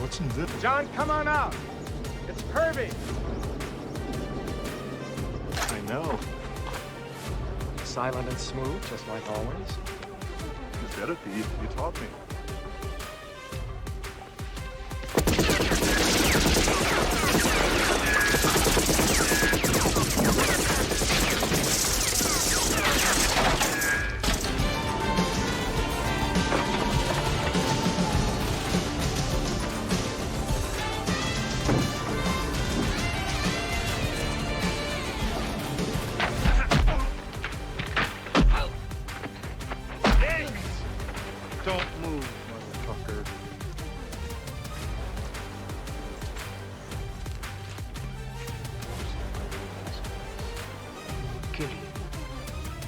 What's in this? John, come on out. It's curvy. I know. Silent and smooth, just like always. You better be. You taught me. Don't move, motherfucker. Kill you.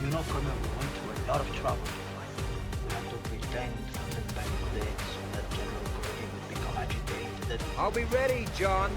You know Commando went to a lot of trouble to fight. We had to pretend something back then so that General Brody would become agitated. I'll be ready, John.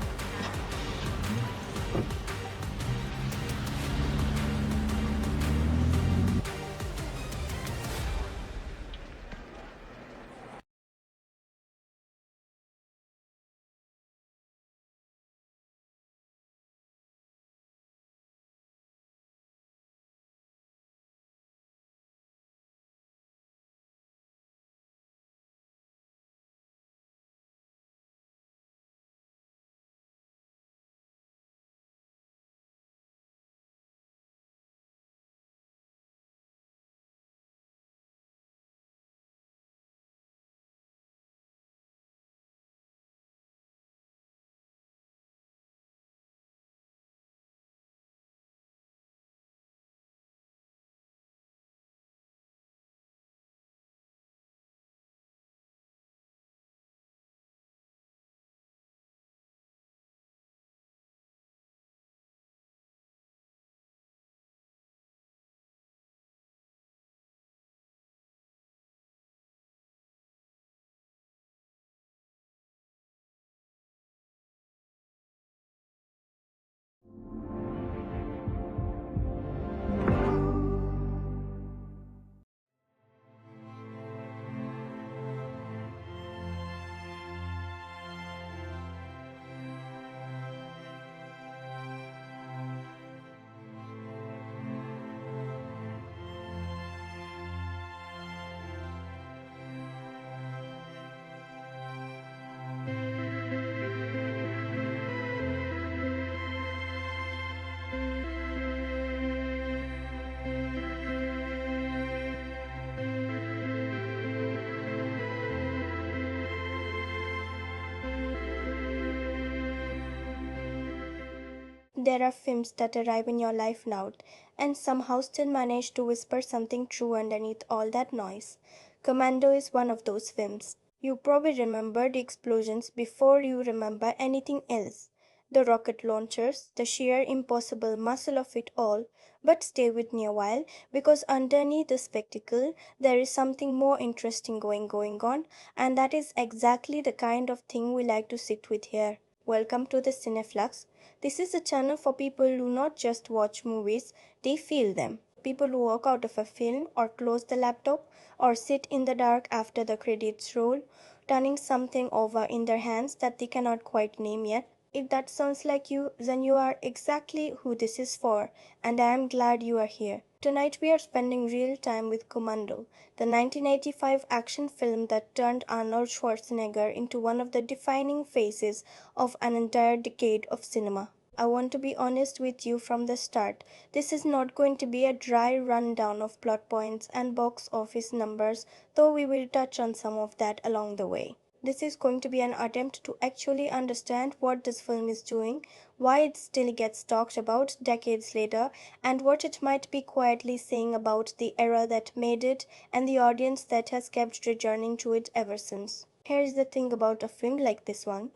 There are films that arrive in your life now and somehow still manage to whisper something true underneath all that noise. Commando is one of those films. You probably remember the explosions before you remember anything else. The rocket launchers, the sheer impossible muscle of it all. But stay with me a while because underneath the spectacle there is something more interesting going on, and that is exactly the kind of thing we like to sit with here. Welcome to the Cineflux. This is a channel for people who not just watch movies, they feel them. People who walk out of a film or close the laptop or sit in the dark after the credits roll, turning something over in their hands that they cannot quite name yet. If that sounds like you, then you are exactly who this is for, and I am glad you are here. Tonight we are spending real time with Commando, the 1985 action film that turned Arnold Schwarzenegger into one of the defining faces of an entire decade of cinema. I want to be honest with you from the start. This is not going to be a dry rundown of plot points and box office numbers, though we will touch on some of that along the way. This is going to be an attempt to actually understand what this film is doing, why it still gets talked about decades later, and what it might be quietly saying about the era that made it and the audience that has kept returning to it ever since. Here's the thing about a film like this one.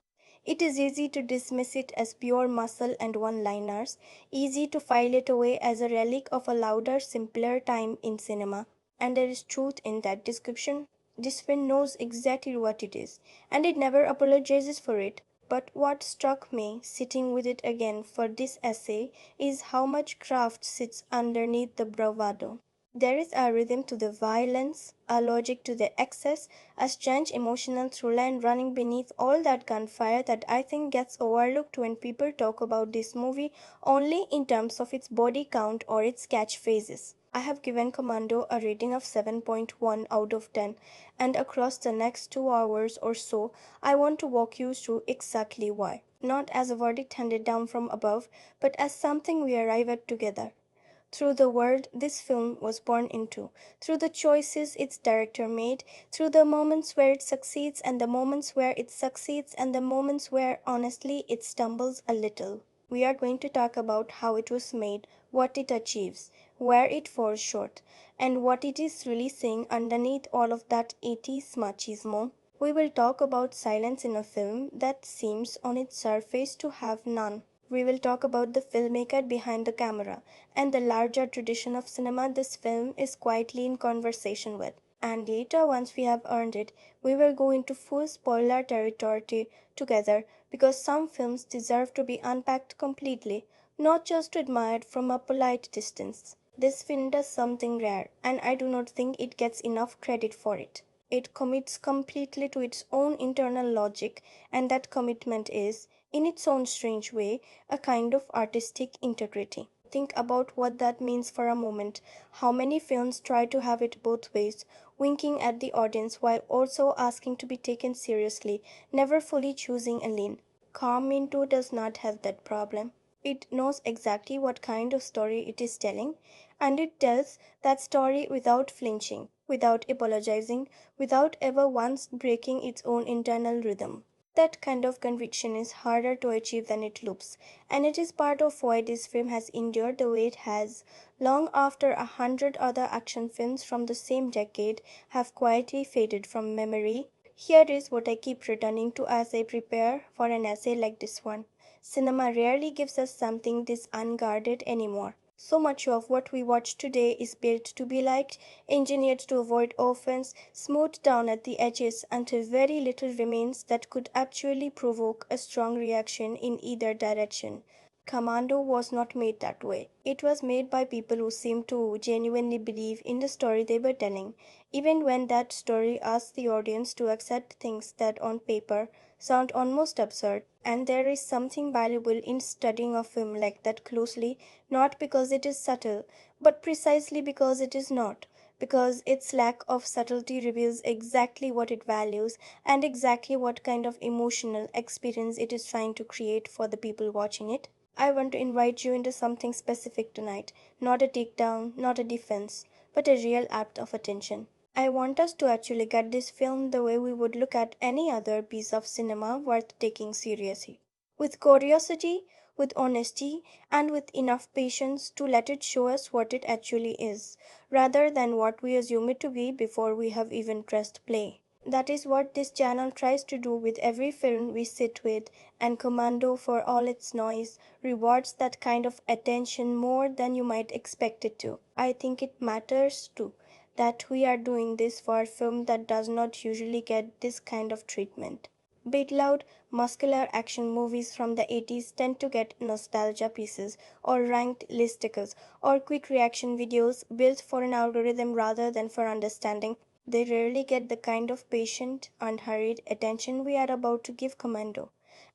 It is easy to dismiss it as pure muscle and one-liners, easy to file it away as a relic of a louder, simpler time in cinema. And there is truth in that description. This film knows exactly what it is, and it never apologizes for it. But what struck me, sitting with it again for this essay, is how much craft sits underneath the bravado. There is a rhythm to the violence, a logic to the excess, a strange emotional through line running beneath all that gunfire that I think gets overlooked when people talk about this movie only in terms of its body count or its catchphrases. I have given Commando a rating of 7.1 out of 10, and across the next 2 hours or so, I want to walk you through exactly why. Not as a verdict handed down from above, but as something we arrive at together through the world this film was born into, through the choices its director made, through the moments where it succeeds and the moments where it succeeds and the moments where honestly it stumbles a little. We are going to talk about how it was made, what it achieves, where it falls short, and what it is really saying underneath all of that 80s machismo. We will talk about silence in a film that seems on its surface to have none. We will talk about the filmmaker behind the camera and the larger tradition of cinema this film is quietly in conversation with. And later, once we have earned it, we will go into full spoiler territory together because some films deserve to be unpacked completely, not just admired from a polite distance. This film does something rare, and I do not think it gets enough credit for it. It commits completely to its own internal logic, and that commitment is, in its own strange way, a kind of artistic integrity. Think about what that means for a moment. How many films try to have it both ways, winking at the audience while also asking to be taken seriously, never fully choosing a lane? Commando does not have that problem. It knows exactly what kind of story it is telling, and it tells that story without flinching, without apologizing, without ever once breaking its own internal rhythm. That kind of conviction is harder to achieve than it looks, and it is part of why this film has endured the way it has, long after 100 other action films from the same decade have quietly faded from memory. Here is what I keep returning to as I prepare for an essay like this one. Cinema rarely gives us something this unguarded anymore. So much of what we watch today is built to be liked, engineered to avoid offense, smoothed down at the edges until very little remains that could actually provoke a strong reaction in either direction. Commando was not made that way. It was made by people who seemed to genuinely believe in the story they were telling, even when that story asked the audience to accept things that on paper sound almost absurd. And there is something valuable in studying a film like that closely, not because it is subtle, but precisely because it is not. Because its lack of subtlety reveals exactly what it values and exactly what kind of emotional experience it is trying to create for the people watching it. I want to invite you into something specific tonight, not a takedown, not a defense, but a real act of attention. I want us to actually get this film the way we would look at any other piece of cinema worth taking seriously. With curiosity, with honesty, and with enough patience to let it show us what it actually is, rather than what we assume it to be before we have even pressed play. That is what this channel tries to do with every film we sit with, and Commando, for all its noise, rewards that kind of attention more than you might expect it to. I think it matters too that we are doing this for a film that does not usually get this kind of treatment. Big loud, muscular action movies from the 80s tend to get nostalgia pieces, or ranked listicles, or quick reaction videos built for an algorithm rather than for understanding. They rarely get the kind of patient, unhurried attention we are about to give Commando.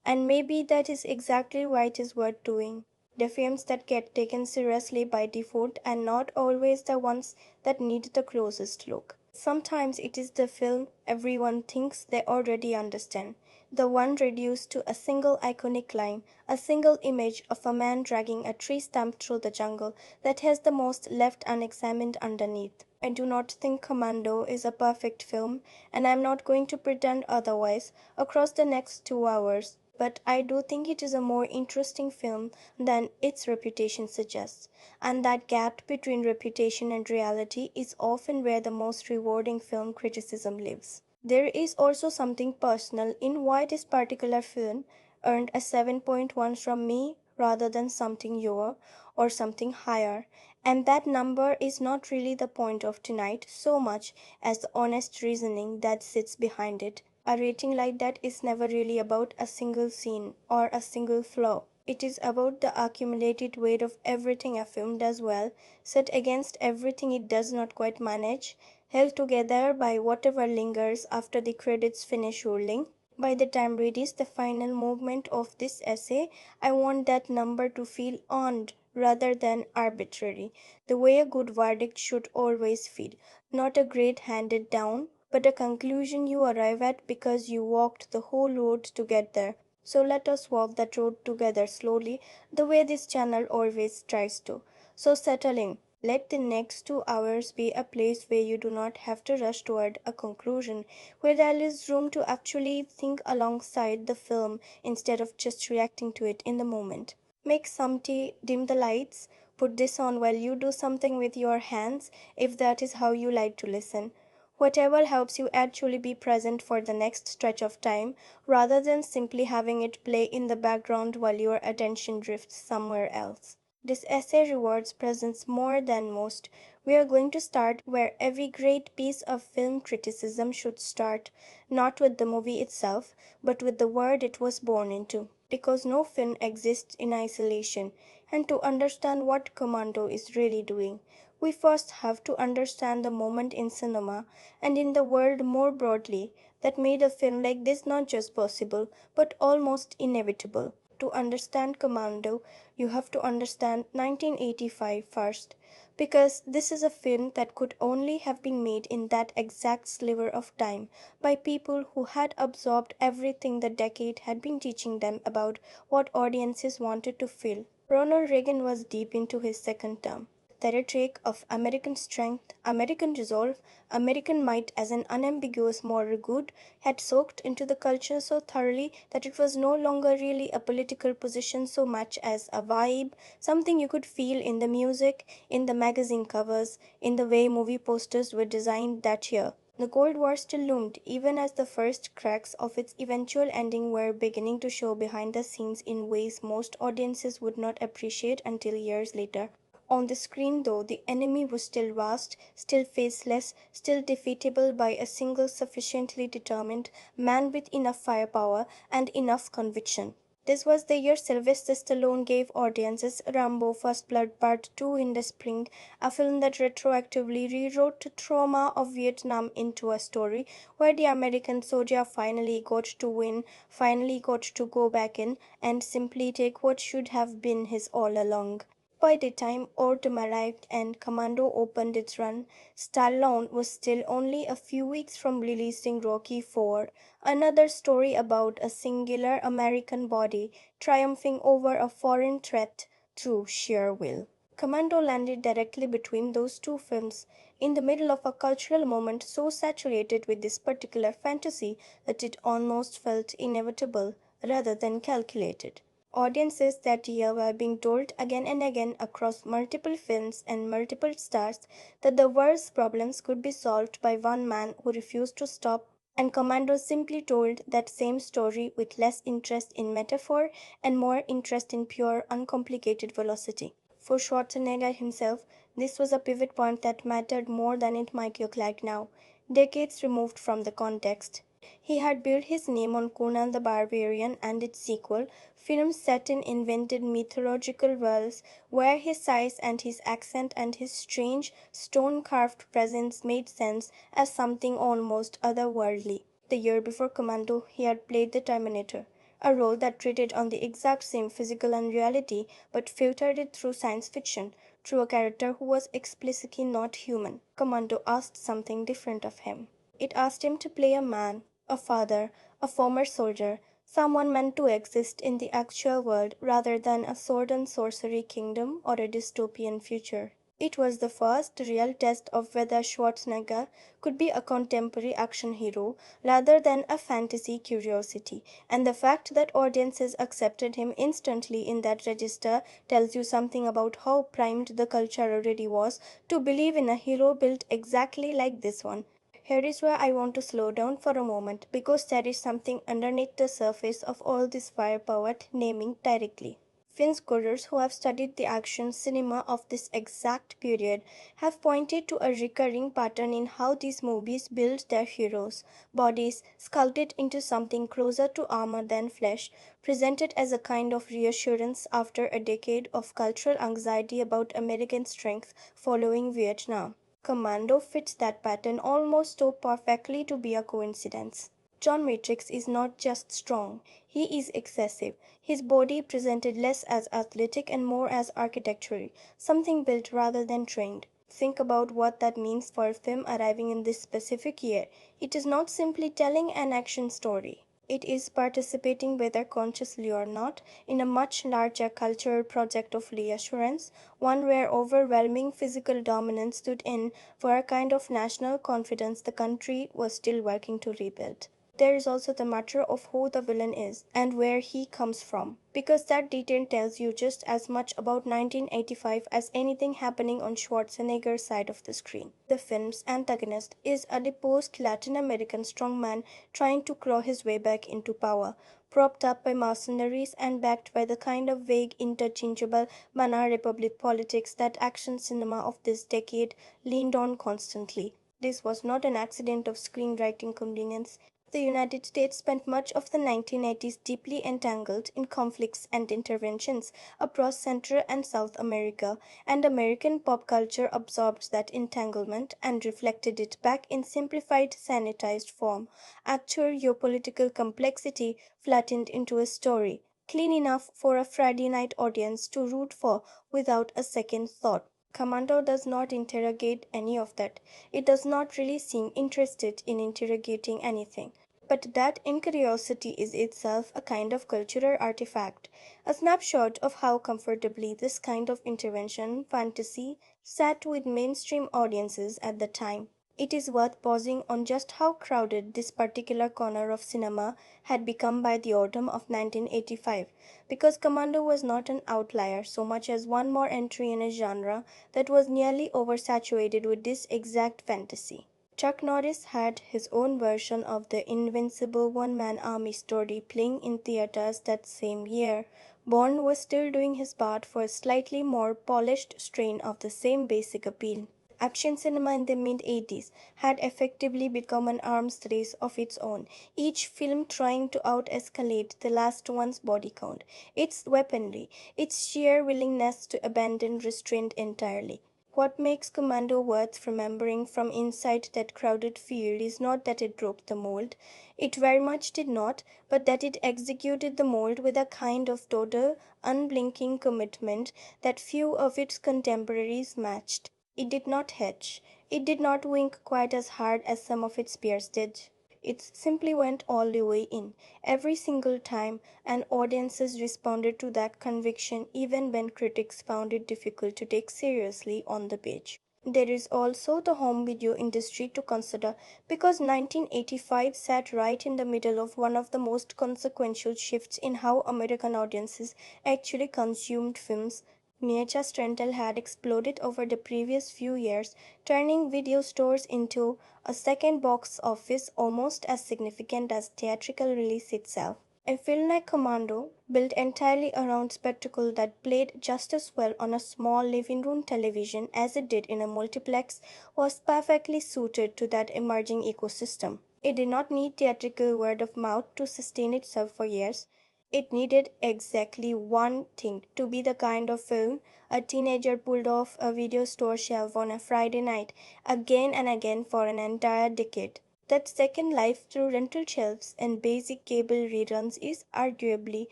And maybe that is exactly why it is worth doing. The films that get taken seriously by default and not always the ones that need the closest look. Sometimes it is the film everyone thinks they already understand, the one reduced to a single iconic line, a single image of a man dragging a tree stump through the jungle that has the most left unexamined underneath. I do not think Commando is a perfect film, and I am not going to pretend otherwise across the next 2 hours. But I do think it is a more interesting film than its reputation suggests, and that gap between reputation and reality is often where the most rewarding film criticism lives. There is also something personal in why this particular film earned a 7.1 from me rather than something lower or something higher, and that number is not really the point of tonight so much as the honest reasoning that sits behind it. A rating like that is never really about a single scene or a single flaw. It is about the accumulated weight of everything a film does well, set against everything it does not quite manage, held together by whatever lingers after the credits finish rolling. By the time we reach the final movement of this essay, I want that number to feel earned rather than arbitrary, the way a good verdict should always feel, not a grade handed down, but a conclusion you arrive at because you walked the whole road to get there. So let us walk that road together slowly, the way this channel always tries to. So settle in. Let the next 2 hours be a place where you do not have to rush toward a conclusion, where there is room to actually think alongside the film instead of just reacting to it in the moment. Make some tea, dim the lights, put this on while you do something with your hands, if that is how you like to listen. Whatever helps you actually be present for the next stretch of time, rather than simply having it play in the background while your attention drifts somewhere else. This essay rewards presence more than most. We are going to start where every great piece of film criticism should start, not with the movie itself, but with the world it was born into. Because no film exists in isolation, and to understand what Commando is really doing, we first have to understand the moment in cinema and in the world more broadly that made a film like this not just possible, but almost inevitable. To understand Commando, you have to understand 1985 first, because this is a film that could only have been made in that exact sliver of time by people who had absorbed everything the decade had been teaching them about what audiences wanted to feel. Ronald Reagan was deep into his second term. The rhetoric of American strength, American resolve, American might as an unambiguous moral good had soaked into the culture so thoroughly that it was no longer really a political position so much as a vibe, something you could feel in the music, in the magazine covers, in the way movie posters were designed that year. The Cold War still loomed, even as the first cracks of its eventual ending were beginning to show behind the scenes in ways most audiences would not appreciate until years later. On the screen, though, the enemy was still vast, still faceless, still defeatable by a single sufficiently determined man with enough firepower and enough conviction. This was the year Sylvester Stallone gave audiences Rambo First Blood Part 2 in the spring, a film that retroactively rewrote the trauma of Vietnam into a story where the American soldier finally got to win, finally got to go back in, and simply take what should have been his all along. By the time Autumn arrived and Commando opened its run, Stallone was still only a few weeks from releasing Rocky IV, another story about a singular American body triumphing over a foreign threat through sheer will. Commando landed directly between those two films, in the middle of a cultural moment so saturated with this particular fantasy that it almost felt inevitable rather than calculated. Audiences that year were being told again and again across multiple films and multiple stars that the world's problems could be solved by one man who refused to stop, and Commando simply told that same story with less interest in metaphor and more interest in pure, uncomplicated velocity. For Schwarzenegger himself, this was a pivot point that mattered more than it might look like now, decades removed from the context. He had built his name on Conan the Barbarian and its sequel, films set in invented mythological worlds where his size and his accent and his strange, stone-carved presence made sense as something almost otherworldly. The year before Commando, he had played the Terminator, a role that treated on the exact same physical unreality but filtered it through science fiction, through a character who was explicitly not human. Commando asked something different of him. It asked him to play a man, a father, a former soldier, someone meant to exist in the actual world rather than a sword and sorcery kingdom or a dystopian future. It was the first real test of whether Schwarzenegger could be a contemporary action hero rather than a fantasy curiosity, and the fact that audiences accepted him instantly in that register tells you something about how primed the culture already was to believe in a hero built exactly like this one. Here is where I want to slow down for a moment because there is something underneath the surface of all this firepower naming directly. Film scholars who have studied the action cinema of this exact period have pointed to a recurring pattern in how these movies build their heroes' bodies, sculpted into something closer to armor than flesh, presented as a kind of reassurance after a decade of cultural anxiety about American strength following Vietnam. Commando fits that pattern almost too perfectly to be a coincidence. John Matrix is not just strong, he is excessive. His body presented less as athletic and more as architectural, something built rather than trained. Think about what that means for a film arriving in this specific year. It is not simply telling an action story. It is participating, whether consciously or not, in a much larger cultural project of reassurance, one where overwhelming physical dominance stood in for a kind of national confidence the country was still working to rebuild. There is also the matter of who the villain is and where he comes from, because that detail tells you just as much about 1985 as anything happening on Schwarzenegger's side of the screen. The film's antagonist is a deposed Latin American strongman trying to claw his way back into power, propped up by mercenaries and backed by the kind of vague, interchangeable Banana Republic politics that action cinema of this decade leaned on constantly. This was not an accident of screenwriting convenience. The United States spent much of the 1980s deeply entangled in conflicts and interventions across Central and South America, and American pop culture absorbed that entanglement and reflected it back in simplified, sanitized form, actual geopolitical complexity flattened into a story, clean enough for a Friday night audience to root for without a second thought. Commando does not interrogate any of that. It does not really seem interested in interrogating anything. But that incuriosity is itself a kind of cultural artifact, a snapshot of how comfortably this kind of intervention fantasy sat with mainstream audiences at the time. It is worth pausing on just how crowded this particular corner of cinema had become by the autumn of 1985, because Commando was not an outlier so much as one more entry in a genre that was nearly oversaturated with this exact fantasy. Chuck Norris had his own version of the invincible one-man army story playing in theaters that same year. Bourne was still doing his part for a slightly more polished strain of the same basic appeal. Action cinema in the mid-80s had effectively become an arms race of its own, each film trying to out-escalate the last one's body count, its weaponry, its sheer willingness to abandon restraint entirely. What makes Commando worth remembering from inside that crowded field is not that it broke the mold. It very much did not, but that it executed the mold with a kind of total, unblinking commitment that few of its contemporaries matched. It did not hedge. It did not wink quite as hard as some of its peers did. It simply went all the way in, every single time, and audiences responded to that conviction even when critics found it difficult to take seriously on the page. There is also the home video industry to consider, because 1985 sat right in the middle of one of the most consequential shifts in how American audiences actually consumed films. VHS rental had exploded over the previous few years, turning video stores into a second box office almost as significant as theatrical release itself. A film like Commando, built entirely around spectacle that played just as well on a small living room television as it did in a multiplex, was perfectly suited to that emerging ecosystem. It did not need theatrical word of mouth to sustain itself for years. It needed exactly one thing: to be the kind of film a teenager pulled off a video store shelf on a Friday night, again and again for an entire decade. That second life through rental shelves and basic cable reruns is arguably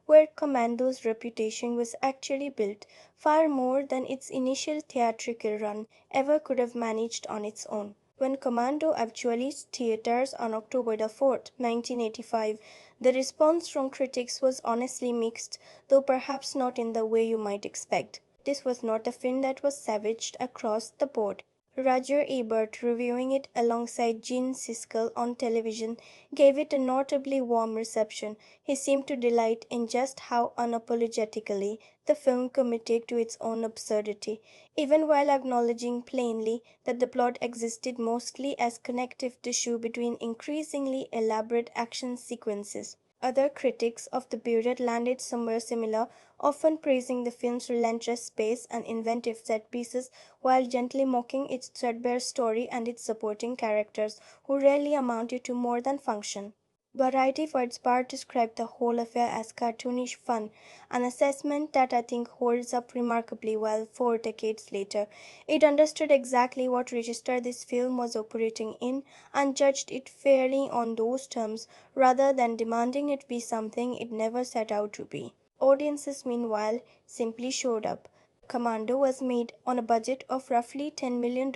where Commando's reputation was actually built, far more than its initial theatrical run ever could have managed on its own. When Commando actually hit theaters on October the 4th, 1985, the response from critics was honestly mixed, though perhaps not in the way you might expect. This was not a film that was savaged across the board. Roger Ebert, reviewing it alongside Gene Siskel on television, gave it a notably warm reception. He seemed to delight in just how unapologetically the film committed to its own absurdity, even while acknowledging plainly that the plot existed mostly as connective tissue between increasingly elaborate action sequences. Other critics of the period landed somewhere similar, often praising the film's relentless pace and inventive set pieces while gently mocking its threadbare story and its supporting characters, who rarely amounted to more than function. Variety, for its part, described the whole affair as cartoonish fun, an assessment that I think holds up remarkably well 4 decades later. It understood exactly what register this film was operating in and judged it fairly on those terms rather than demanding it be something it never set out to be. Audiences, meanwhile, simply showed up. Commando was made on a budget of roughly $10 million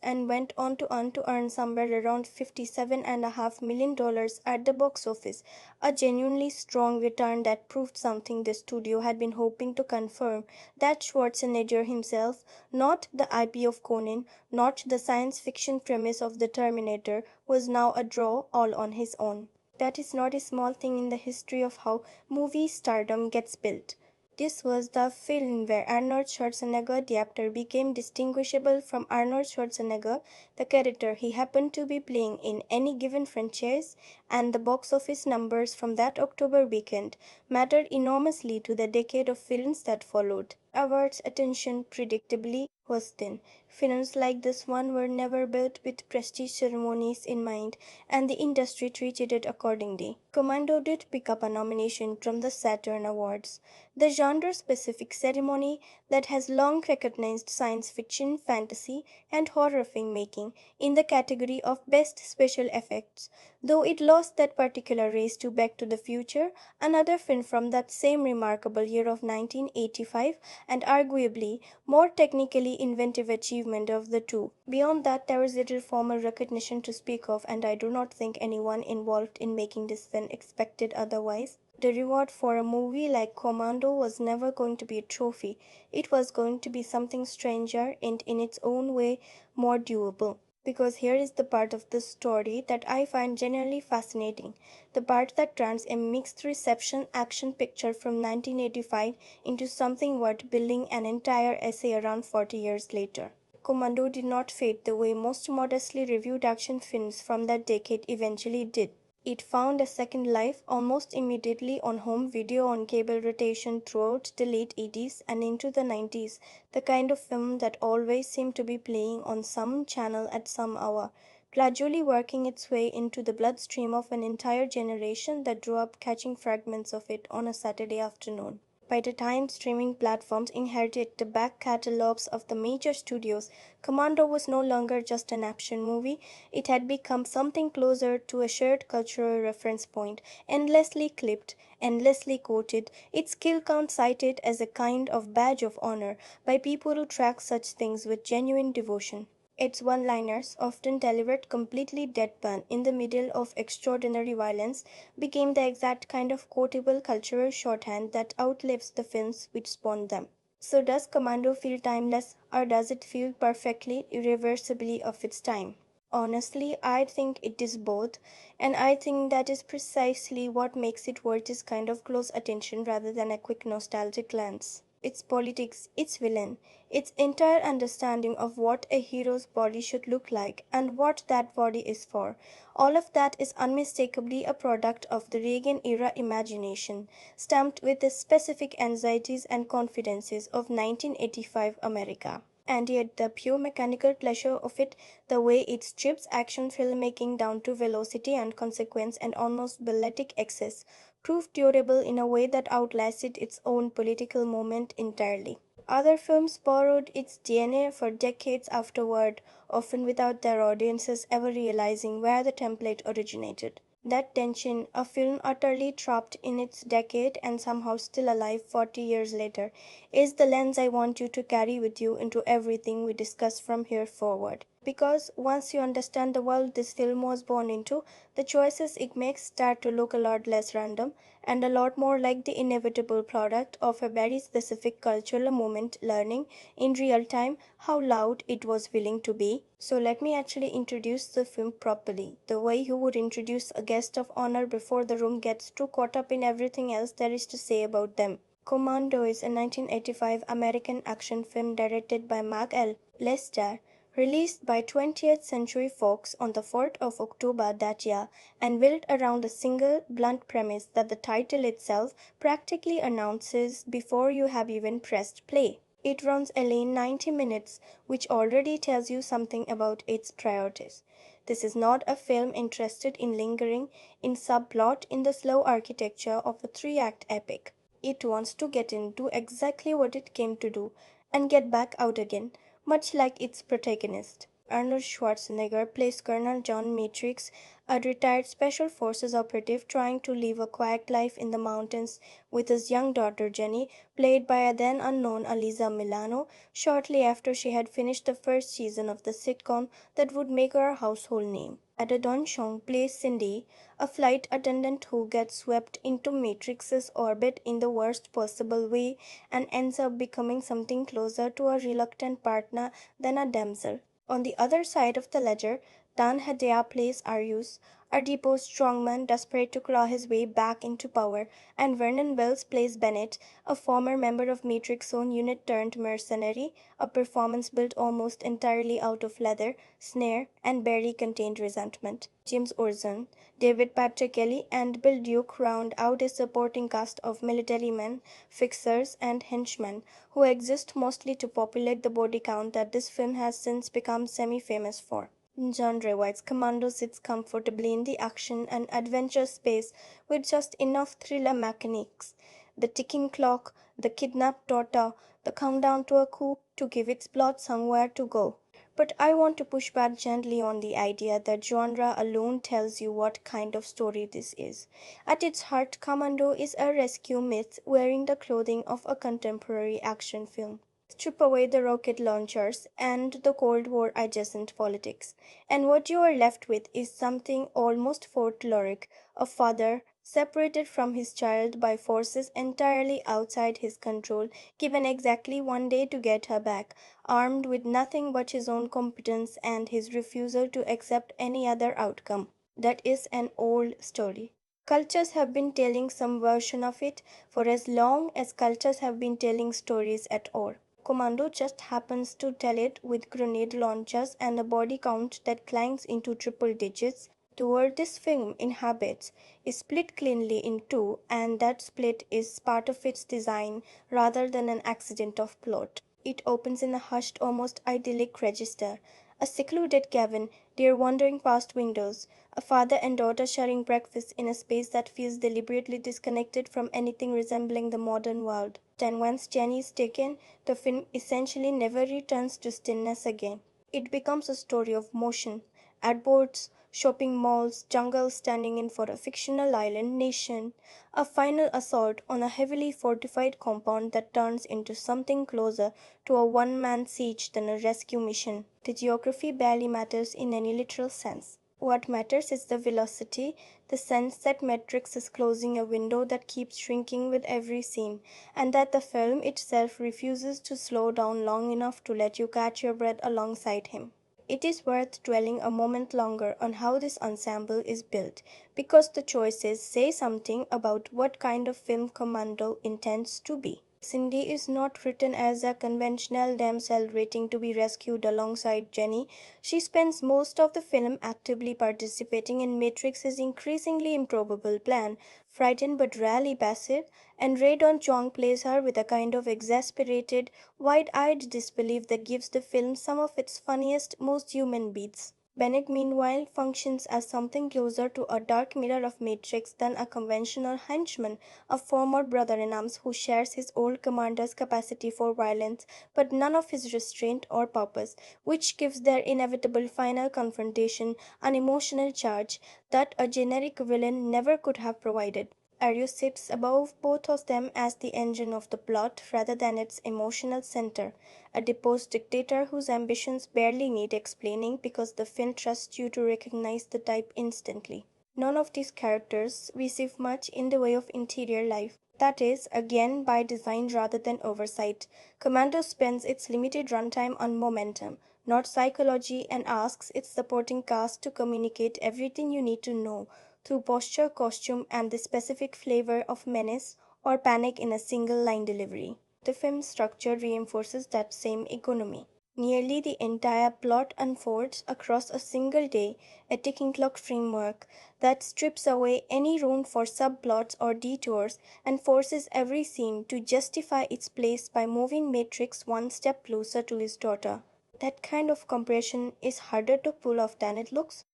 and went on to earn somewhere around $57.5 million at the box office, a genuinely strong return that proved something the studio had been hoping to confirm, that Schwarzenegger himself, not the IP of Conan, not the science fiction premise of the Terminator, was now a draw all on his own. That is not a small thing in the history of how movie stardom gets built. This was the film where Arnold Schwarzenegger, the actor, became distinguishable from Arnold Schwarzenegger, the character he happened to be playing in any given franchise, and the box office numbers from that October weekend mattered enormously to the decade of films that followed. Awards attention, predictably, was thin. Films like this one were never built with prestige ceremonies in mind, and the industry treated it accordingly. Commando did pick up a nomination from the Saturn Awards, the genre-specific ceremony that has long recognized science fiction, fantasy, and horror filmmaking in the category of Best Special Effects. Though it lost that particular race to Back to the Future, another film from that same remarkable year of 1985, and arguably more technically inventive achievement of the two. Beyond that, there is little formal recognition to speak of, and I do not think anyone involved in making this film expected otherwise. The reward for a movie like Commando was never going to be a trophy. It was going to be something stranger and in its own way more doable. Because here is the part of the story that I find genuinely fascinating, the part that turns a mixed reception action picture from 1985 into something worth building an entire essay around 40 years later. Commando did not fade the way most modestly reviewed action films from that decade eventually did. It found a second life almost immediately on home video on cable rotation throughout the late 80s and into the 90s, the kind of film that always seemed to be playing on some channel at some hour, gradually working its way into the bloodstream of an entire generation that grew up catching fragments of it on a Saturday afternoon. By the time streaming platforms inherited the back catalogs of the major studios, Commando was no longer just an action movie. It had become something closer to a shared cultural reference point, endlessly clipped, endlessly quoted, its kill count cited as a kind of badge of honor by people who track such things with genuine devotion. Its one-liners, often delivered completely deadpan in the middle of extraordinary violence, became the exact kind of quotable cultural shorthand that outlives the films which spawned them. So does Commando feel timeless, or does it feel perfectly, irreversibly of its time? Honestly, I think it is both, and I think that is precisely what makes it worth this kind of close attention rather than a quick nostalgic glance. Its politics, its villain, its entire understanding of what a hero's body should look like and what that body is for, all of that is unmistakably a product of the Reagan-era imagination, stamped with the specific anxieties and confidences of 1985 America. And yet the pure mechanical pleasure of it, the way it strips action filmmaking down to velocity and consequence and almost balletic excess, proved durable in a way that outlasted its own political moment entirely. Other films borrowed its DNA for decades afterward, often without their audiences ever realizing where the template originated. That tension, a film utterly trapped in its decade and somehow still alive 40 years later, is the lens I want you to carry with you into everything we discuss from here forward. Because once you understand the world this film was born into, the choices it makes start to look a lot less random and a lot more like the inevitable product of a very specific cultural moment learning in real time how loud it was willing to be. So let me actually introduce the film properly, the way you would introduce a guest of honor before the room gets too caught up in everything else there is to say about them. Commando is a 1985 American action film directed by Mark L. Lester, Released by 20th Century Fox on the 4th of October that year and built around a single blunt premise that the title itself practically announces before you have even pressed play. It runs a lean 90 minutes, which already tells you something about its priorities. This is not a film interested in lingering in subplot in the slow architecture of a three-act epic. It wants to get into exactly what it came to do and get back out again, much like its protagonist. Arnold Schwarzenegger plays Colonel John Matrix, a retired Special Forces operative trying to live a quiet life in the mountains with his young daughter Jenny, played by a then unknown Aliza Milano, shortly after she had finished the first season of the sitcom that would make her a household name. Ada Donchong plays Cindy, a flight attendant who gets swept into Matrix's orbit in the worst possible way and ends up becoming something closer to a reluctant partner than a damsel. On the other side of the ledger, Dan Hedaya plays Arius, a deposed strongman desperate to claw his way back into power, and Vernon Wells plays Bennett, a former member of Matrix's own unit turned mercenary, a performance built almost entirely out of leather, snare, and barely contained resentment. James Orson, David Patrick Kelly, and Bill Duke round out a supporting cast of military men, fixers, and henchmen who exist mostly to populate the body count that this film has since become semi-famous for. Genre-wise, Commando sits comfortably in the action and adventure space with just enough thriller mechanics. The ticking clock, the kidnapped daughter, the countdown to a coup to give its plot somewhere to go. But I want to push back gently on the idea that genre alone tells you what kind of story this is. At its heart, Commando is a rescue myth wearing the clothing of a contemporary action film. Strip away the rocket launchers and the Cold War adjacent politics, and what you are left with is something almost folkloric, a father separated from his child by forces entirely outside his control, given exactly one day to get her back, armed with nothing but his own competence and his refusal to accept any other outcome. That is an old story. Cultures have been telling some version of it for as long as cultures have been telling stories at all. Commando just happens to tell it with grenade launchers and a body count that climbs into triple digits. The world this film inhabits is split cleanly in two, and that split is part of its design rather than an accident of plot. It opens in a hushed, almost idyllic register. A secluded cabin, deer wandering past windows, a father and daughter sharing breakfast in a space that feels deliberately disconnected from anything resembling the modern world. Then once Jenny is taken, the film essentially never returns to stillness again. It becomes a story of motion, airports, shopping malls, jungles standing in for a fictional island nation, a final assault on a heavily fortified compound that turns into something closer to a one-man siege than a rescue mission. The geography barely matters in any literal sense. What matters is the velocity, the sense that Matrix is closing a window that keeps shrinking with every scene, and that the film itself refuses to slow down long enough to let you catch your breath alongside him. It is worth dwelling a moment longer on how this ensemble is built, because the choices say something about what kind of film Commando intends to be. Cindy is not written as a conventional damsel waiting to be rescued alongside Jenny. She spends most of the film actively participating in Matrix's increasingly improbable plan, frightened but rarely passive, and Ray Don Chong plays her with a kind of exasperated, wide-eyed disbelief that gives the film some of its funniest, most human beats. Bennett, meanwhile, functions as something closer to a dark mirror of Matrix than a conventional henchman, a former brother-in-arms who shares his old commander's capacity for violence but none of his restraint or purpose, which gives their inevitable final confrontation an emotional charge that a generic villain never could have provided. Arius sits above both of them as the engine of the plot rather than its emotional center, a deposed dictator whose ambitions barely need explaining because the film trusts you to recognize the type instantly. None of these characters receive much in the way of interior life. That is, again, by design rather than oversight. Commando spends its limited runtime on momentum, not psychology, and asks its supporting cast to communicate everything you need to know through posture, costume, and the specific flavor of menace or panic in a single line delivery. The film's structure reinforces that same economy. Nearly the entire plot unfolds across a single day, a ticking clock framework that strips away any room for subplots or detours and forces every scene to justify its place by moving Matrix one step closer to his daughter. That kind of compression is harder to pull off than it looks.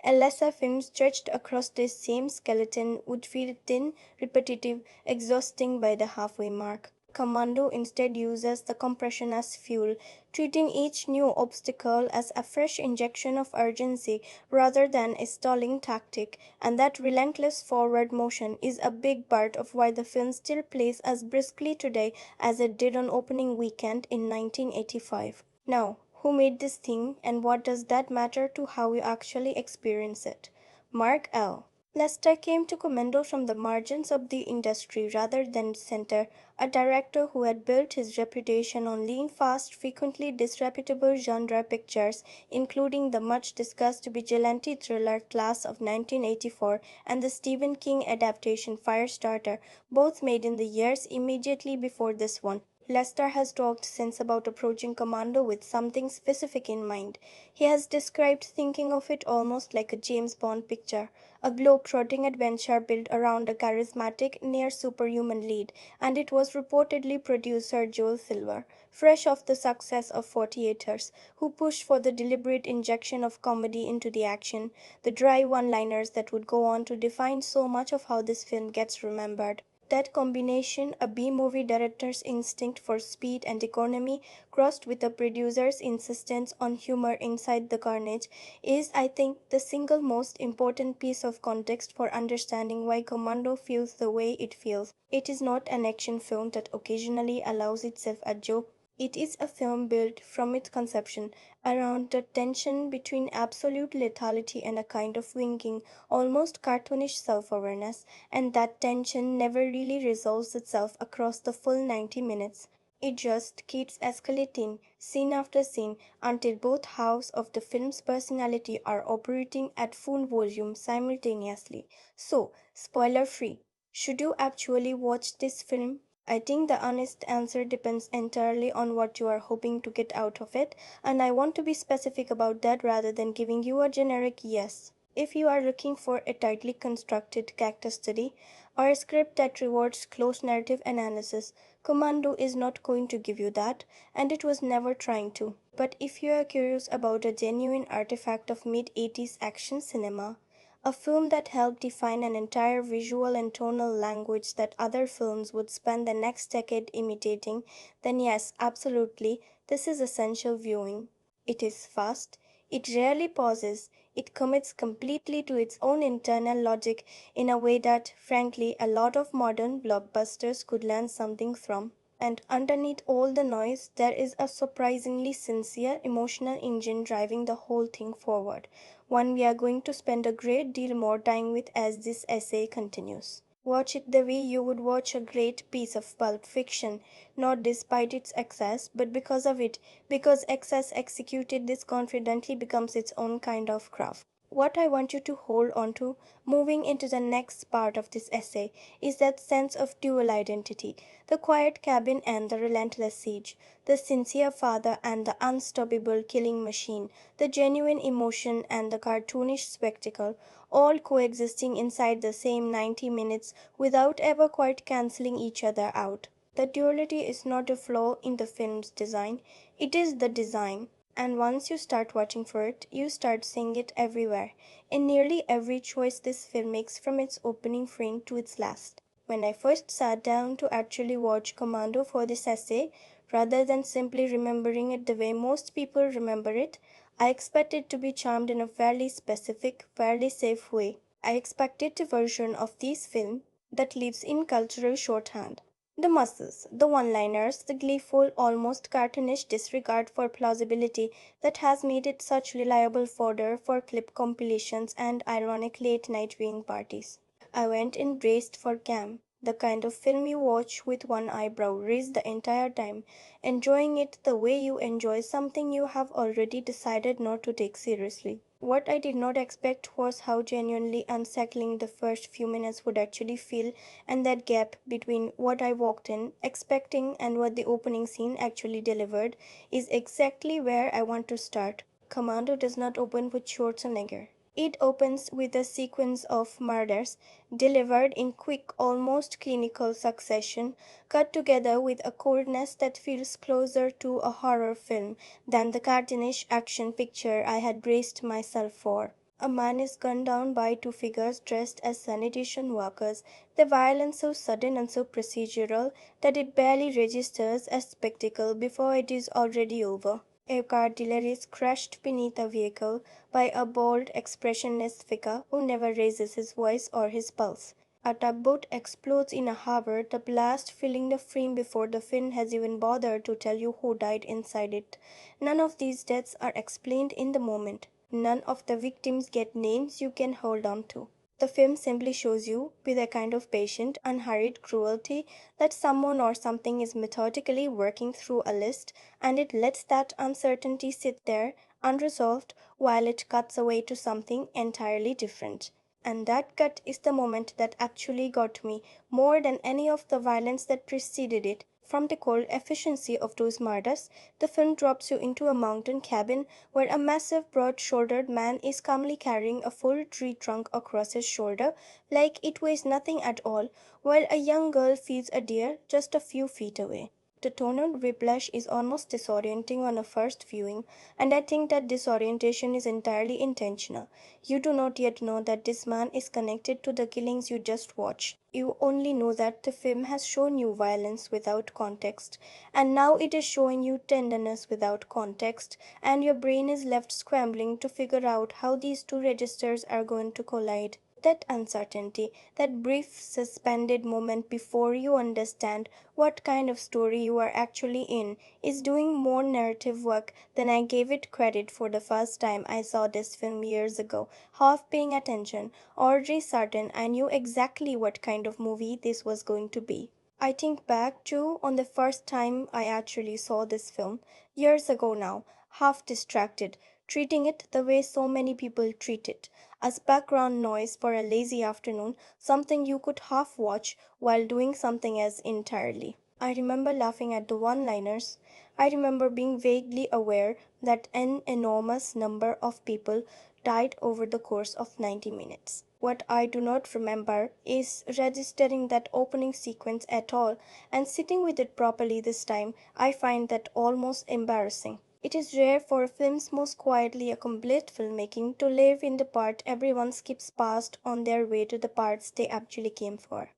A lesser film stretched across this same skeleton would feel thin, repetitive, exhausting by the halfway mark. Commando instead uses the compression as fuel, treating each new obstacle as a fresh injection of urgency rather than a stalling tactic, and that relentless forward motion is a big part of why the film still plays as briskly today as it did on opening weekend in 1985. Now, who made this thing and what does that matter to how you actually experience it? Mark L. Lester came to Commando from the margins of the industry rather than center, a director who had built his reputation on lean, fast, frequently disreputable genre pictures, including the much discussed vigilante thriller Class of 1984 and the Stephen King adaptation Firestarter, both made in the years immediately before this one. Lester has talked since about approaching Commando with something specific in mind. He has described thinking of it almost like a James Bond picture, a globe-trotting adventure built around a charismatic, near-superhuman lead, and it was reportedly producer Joel Silver, fresh off the success of 48ers, who pushed for the deliberate injection of comedy into the action, the dry one-liners that would go on to define so much of how this film gets remembered. That combination, a B-movie director's instinct for speed and economy crossed with a producer's insistence on humor inside the carnage, is, I think, the single most important piece of context for understanding why Commando feels the way it feels. It is not an action film that occasionally allows itself a joke. It is a film built from its conception around the tension between absolute lethality and a kind of winking, almost cartoonish self awareness, and that tension never really resolves itself across the full 90 minutes. It just keeps escalating, scene after scene, until both halves of the film's personality are operating at full volume simultaneously. So, spoiler free, should you actually watch this film? I think the honest answer depends entirely on what you are hoping to get out of it, and I want to be specific about that rather than giving you a generic yes. If you are looking for a tightly constructed character study or a script that rewards close narrative analysis, Commando is not going to give you that, and it was never trying to. But if you are curious about a genuine artifact of mid 80s action cinema, a film that helped define an entire visual and tonal language that other films would spend the next decade imitating, then yes, absolutely, this is essential viewing. It is fast, it rarely pauses, it commits completely to its own internal logic in a way that, frankly, a lot of modern blockbusters could learn something from. And underneath all the noise, there is a surprisingly sincere emotional engine driving the whole thing forward, one we are going to spend a great deal more time with as this essay continues. Watch it the way you would watch a great piece of pulp fiction, not despite its excess, but because of it, because excess executed this confidently becomes its own kind of craft. What I want you to hold on to, moving into the next part of this essay, is that sense of dual identity, the quiet cabin and the relentless siege, the sincere father and the unstoppable killing machine, the genuine emotion and the cartoonish spectacle, all coexisting inside the same 90 minutes without ever quite cancelling each other out. The duality is not a flaw in the film's design, it is the design. And once you start watching for it, you start seeing it everywhere, in nearly every choice this film makes from its opening frame to its last. When I first sat down to actually watch Commando for this essay, rather than simply remembering it the way most people remember it, I expected to be charmed in a fairly specific, fairly safe way. I expected a version of this film that lives in cultural shorthand. The muscles, the one-liners, the gleeful, almost cartoonish disregard for plausibility that has made it such reliable fodder for clip compilations and ironic late-night viewing parties. I went and braced for Cam, the kind of film you watch with one eyebrow raised the entire time, enjoying it the way you enjoy something you have already decided not to take seriously. What I did not expect was how genuinely unsettling the first few minutes would actually feel, and that gap between what I walked in expecting and what the opening scene actually delivered is exactly where I want to start. Commando does not open with Schwarzenegger. It opens with a sequence of murders delivered in quick, almost clinical succession, cut together with a coldness that feels closer to a horror film than the cartoonish action picture I had braced myself for. A man is gunned down by two figures dressed as sanitation workers, the violence so sudden and so procedural that it barely registers as spectacle before it is already over. A car dealer is crushed beneath a vehicle by a bold, expressionless figure who never raises his voice or his pulse. A tugboat explodes in a harbor, the blast filling the frame before the film has even bothered to tell you who died inside it. None of these deaths are explained in the moment. None of the victims get names you can hold on to. The film simply shows you, with a kind of patient, unhurried cruelty, that someone or something is methodically working through a list, and it lets that uncertainty sit there, unresolved, while it cuts away to something entirely different. And that cut is the moment that actually got me more than any of the violence that preceded it. From the cold efficiency of those murders, the film drops you into a mountain cabin where a massive, broad shouldered man is calmly carrying a full tree trunk across his shoulder like it weighs nothing at all, while a young girl feeds a deer just a few feet away. The tonal whiplash is almost disorienting on a first viewing, and I think that disorientation is entirely intentional. You do not yet know that this man is connected to the killings you just watched. You only know that the film has shown you violence without context, and now it is showing you tenderness without context, and your brain is left scrambling to figure out how these two registers are going to collide. That uncertainty, that brief suspended moment before you understand what kind of story you are actually in, is doing more narrative work than I gave it credit for the first time I saw this film years ago, half paying attention, already certain I knew exactly what kind of movie this was going to be. I think back too on the first time I actually saw this film, years ago now, half distracted, treating it the way so many people treat it, as background noise for a lazy afternoon, something you could half watch while doing something else entirely. I remember laughing at the one liners. I remember being vaguely aware that an enormous number of people died over the course of 90 minutes. What I do not remember is registering that opening sequence at all, and sitting with it properly this time. I find that almost embarrassing. It is rare for films most quietly accomplished filmmaking to live in the part everyone skips past on their way to the parts they actually came for.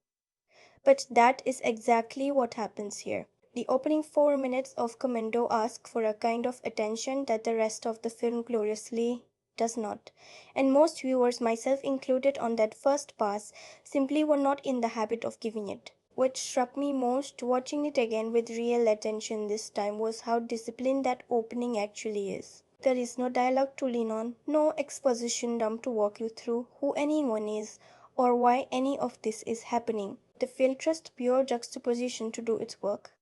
But that is exactly what happens here. The opening 4 minutes of Commando ask for a kind of attention that the rest of the film gloriously does not. And most viewers, myself included on that first pass, simply were not in the habit of giving it. What struck me most watching it again with real attention this time was how disciplined that opening actually is. There is no dialogue to lean on, no exposition dump to walk you through who anyone is or why any of this is happening. The film trusts pure juxtaposition to do its work.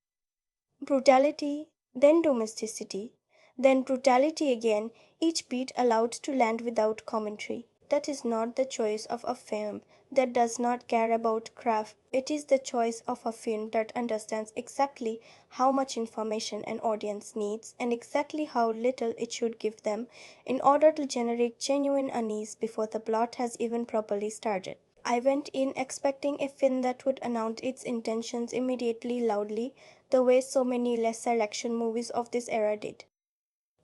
Brutality, then domesticity, then brutality again, each beat allowed to land without commentary. That is not the choice of a film that does not care about craft. It is the choice of a film that understands exactly how much information an audience needs and exactly how little it should give them in order to generate genuine unease before the plot has even properly started. I went in expecting a film that would announce its intentions immediately loudly, the way so many lesser action movies of this era did.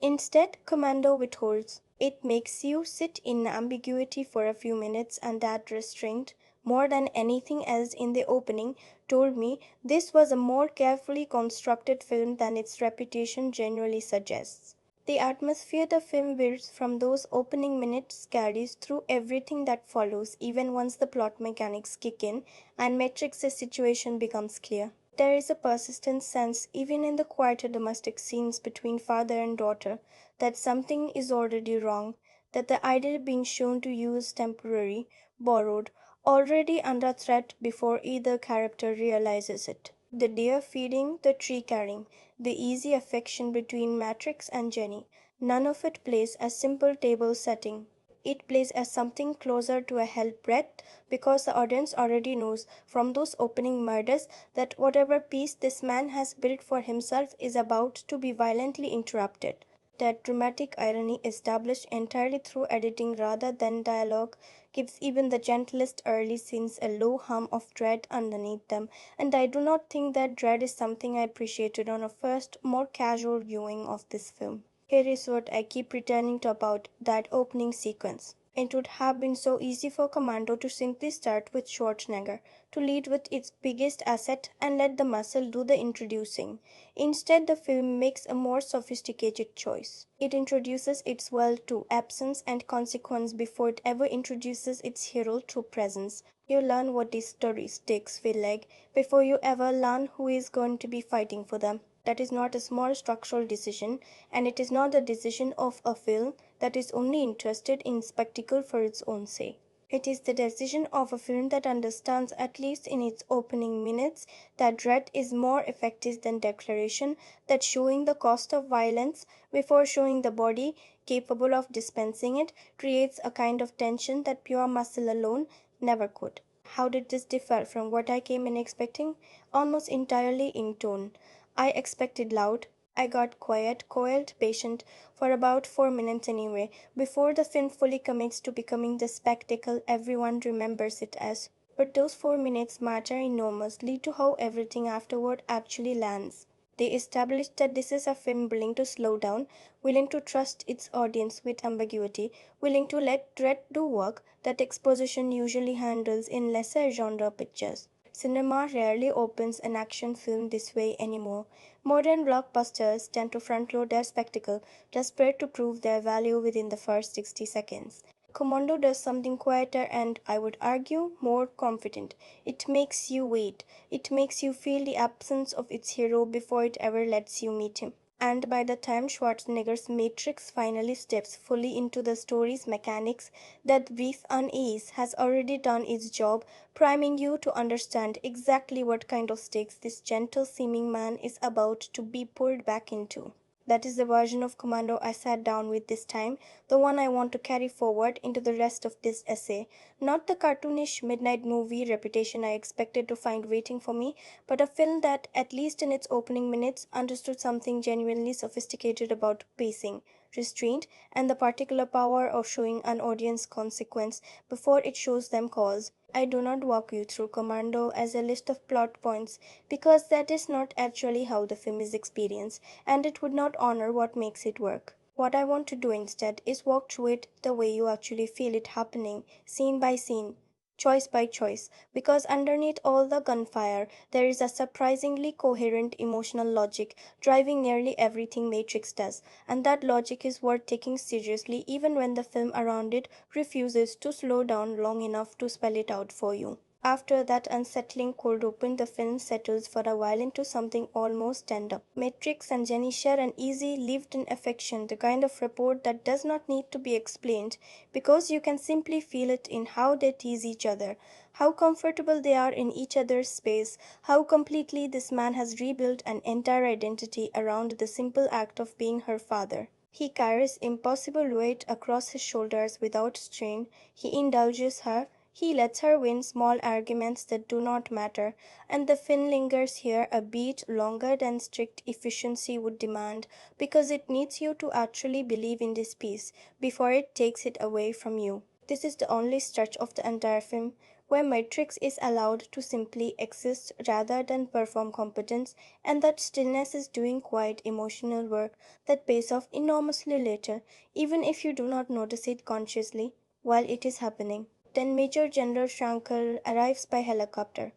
Instead, Commando withholds. It makes you sit in ambiguity for a few minutes, and that restraint, more than anything else in the opening, told me this was a more carefully constructed film than its reputation generally suggests. The atmosphere the film builds from those opening minutes carries through everything that follows, even once the plot mechanics kick in and Matrix's situation becomes clear. There is a persistent sense, even in the quieter domestic scenes between father and daughter, that something is already wrong, that the ideal being shown to you is temporary, borrowed, already under threat before either character realizes it. The deer feeding, the tree carrying, the easy affection between Matrix and Jenny, None of it plays as simple table setting. It plays as something closer to a hell breath because the audience already knows from those opening murders that whatever peace this man has built for himself is about to be violently interrupted. That dramatic irony, established entirely through editing rather than dialogue, gives even the gentlest early scenes a low hum of dread underneath them, and I do not think that dread is something I appreciated on a first, more casual viewing of this film. Here is what I keep returning to about that opening sequence. It would have been so easy for Commando to simply start with Schwarzenegger, to lead with its biggest asset and let the muscle do the introducing. Instead, the film makes a more sophisticated choice. It introduces its world to absence and consequence before it ever introduces its hero to presence. You learn what these story stakes feel like before you ever learn who is going to be fighting for them. That is not a small structural decision, and it is not the decision of a film that is only interested in spectacle for its own sake. It is the decision of a film that understands, at least in its opening minutes, that dread is more effective than declaration, that showing the cost of violence before showing the body capable of dispensing it creates a kind of tension that pure muscle alone never could. How did this differ from what I came in expecting? Almost entirely in tone. I expected loud. I got quiet, coiled, patient for about 4 minutes anyway, before the film fully commits to becoming the spectacle everyone remembers it as. But those 4 minutes matter enormously to how everything afterward actually lands. They establish that this is a film willing to slow down, willing to trust its audience with ambiguity, willing to let dread do work that exposition usually handles in lesser genre pictures. Cinema rarely opens an action film this way anymore. Modern blockbusters tend to front-load their spectacle, desperate to prove their value within the first 60 seconds. Commando does something quieter and, I would argue, more confident. It makes you wait. It makes you feel the absence of its hero before it ever lets you meet him. And by the time Schwarzenegger's Matrix finally steps fully into the story's mechanics, that brief unease has already done its job, priming you to understand exactly what kind of stakes this gentle seeming man is about to be pulled back into. That is the version of Commando I sat down with this time, the one I want to carry forward into the rest of this essay. Not the cartoonish midnight movie reputation I expected to find waiting for me, but a film that, at least in its opening minutes, understood something genuinely sophisticated about pacing, restraint, and the particular power of showing an audience consequence before it shows them cause. I do not walk you through Commando as a list of plot points because that is not actually how the film is experienced, and it would not honor what makes it work. What I want to do instead is walk through it the way you actually feel it happening, scene by scene, choice by choice, because underneath all the gunfire, there is a surprisingly coherent emotional logic driving nearly everything Matrix does, and that logic is worth taking seriously even when the film around it refuses to slow down long enough to spell it out for you. After that unsettling cold open, the film settles for a while into something almost tender. Matrix and Jenny share an easy, lived-in affection, the kind of rapport that does not need to be explained, because you can simply feel it in how they tease each other, how comfortable they are in each other's space, how completely this man has rebuilt an entire identity around the simple act of being her father. He carries impossible weight across his shoulders without strain. He indulges her. He lets her win small arguments that do not matter, and the film lingers here a beat longer than strict efficiency would demand, because it needs you to actually believe in this piece before it takes it away from you. This is the only stretch of the entire film where Matrix is allowed to simply exist rather than perform competence, and that stillness is doing quiet emotional work that pays off enormously later, even if you do not notice it consciously while it is happening. Then Major General Shankar arrives by helicopter,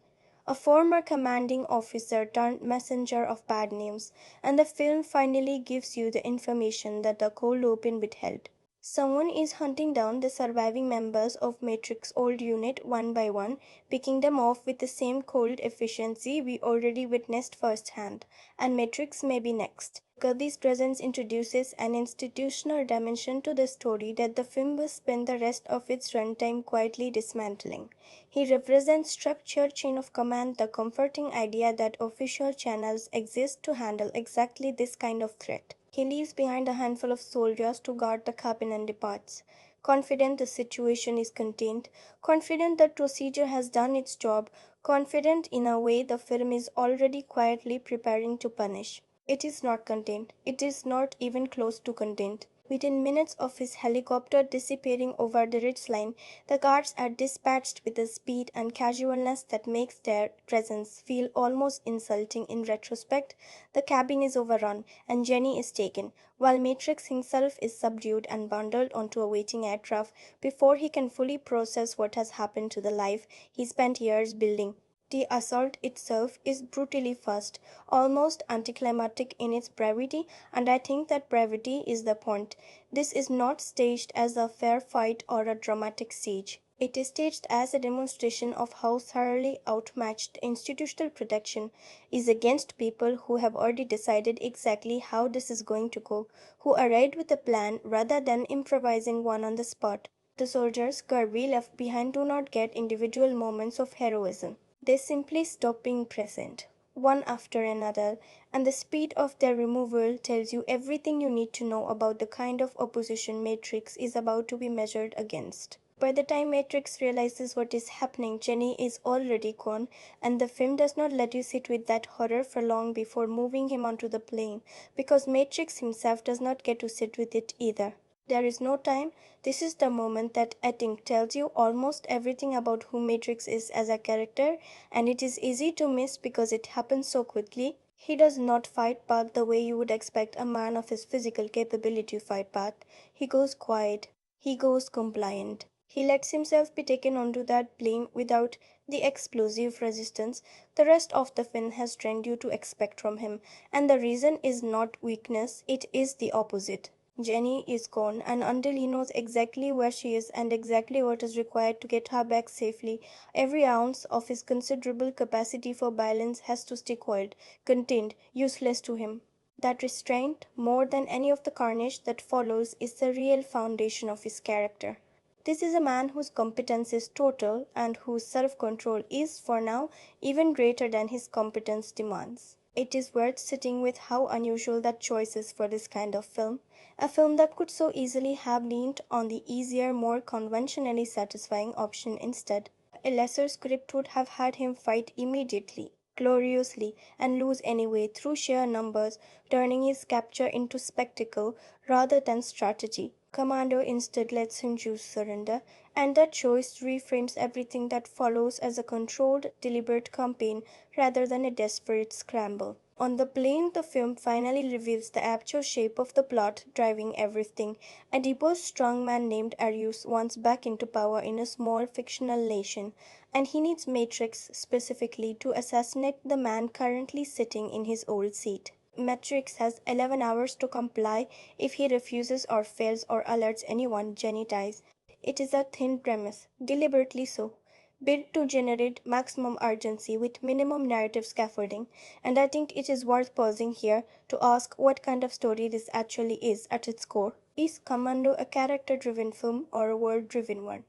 a former commanding officer turned messenger of bad news, and the film finally gives you the information that the cold open withheld. Someone is hunting down the surviving members of Matrix old unit one by one, picking them off with the same cold efficiency we already witnessed firsthand, and Matrix may be next. Kirby's presence introduces an institutional dimension to the story that the film will spend the rest of its runtime quietly dismantling. He represents structured chain of command, the comforting idea that official channels exist to handle exactly this kind of threat. He leaves behind a handful of soldiers to guard the cabin and departs, confident the situation is contained, confident that procedure has done its job, confident in a way the film is already quietly preparing to punish. It is not contained. It is not even close to contained. Within minutes of his helicopter disappearing over the ridgeline, the guards are dispatched with a speed and casualness that makes their presence feel almost insulting in retrospect. The cabin is overrun, and Jenny is taken, while Matrix himself is subdued and bundled onto a waiting aircraft before he can fully process what has happened to the life he spent years building. The assault itself is brutally fast, almost anticlimactic in its brevity, and I think that brevity is the point. This is not staged as a fair fight or a dramatic siege. It is staged as a demonstration of how thoroughly outmatched institutional protection is against people who have already decided exactly how this is going to go, who arrived with a plan rather than improvising one on the spot. The soldiers Kirby left behind do not get individual moments of heroism. They simply stop being present, one after another, and the speed of their removal tells you everything you need to know about the kind of opposition Matrix is about to be measured against. By the time Matrix realizes what is happening, Jenny is already gone, and the film does not let you sit with that horror for long before moving him onto the plane, because Matrix himself does not get to sit with it either. There is no time. This is the moment that I think tells you almost everything about who Matrix is as a character, and it is easy to miss because it happens so quickly. He does not fight back the way you would expect a man of his physical capability to fight back. He goes quiet. He goes compliant. He lets himself be taken onto that plane without the explosive resistance the rest of the film has trained you to expect from him, and the reason is not weakness, it is the opposite. Jenny is gone, and until he knows exactly where she is and exactly what is required to get her back safely, every ounce of his considerable capacity for violence has to stay coiled, contained, useless to him. That restraint, more than any of the carnage that follows, is the real foundation of his character. This is a man whose competence is total and whose self control is, for now, even greater than his competence demands. It is worth sitting with how unusual that choice is for this kind of film. A film that could so easily have leaned on the easier, more conventionally satisfying option instead. A lesser script would have had him fight immediately, gloriously, and lose anyway through sheer numbers, turning his capture into spectacle rather than strategy. Commando instead lets him choose surrender, and that choice reframes everything that follows as a controlled, deliberate campaign rather than a desperate scramble. On the plane, the film finally reveals the actual shape of the plot driving everything. A deposed strongman named Arius wants back into power in a small fictional nation, and he needs Matrix specifically to assassinate the man currently sitting in his old seat. Matrix has 11 hours to comply. If he refuses or fails or alerts anyone, Jenny dies. It is a thin premise, deliberately so, built to generate maximum urgency with minimum narrative scaffolding, and I think it is worth pausing here to ask what kind of story this actually is at its core. Is Commando a character driven film or a world driven one?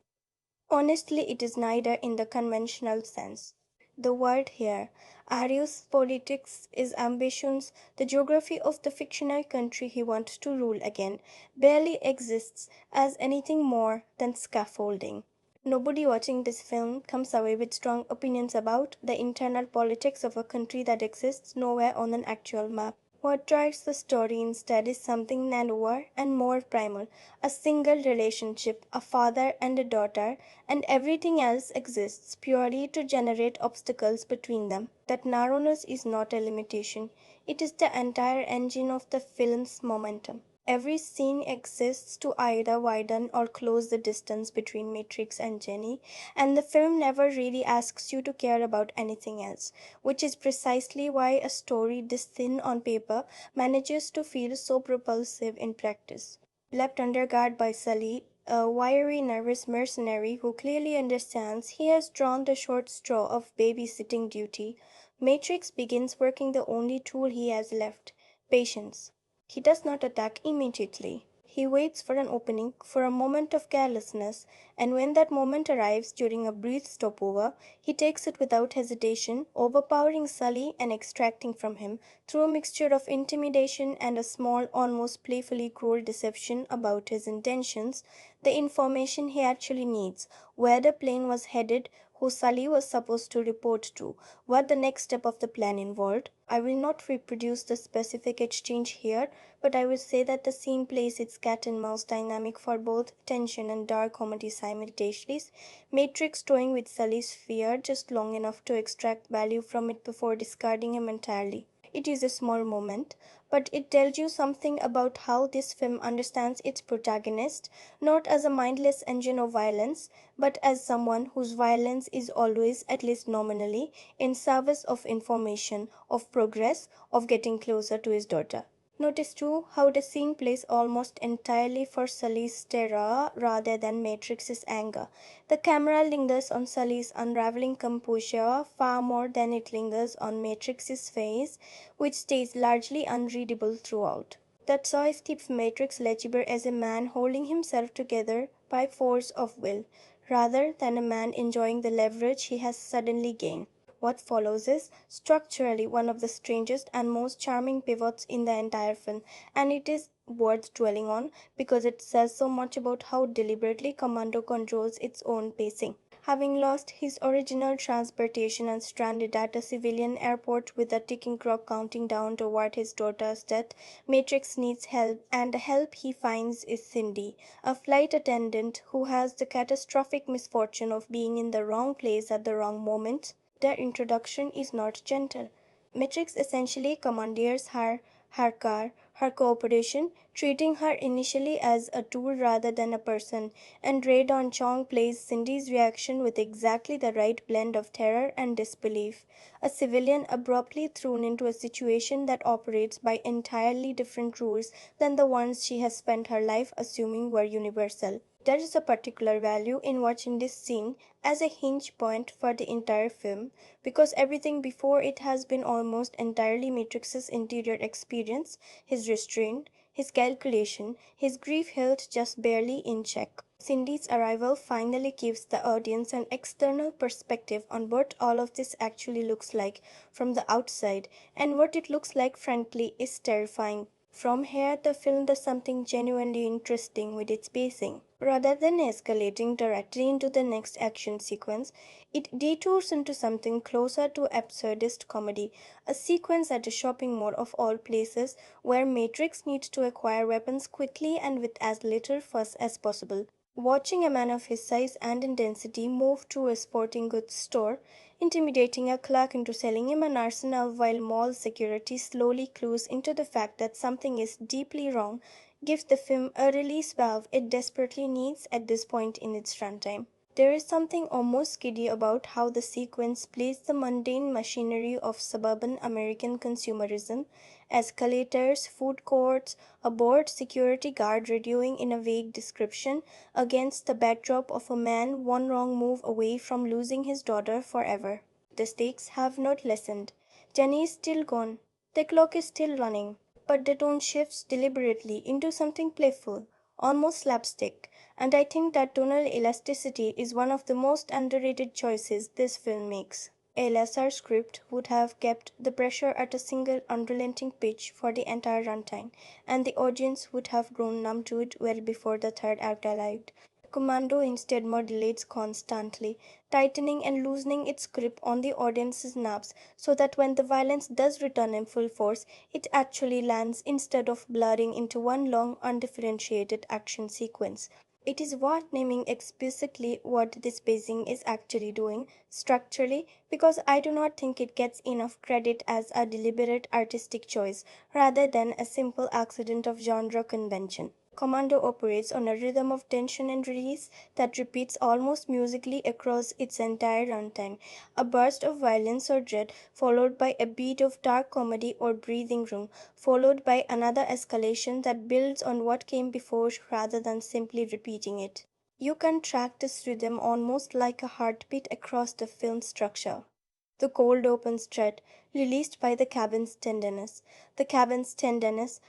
Honestly, it is neither in the conventional sense. The word here, Arius' politics, his ambitions, the geography of the fictional country he wants to rule again, barely exists as anything more than scaffolding. Nobody watching this film comes away with strong opinions about the internal politics of a country that exists nowhere on an actual map. What drives the story instead is something narrower and more primal, a single relationship, a father and a daughter, and everything else exists purely to generate obstacles between them. That narrowness is not a limitation, it is the entire engine of the film's momentum. Every scene exists to either widen or close the distance between Matrix and Jenny, and the film never really asks you to care about anything else, which is precisely why a story this thin on paper manages to feel so propulsive in practice. Left under guard by Sully, a wiry, nervous mercenary who clearly understands he has drawn the short straw of babysitting duty, Matrix begins working the only tool he has left: patience. He does not attack immediately. He waits for an opening, for a moment of carelessness, and when that moment arrives during a brief stopover, he takes it without hesitation, overpowering Sully and extracting from him, through a mixture of intimidation and a small, almost playfully cruel deception about his intentions, the information he actually needs, where the plane was headed, who Sully was supposed to report to, what the next step of the plan involved. I will not reproduce the specific exchange here, but I will say that the scene plays its cat and mouse dynamic for both tension and dark comedy simultaneously, Matrix toying with Sully's fear just long enough to extract value from it before discarding him entirely. It is a small moment, but it tells you something about how this film understands its protagonist, not as a mindless engine of violence, but as someone whose violence is always, at least nominally, in service of information, of progress, of getting closer to his daughter. Notice too how the scene plays almost entirely for Sully's terror rather than Matrix's anger. The camera lingers on Sully's unraveling composure far more than it lingers on Matrix's face, which stays largely unreadable throughout. That choice keeps Matrix legible as a man holding himself together by force of will, rather than a man enjoying the leverage he has suddenly gained. What follows is structurally one of the strangest and most charming pivots in the entire film, and it is worth dwelling on because it says so much about how deliberately Commando controls its own pacing. Having lost his original transportation and stranded at a civilian airport with a ticking clock counting down toward his daughter's death, Matrix needs help, and the help he finds is Cindy, a flight attendant who has the catastrophic misfortune of being in the wrong place at the wrong moment. Their introduction is not gentle. Matrix essentially commandeers her car, her cooperation, treating her initially as a tool rather than a person, and Ray Don Chong plays Cindy's reaction with exactly the right blend of terror and disbelief. A civilian abruptly thrown into a situation that operates by entirely different rules than the ones she has spent her life assuming were universal. There is a particular value in watching this scene as a hinge point for the entire film because everything before it has been almost entirely Matrix's interior experience, his restraint, his calculation, his grief held just barely in check. Cindy's arrival finally gives the audience an external perspective on what all of this actually looks like from the outside, and what it looks like, frankly, is terrifying. From here, the film does something genuinely interesting with its pacing. Rather than escalating directly into the next action sequence, it detours into something closer to absurdist comedy, a sequence at a shopping mall of all places where Matrix needs to acquire weapons quickly and with as little fuss as possible. Watching a man of his size and intensity move through a sporting goods store, intimidating a clerk into selling him an arsenal while mall security slowly clues into the fact that something is deeply wrong, gives the film a release valve it desperately needs at this point in its runtime. There is something almost giddy about how the sequence plays the mundane machinery of suburban American consumerism, escalators, food courts, a bored security guard radioing in a vague description, against the backdrop of a man one wrong move away from losing his daughter forever. The stakes have not lessened. Jenny is still gone. The clock is still running. But the tone shifts deliberately into something playful, almost slapstick, and I think that tonal elasticity is one of the most underrated choices this film makes. A lesser script would have kept the pressure at a single unrelenting pitch for the entire runtime, and the audience would have grown numb to it well before the third act arrived. Commando instead modulates constantly, tightening and loosening its grip on the audience's nerves so that when the violence does return in full force, it actually lands instead of blurring into one long, undifferentiated action sequence. It is worth naming explicitly what this pacing is actually doing structurally because I do not think it gets enough credit as a deliberate artistic choice rather than a simple accident of genre convention. Commando operates on a rhythm of tension and release that repeats almost musically across its entire runtime. A burst of violence or dread, followed by a beat of dark comedy or breathing room, followed by another escalation that builds on what came before rather than simply repeating it. You can track this rhythm almost like a heartbeat across the film's structure. The cold open thread, released by the cabin's tenderness,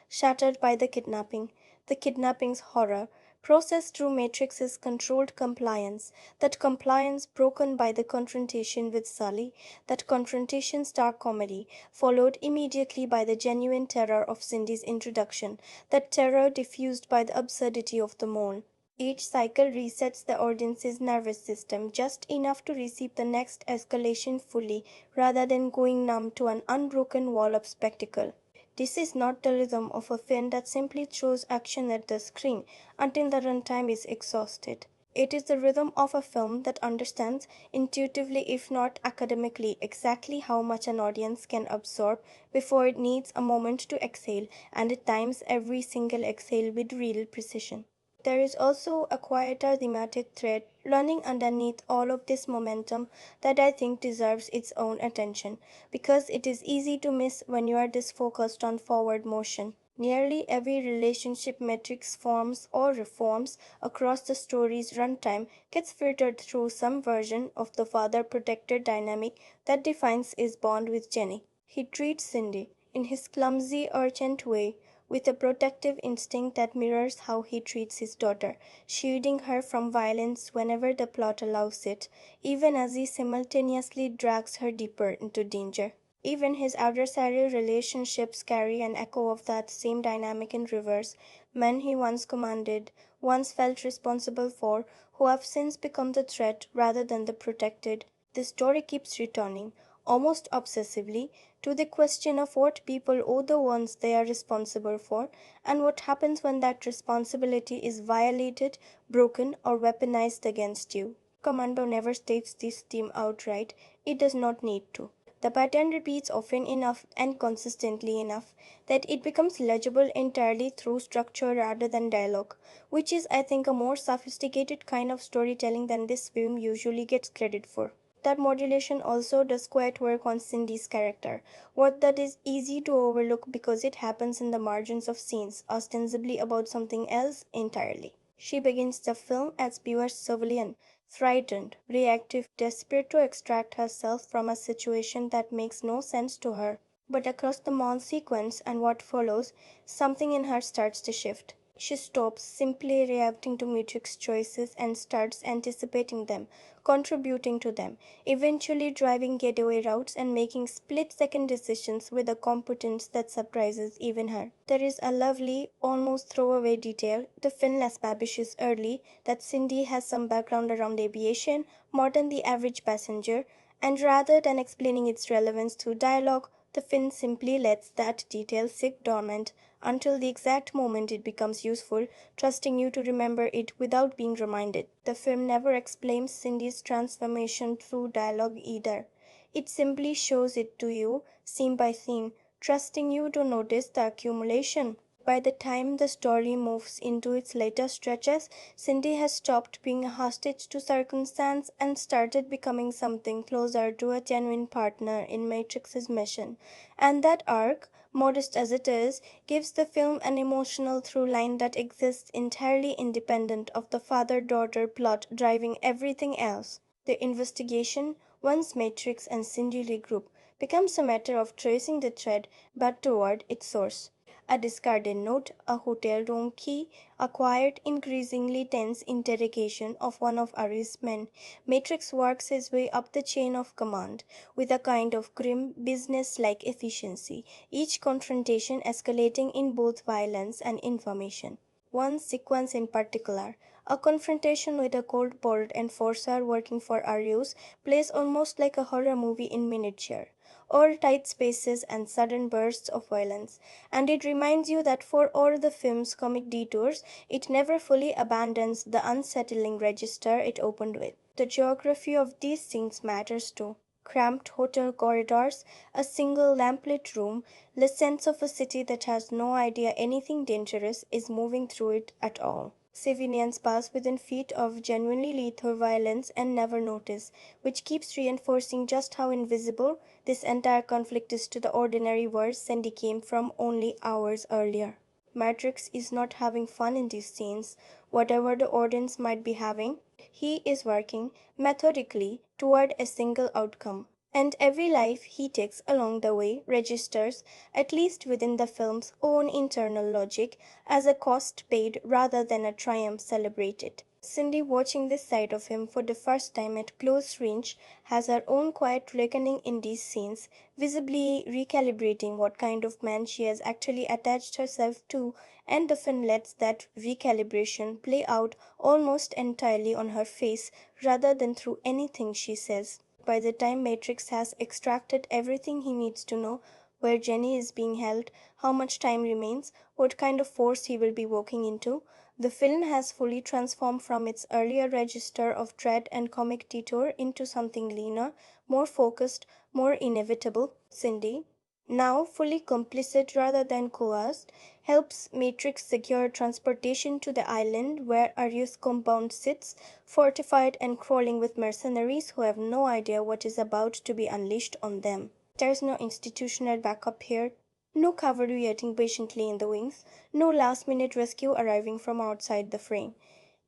shattered by the kidnapping, the kidnapping's horror, processed through Matrix's controlled compliance, that compliance broken by the confrontation with Sully, that confrontation's dark comedy, followed immediately by the genuine terror of Cindy's introduction, that terror diffused by the absurdity of the mole. Each cycle resets the audience's nervous system just enough to receive the next escalation fully rather than going numb to an unbroken wall of spectacle. This is not the rhythm of a film that simply throws action at the screen until the runtime is exhausted. It is the rhythm of a film that understands intuitively, if not academically, exactly how much an audience can absorb before it needs a moment to exhale, and it times every single exhale with real precision. There is also a quieter thematic thread running underneath all of this momentum that I think deserves its own attention, because it is easy to miss when you are this focused on forward motion. Nearly every relationship Matrix forms or reforms across the story's runtime gets filtered through some version of the father-protector dynamic that defines his bond with Jenny. He treats Cindy, in his clumsy, urgent way, with a protective instinct that mirrors how he treats his daughter, shielding her from violence whenever the plot allows it, even as he simultaneously drags her deeper into danger. Even his adversarial relationships carry an echo of that same dynamic in reverse. Men he once commanded, once felt responsible for, who have since become the threat rather than the protected. The story keeps returning, almost obsessively, to the question of what people owe the ones they are responsible for, and what happens when that responsibility is violated, broken, or weaponized against you. Commando never states this theme outright. It does not need to. The pattern repeats often enough and consistently enough that it becomes legible entirely through structure rather than dialogue, which is, I think, a more sophisticated kind of storytelling than this film usually gets credit for. That modulation also does quite work on Cindy's character, work that is easy to overlook because it happens in the margins of scenes, ostensibly about something else entirely. She begins the film as pure civilian, frightened, reactive, desperate to extract herself from a situation that makes no sense to her. But across the mall sequence and what follows, something in her starts to shift. She stops simply reacting to Matrix's choices and starts anticipating them, contributing to them, eventually driving getaway routes and making split-second decisions with a competence that surprises even her. There is a lovely, almost throwaway detail the film establishes early that Cindy has some background around aviation, more than the average passenger, and rather than explaining its relevance through dialogue, the film simply lets that detail sit dormant until the exact moment it becomes useful, trusting you to remember it without being reminded. The film never explains Cindy's transformation through dialogue either. It simply shows it to you, scene by scene, trusting you to notice the accumulation. By the time the story moves into its later stretches, Cindy has stopped being a hostage to circumstance and started becoming something closer to a genuine partner in Matrix's mission. And that arc, modest as it is, gives the film an emotional through line that exists entirely independent of the father-daughter plot driving everything else. The investigation, once Matrix and Cindy regroup, becomes a matter of tracing the thread back toward its source. A discarded note, a hotel room key, a quiet, increasingly tense interrogation of one of Ari's men. Matrix works his way up the chain of command with a kind of grim, business-like efficiency, each confrontation escalating in both violence and information. One sequence in particular, a confrontation with a cold-boiled enforcer working for Arius, plays almost like a horror movie in miniature. All tight spaces and sudden bursts of violence, and it reminds you that for all the film's comic detours, it never fully abandons the unsettling register it opened with. The geography of these scenes matters too. Cramped hotel corridors, a single lamplit room, the sense of a city that has no idea anything dangerous is moving through it at all. Civilians pass within feet of genuinely lethal violence and never notice, which keeps reinforcing just how invisible this entire conflict is to the ordinary world Sandy came from only hours earlier. Matrix is not having fun in these scenes, whatever the audience might be having. He is working methodically toward a single outcome, And every life he takes along the way registers, at least within the film's own internal logic, as a cost paid rather than a triumph celebrated. Cindy, watching this side of him for the first time at close range, has her own quiet reckoning in these scenes, visibly recalibrating what kind of man she has actually attached herself to, and the film lets that recalibration play out almost entirely on her face rather than through anything she says. By the time Matrix has extracted everything he needs to know, where Jenny is being held, how much time remains, what kind of force he will be walking into, the film has fully transformed from its earlier register of dread and comic detour into something leaner, more focused, more inevitable. Cindy, now fully complicit rather than coerced, helps Matrix secure transportation to the island where Arius' compound sits, fortified and crawling with mercenaries who have no idea what is about to be unleashed on them. There's no institutional backup here, no cavalry waiting patiently in the wings, no last minute rescue arriving from outside the frame.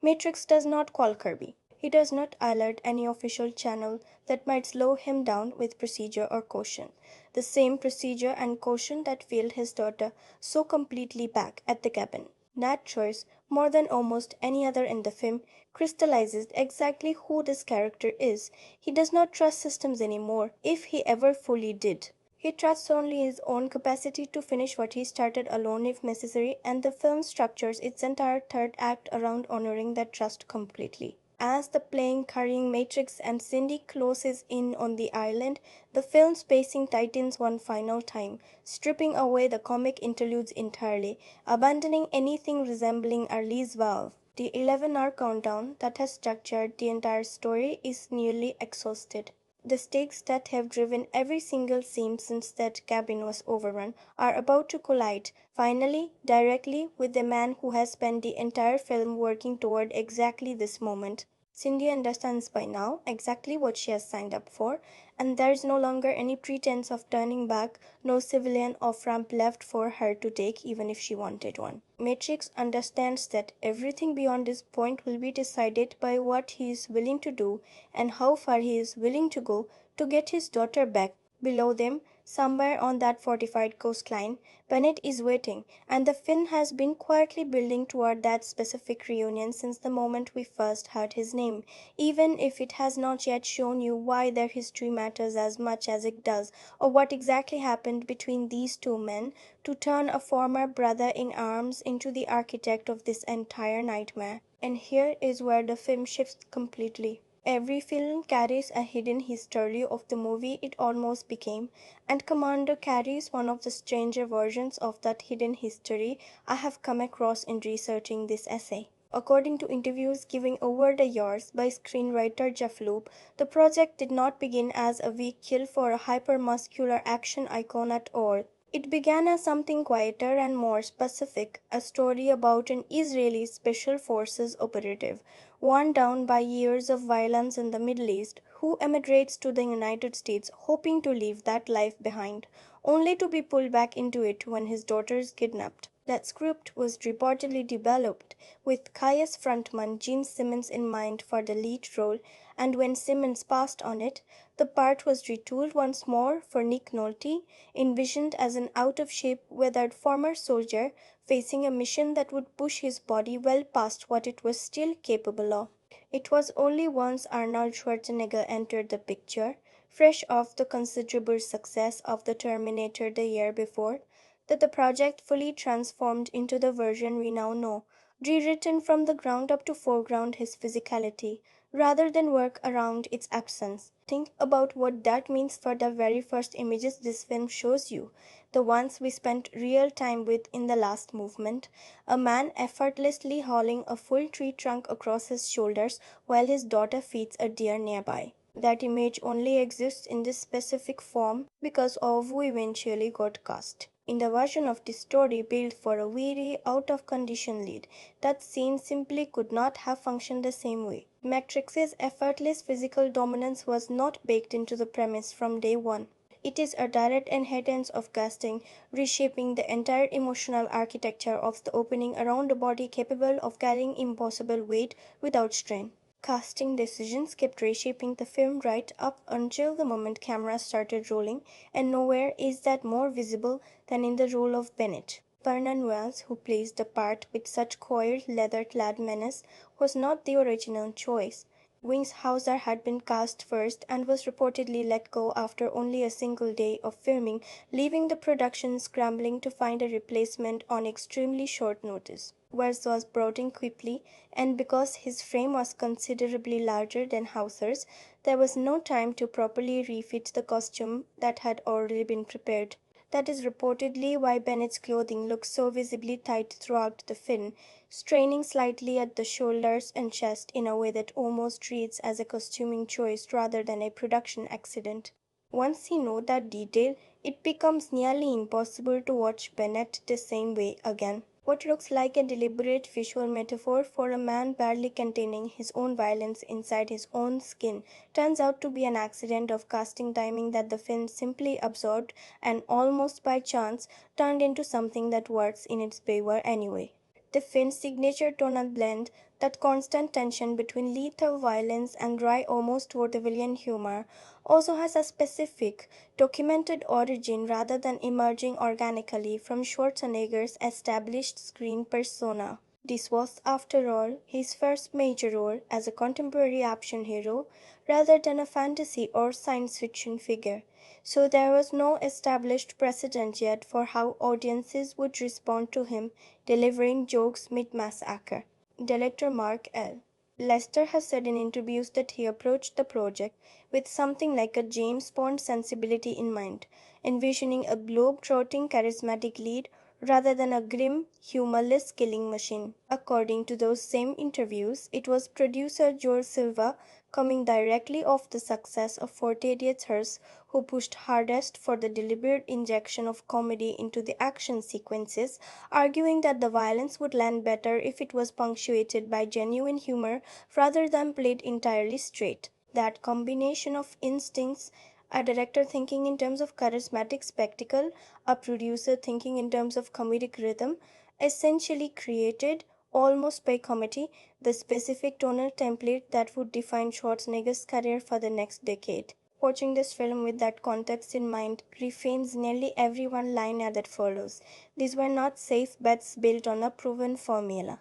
Matrix does not call Kirby. He does not alert any official channel that might slow him down with procedure or caution. The same procedure and caution that failed his daughter so completely back at the cabin. That choice, more than almost any other in the film, crystallizes exactly who this character is. He does not trust systems anymore, if he ever fully did. He trusts only his own capacity to finish what he started alone if necessary, and the film structures its entire third act around honoring that trust completely. As the plane carrying Matrix and Cindy closes in on the island, the film's pacing tightens one final time, stripping away the comic interludes entirely, abandoning anything resembling a release valve. The 11-hour countdown that has structured the entire story is nearly exhausted. The stakes that have driven every single scene since that cabin was overrun are about to collide, finally, directly, with the man who has spent the entire film working toward exactly this moment. Cindy understands by now exactly what she has signed up for, and there is no longer any pretense of turning back, no civilian off-ramp left for her to take even if she wanted one. Matrix understands that everything beyond this point will be decided by what he is willing to do and how far he is willing to go to get his daughter back. Below them, somewhere on that fortified coastline, Bennett is waiting, and the film has been quietly building toward that specific reunion since the moment we first heard his name, even if it has not yet shown you why their history matters as much as it does, or what exactly happened between these two men to turn a former brother in arms into the architect of this entire nightmare. And here is where the film shifts completely. Every film carries a hidden history of the movie it almost became, and Commando carries one of the stranger versions of that hidden history I have come across in researching this essay. According to interviews given over the years by screenwriter Jeff Loeb, the project did not begin as a vehicle for a hypermuscular action icon at all. It began as something quieter and more specific, a story about an Israeli special forces operative, worn down by years of violence in the Middle East, who emigrates to the United States hoping to leave that life behind, only to be pulled back into it when his daughter is kidnapped. That script was reportedly developed with Kaya's frontman Gene Simmons in mind for the lead role, and when Simmons passed on it, the part was retooled once more for Nick Nolte, envisioned as an out-of-shape, weathered former soldier facing a mission that would push his body well past what it was still capable of. It was only once Arnold Schwarzenegger entered the picture, fresh off the considerable success of The Terminator the year before, that the project fully transformed into the version we now know, rewritten from the ground up to foreground his physicality, rather than work around its absence. Think about what that means for the very first images this film shows you, the ones we spent real time with in the last movement, a man effortlessly hauling a full tree trunk across his shoulders while his daughter feeds a deer nearby. That image only exists in this specific form because of who eventually got cast. In the version of this story built for a weary, out-of-condition lead, that scene simply could not have functioned the same way. Matrix's effortless physical dominance was not baked into the premise from day one. It is a direct inheritance of casting, reshaping the entire emotional architecture of the opening around a body capable of carrying impossible weight without strain. Casting decisions kept reshaping the film right up until the moment cameras started rolling, and nowhere is that more visible than in the role of Bennett. Vernon Wells, who plays the part with such coiled, leather-clad menace, was not the original choice. Wings Hauser had been cast first and was reportedly let go after only a single day of filming, leaving the production scrambling to find a replacement on extremely short notice. Wells was brought in quickly, and because his frame was considerably larger than Hauser's, there was no time to properly refit the costume that had already been prepared. That is reportedly why Bennett's clothing looks so visibly tight throughout the film, straining slightly at the shoulders and chest in a way that almost reads as a costuming choice rather than a production accident. Once you know that detail, it becomes nearly impossible to watch Bennett the same way again. What looks like a deliberate visual metaphor for a man barely containing his own violence inside his own skin turns out to be an accident of casting timing that the film simply absorbed and almost by chance turned into something that works in its favor anyway. The film's signature tonal blend, that constant tension between lethal violence and dry, almost vaudevillian humor, also has a specific, documented origin rather than emerging organically from Schwarzenegger's established screen persona. This was, after all, his first major role as a contemporary action hero rather than a fantasy or science fiction figure, so there was no established precedent yet for how audiences would respond to him delivering jokes mid-massacre. Director Mark L. Lester has said in interviews that he approached the project with something like a James Bond sensibility in mind, envisioning a globe-trotting charismatic lead rather than a grim, humorless killing machine. According to those same interviews, it was producer Joel Silva, coming directly off the success of 40 Years who pushed hardest for the deliberate injection of comedy into the action sequences, arguing that the violence would land better if it was punctuated by genuine humor rather than played entirely straight. That combination of instincts, a director thinking in terms of charismatic spectacle, a producer thinking in terms of comedic rhythm, essentially created, almost by committee, the specific tonal template that would define Schwarzenegger's career for the next decade. Watching this film with that context in mind reframes nearly every one liner that follows. These were not safe bets built on a proven formula.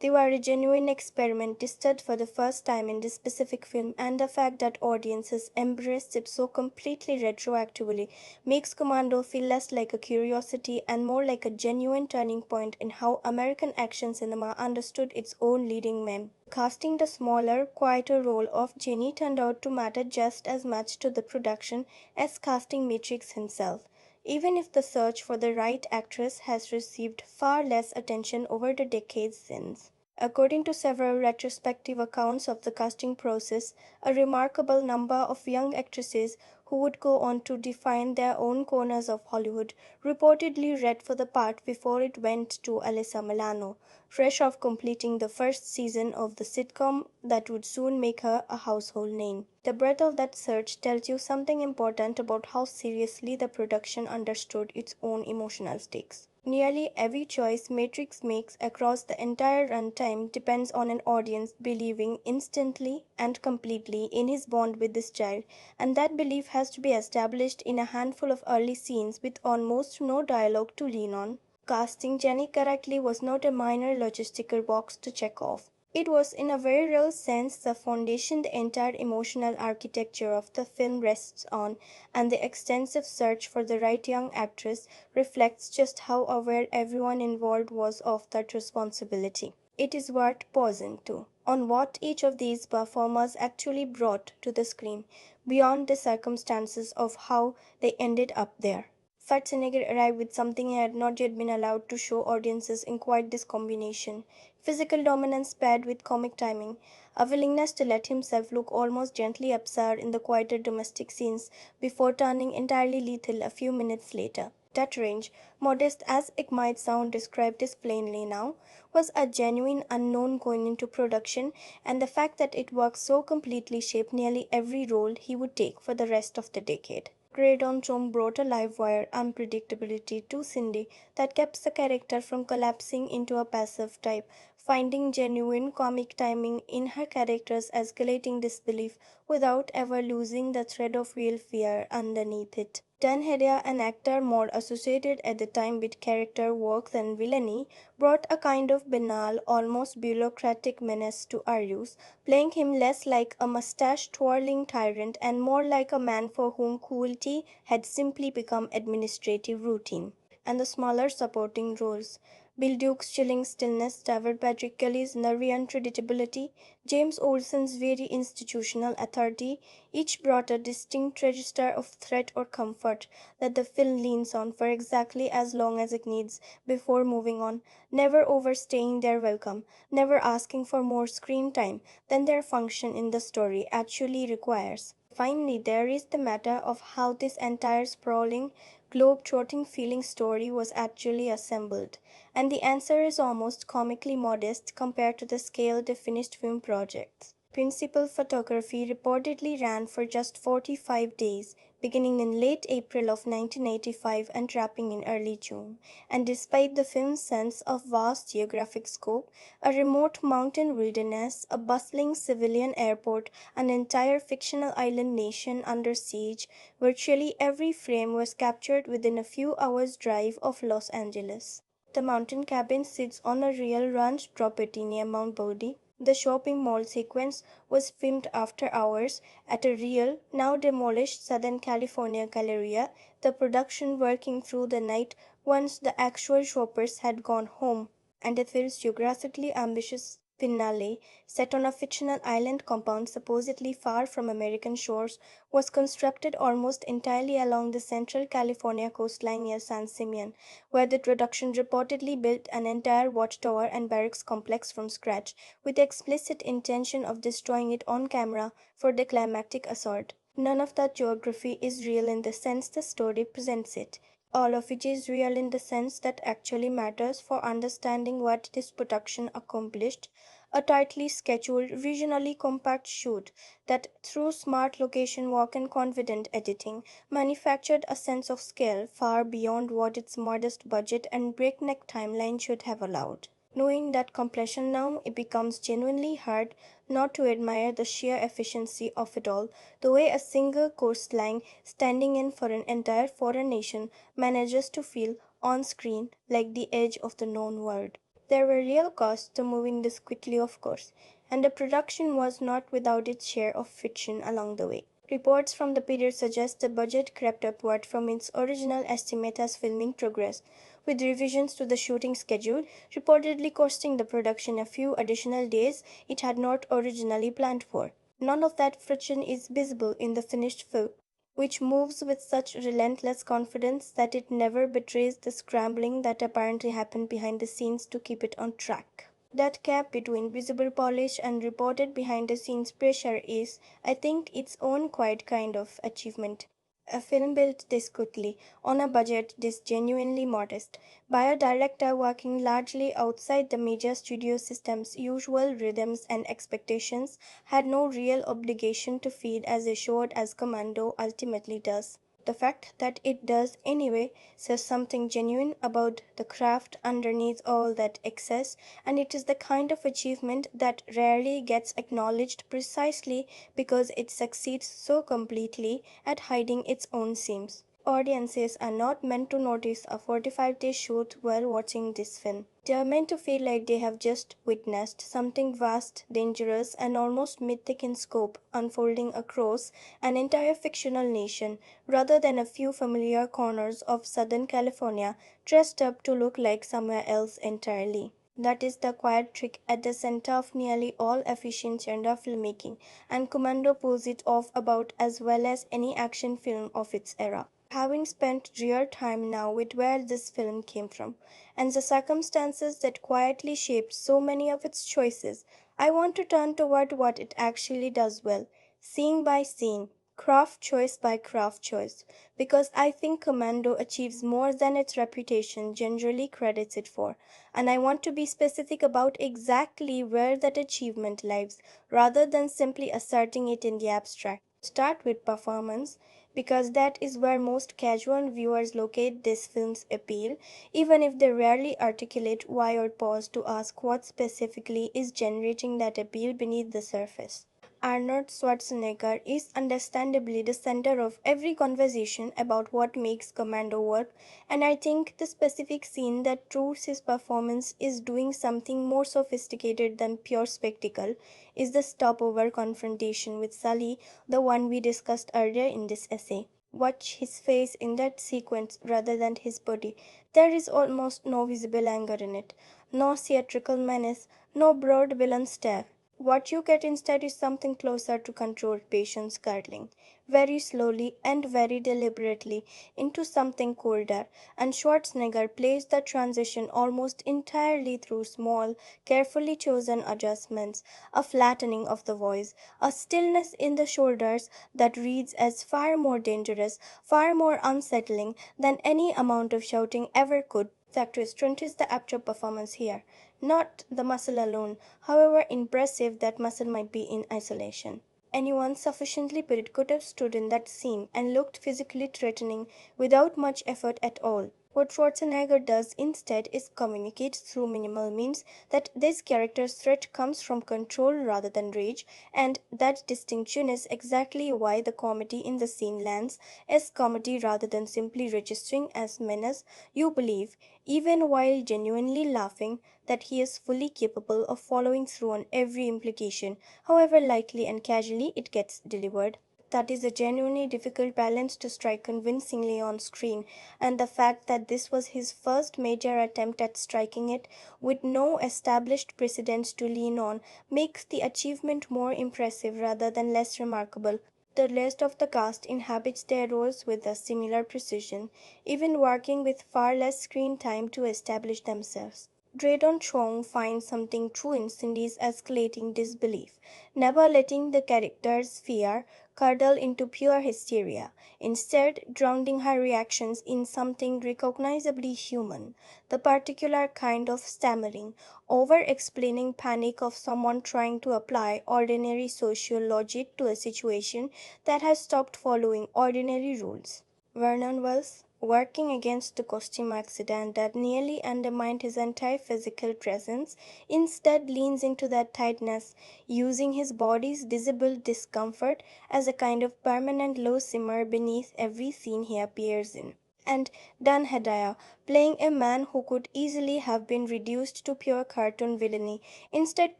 They were a genuine experiment tested for the first time in this specific film, and the fact that audiences embraced it so completely retroactively makes Commando feel less like a curiosity and more like a genuine turning point in how American action cinema understood its own leading men. Casting the smaller, quieter role of Jenny turned out to matter just as much to the production as casting Matrix himself, even if the search for the right actress has received far less attention over the decades since. According to several retrospective accounts of the casting process, a remarkable number of young actresses who would go on to define their own corners of Hollywood reportedly read for the part before it went to Alyssa Milano, fresh off completing the first season of the sitcom that would soon make her a household name. The breadth of that search tells you something important about how seriously the production understood its own emotional stakes. Nearly every choice Matrix makes across the entire runtime depends on an audience believing instantly and completely in his bond with this child, and that belief has to be established in a handful of early scenes with almost no dialogue to lean on. Casting Jenny correctly was not a minor logistical box to check off. It was, in a very real sense, the foundation the entire emotional architecture of the film rests on, and the extensive search for the right young actress reflects just how aware everyone involved was of that responsibility. It is worth pausing to on what each of these performers actually brought to the screen, beyond the circumstances of how they ended up there. Schwarzenegger arrived with something he had not yet been allowed to show audiences in quite this combination: physical dominance paired with comic timing, a willingness to let himself look almost gently absurd in the quieter domestic scenes before turning entirely lethal a few minutes later. That range, modest as it might sound described this plainly now, was a genuine unknown going into production, and the fact that it worked so completely shaped nearly every role he would take for the rest of the decade. Graydon Tom brought a live wire unpredictability to Cindy that kept the character from collapsing into a passive type, finding genuine comic timing in her characters' escalating disbelief without ever losing the thread of real fear underneath it. Dan Hedaya, an actor more associated at the time with character work than villainy, brought a kind of banal, almost bureaucratic menace to Arius, playing him less like a mustache-twirling tyrant and more like a man for whom cruelty had simply become administrative routine. And the smaller supporting roles. Bill Duke's chilling stillness, David Patrick Kelly's nervy unpredictability, James Olsen's very institutional authority, each brought a distinct register of threat or comfort that the film leans on for exactly as long as it needs before moving on, never overstaying their welcome, never asking for more screen time than their function in the story actually requires. Finally, there is the matter of how this entire sprawling, globe-trotting feeling story was actually assembled, and the answer is almost comically modest compared to the scale the finished film projects. Principal photography reportedly ran for just 45 days, beginning in late April of 1985 and wrapping in early June. And despite the film's sense of vast geographic scope, a remote mountain wilderness, a bustling civilian airport, an entire fictional island nation under siege, virtually every frame was captured within a few hours' drive of Los Angeles. The mountain cabin sits on a real ranch property near Mount Bodie. The shopping mall sequence was filmed after hours at a real, now demolished Southern California galleria, the production working through the night once the actual shoppers had gone home, and the film's geographically ambitious finale, set on a fictional island compound supposedly far from American shores, was constructed almost entirely along the central California coastline near San Simeon, where the production reportedly built an entire watchtower and barracks complex from scratch, with the explicit intention of destroying it on camera for the climactic assault. None of that geography is real in the sense the story presents it. All of it is real in the sense that actually matters for understanding what this production accomplished. A tightly scheduled, regionally compact shoot that, through smart location work and confident editing, manufactured a sense of scale far beyond what its modest budget and breakneck timeline should have allowed. Knowing that completion now, it becomes genuinely hard not to admire the sheer efficiency of it all, the way a single coastline standing in for an entire foreign nation manages to feel on screen like the edge of the known world. There were real costs to moving this quickly, of course, and the production was not without its share of friction along the way. Reports from the period suggest the budget crept upward from its original estimate as filming progressed, with revisions to the shooting schedule reportedly costing the production a few additional days it had not originally planned for. None of that friction is visible in the finished film, which moves with such relentless confidence that it never betrays the scrambling that apparently happened behind the scenes to keep it on track. That gap between visible polish and reported behind the scenes pressure is, I think, its own quiet kind of achievement. A film built this quickly, on a budget this genuinely modest, by a director working largely outside the major studio system's usual rhythms and expectations, had no real obligation to feed as assured as Commando ultimately does. The fact that it does anyway says something genuine about the craft underneath all that excess, and it is the kind of achievement that rarely gets acknowledged precisely because it succeeds so completely at hiding its own seams. Audiences are not meant to notice a 45-day shoot while watching this film. They are meant to feel like they have just witnessed something vast, dangerous, and almost mythic in scope unfolding across an entire fictional nation, rather than a few familiar corners of Southern California dressed up to look like somewhere else entirely. That is the quiet trick at the center of nearly all efficient genre filmmaking, and Commando pulls it off about as well as any action film of its era. Having spent real time now with where this film came from, and the circumstances that quietly shaped so many of its choices, I want to turn toward what it actually does well, scene by scene, craft choice by craft choice, because I think Commando achieves more than its reputation generally credits it for, and I want to be specific about exactly where that achievement lies, rather than simply asserting it in the abstract. Start with performance because that is where most casual viewers locate this film's appeal, even if they rarely articulate why or pause to ask what specifically is generating that appeal beneath the surface. Arnold Schwarzenegger is understandably the center of every conversation about what makes Commando work, and I think the specific scene that proves his performance is doing something more sophisticated than pure spectacle is the stopover confrontation with Sully, the one we discussed earlier in this essay. Watch his face in that sequence rather than his body. There is almost no visible anger in it, no theatrical menace, no broad villain stare. What you get instead is something closer to controlled patience curdling, very slowly and very deliberately into something colder, and Schwarzenegger plays the transition almost entirely through small, carefully chosen adjustments, a flattening of the voice, a stillness in the shoulders that reads as far more dangerous, far more unsettling than any amount of shouting ever could. The restraint is the actual performance here, not the muscle alone, however impressive that muscle might be in isolation. Anyone sufficiently built could have stood in that scene and looked physically threatening without much effort at all. What Schwarzenegger does instead is communicate through minimal means that this character's threat comes from control rather than rage, and that distinction is exactly why the comedy in the scene lands as comedy rather than simply registering as menace. You believe, even while genuinely laughing, that he is fully capable of following through on every implication, however lightly and casually it gets delivered. That is a genuinely difficult balance to strike convincingly on screen, and the fact that this was his first major attempt at striking it with no established precedents to lean on makes the achievement more impressive rather than less remarkable. The rest of the cast inhabits their roles with a similar precision, even working with far less screen time to establish themselves. Dredon Chong finds something true in Cindy's escalating disbelief, never letting the character's fear curdle into pure hysteria, instead drowning her reactions in something recognizably human, the particular kind of stammering, over-explaining panic of someone trying to apply ordinary social logic to a situation that has stopped following ordinary rules. Vernon Wells, working against the costume accident that nearly undermined his entire physical presence, instead leans into that tightness, using his body's visible discomfort as a kind of permanent low simmer beneath every scene he appears in. And Dan Hedaya, playing a man who could easily have been reduced to pure cartoon villainy, instead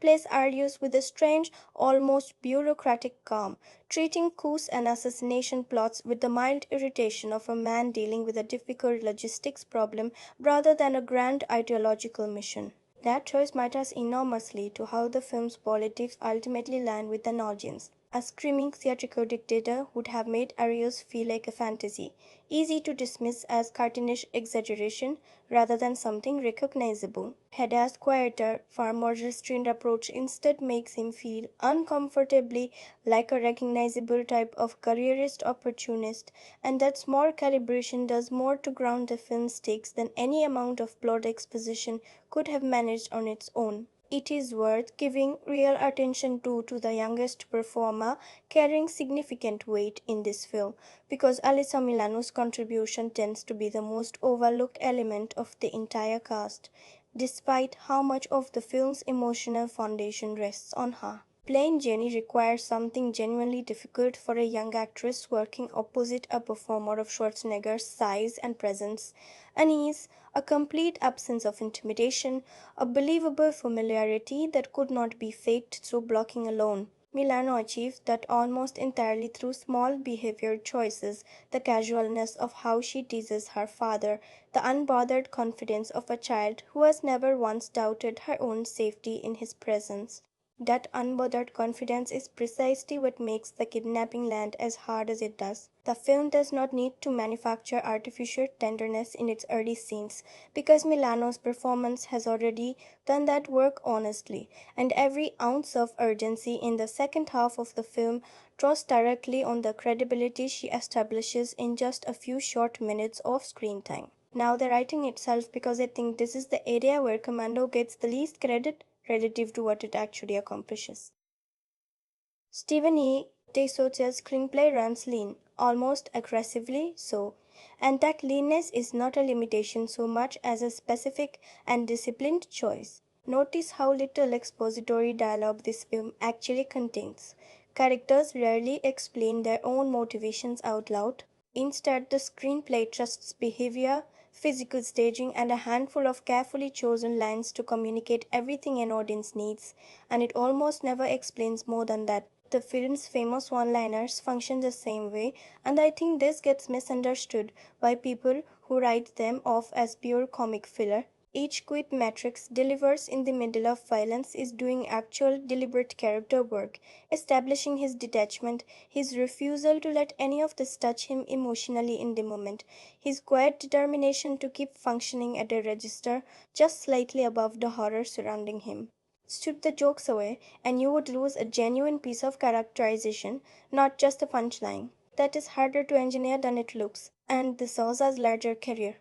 plays Arius with a strange, almost bureaucratic calm, treating coups and assassination plots with the mild irritation of a man dealing with a difficult logistics problem rather than a grand ideological mission. That choice matters enormously to how the film's politics ultimately land with an audience. A screaming theatrical dictator would have made Arius feel like a fantasy, easy to dismiss as cartoonish exaggeration rather than something recognizable. Hedda's quieter, far more restrained approach instead makes him feel uncomfortably like a recognizable type of careerist opportunist, and that small calibration does more to ground the film's stakes than any amount of plot exposition could have managed on its own. It is worth giving real attention to the youngest performer carrying significant weight in this film, because Alyssa Milano's contribution tends to be the most overlooked element of the entire cast, despite how much of the film's emotional foundation rests on her. Playing Jenny requires something genuinely difficult for a young actress working opposite a performer of Schwarzenegger's size and presence, an ease, a complete absence of intimidation, a believable familiarity that could not be faked through blocking alone. Milano achieves that almost entirely through small behavior choices, the casualness of how she teases her father, the unbothered confidence of a child who has never once doubted her own safety in his presence. That unbothered confidence is precisely what makes the kidnapping land as hard as it does. The film does not need to manufacture artificial tenderness in its early scenes, because Milano's performance has already done that work honestly, and every ounce of urgency in the second half of the film draws directly on the credibility she establishes in just a few short minutes of screen time. Now the writing itself, because I think this is the area where Commando gets the least credit relative to what it actually accomplishes. Stephen E. De Soto's screenplay runs lean, almost aggressively so, and that leanness is not a limitation so much as a specific and disciplined choice. Notice how little expository dialogue this film actually contains. Characters rarely explain their own motivations out loud. Instead, the screenplay trusts behavior, physical staging, and a handful of carefully chosen lines to communicate everything an audience needs, and it almost never explains more than that. The film's famous one liners function the same way, and I think this gets misunderstood by people who write them off as pure comic filler. Each quip Matrix delivers in the middle of violence is doing actual deliberate character work, establishing his detachment, his refusal to let any of this touch him emotionally in the moment, his quiet determination to keep functioning at a register just slightly above the horror surrounding him. Strip the jokes away, and you would lose a genuine piece of characterization, not just a punchline. That is harder to engineer than it looks, and de Souza's larger career.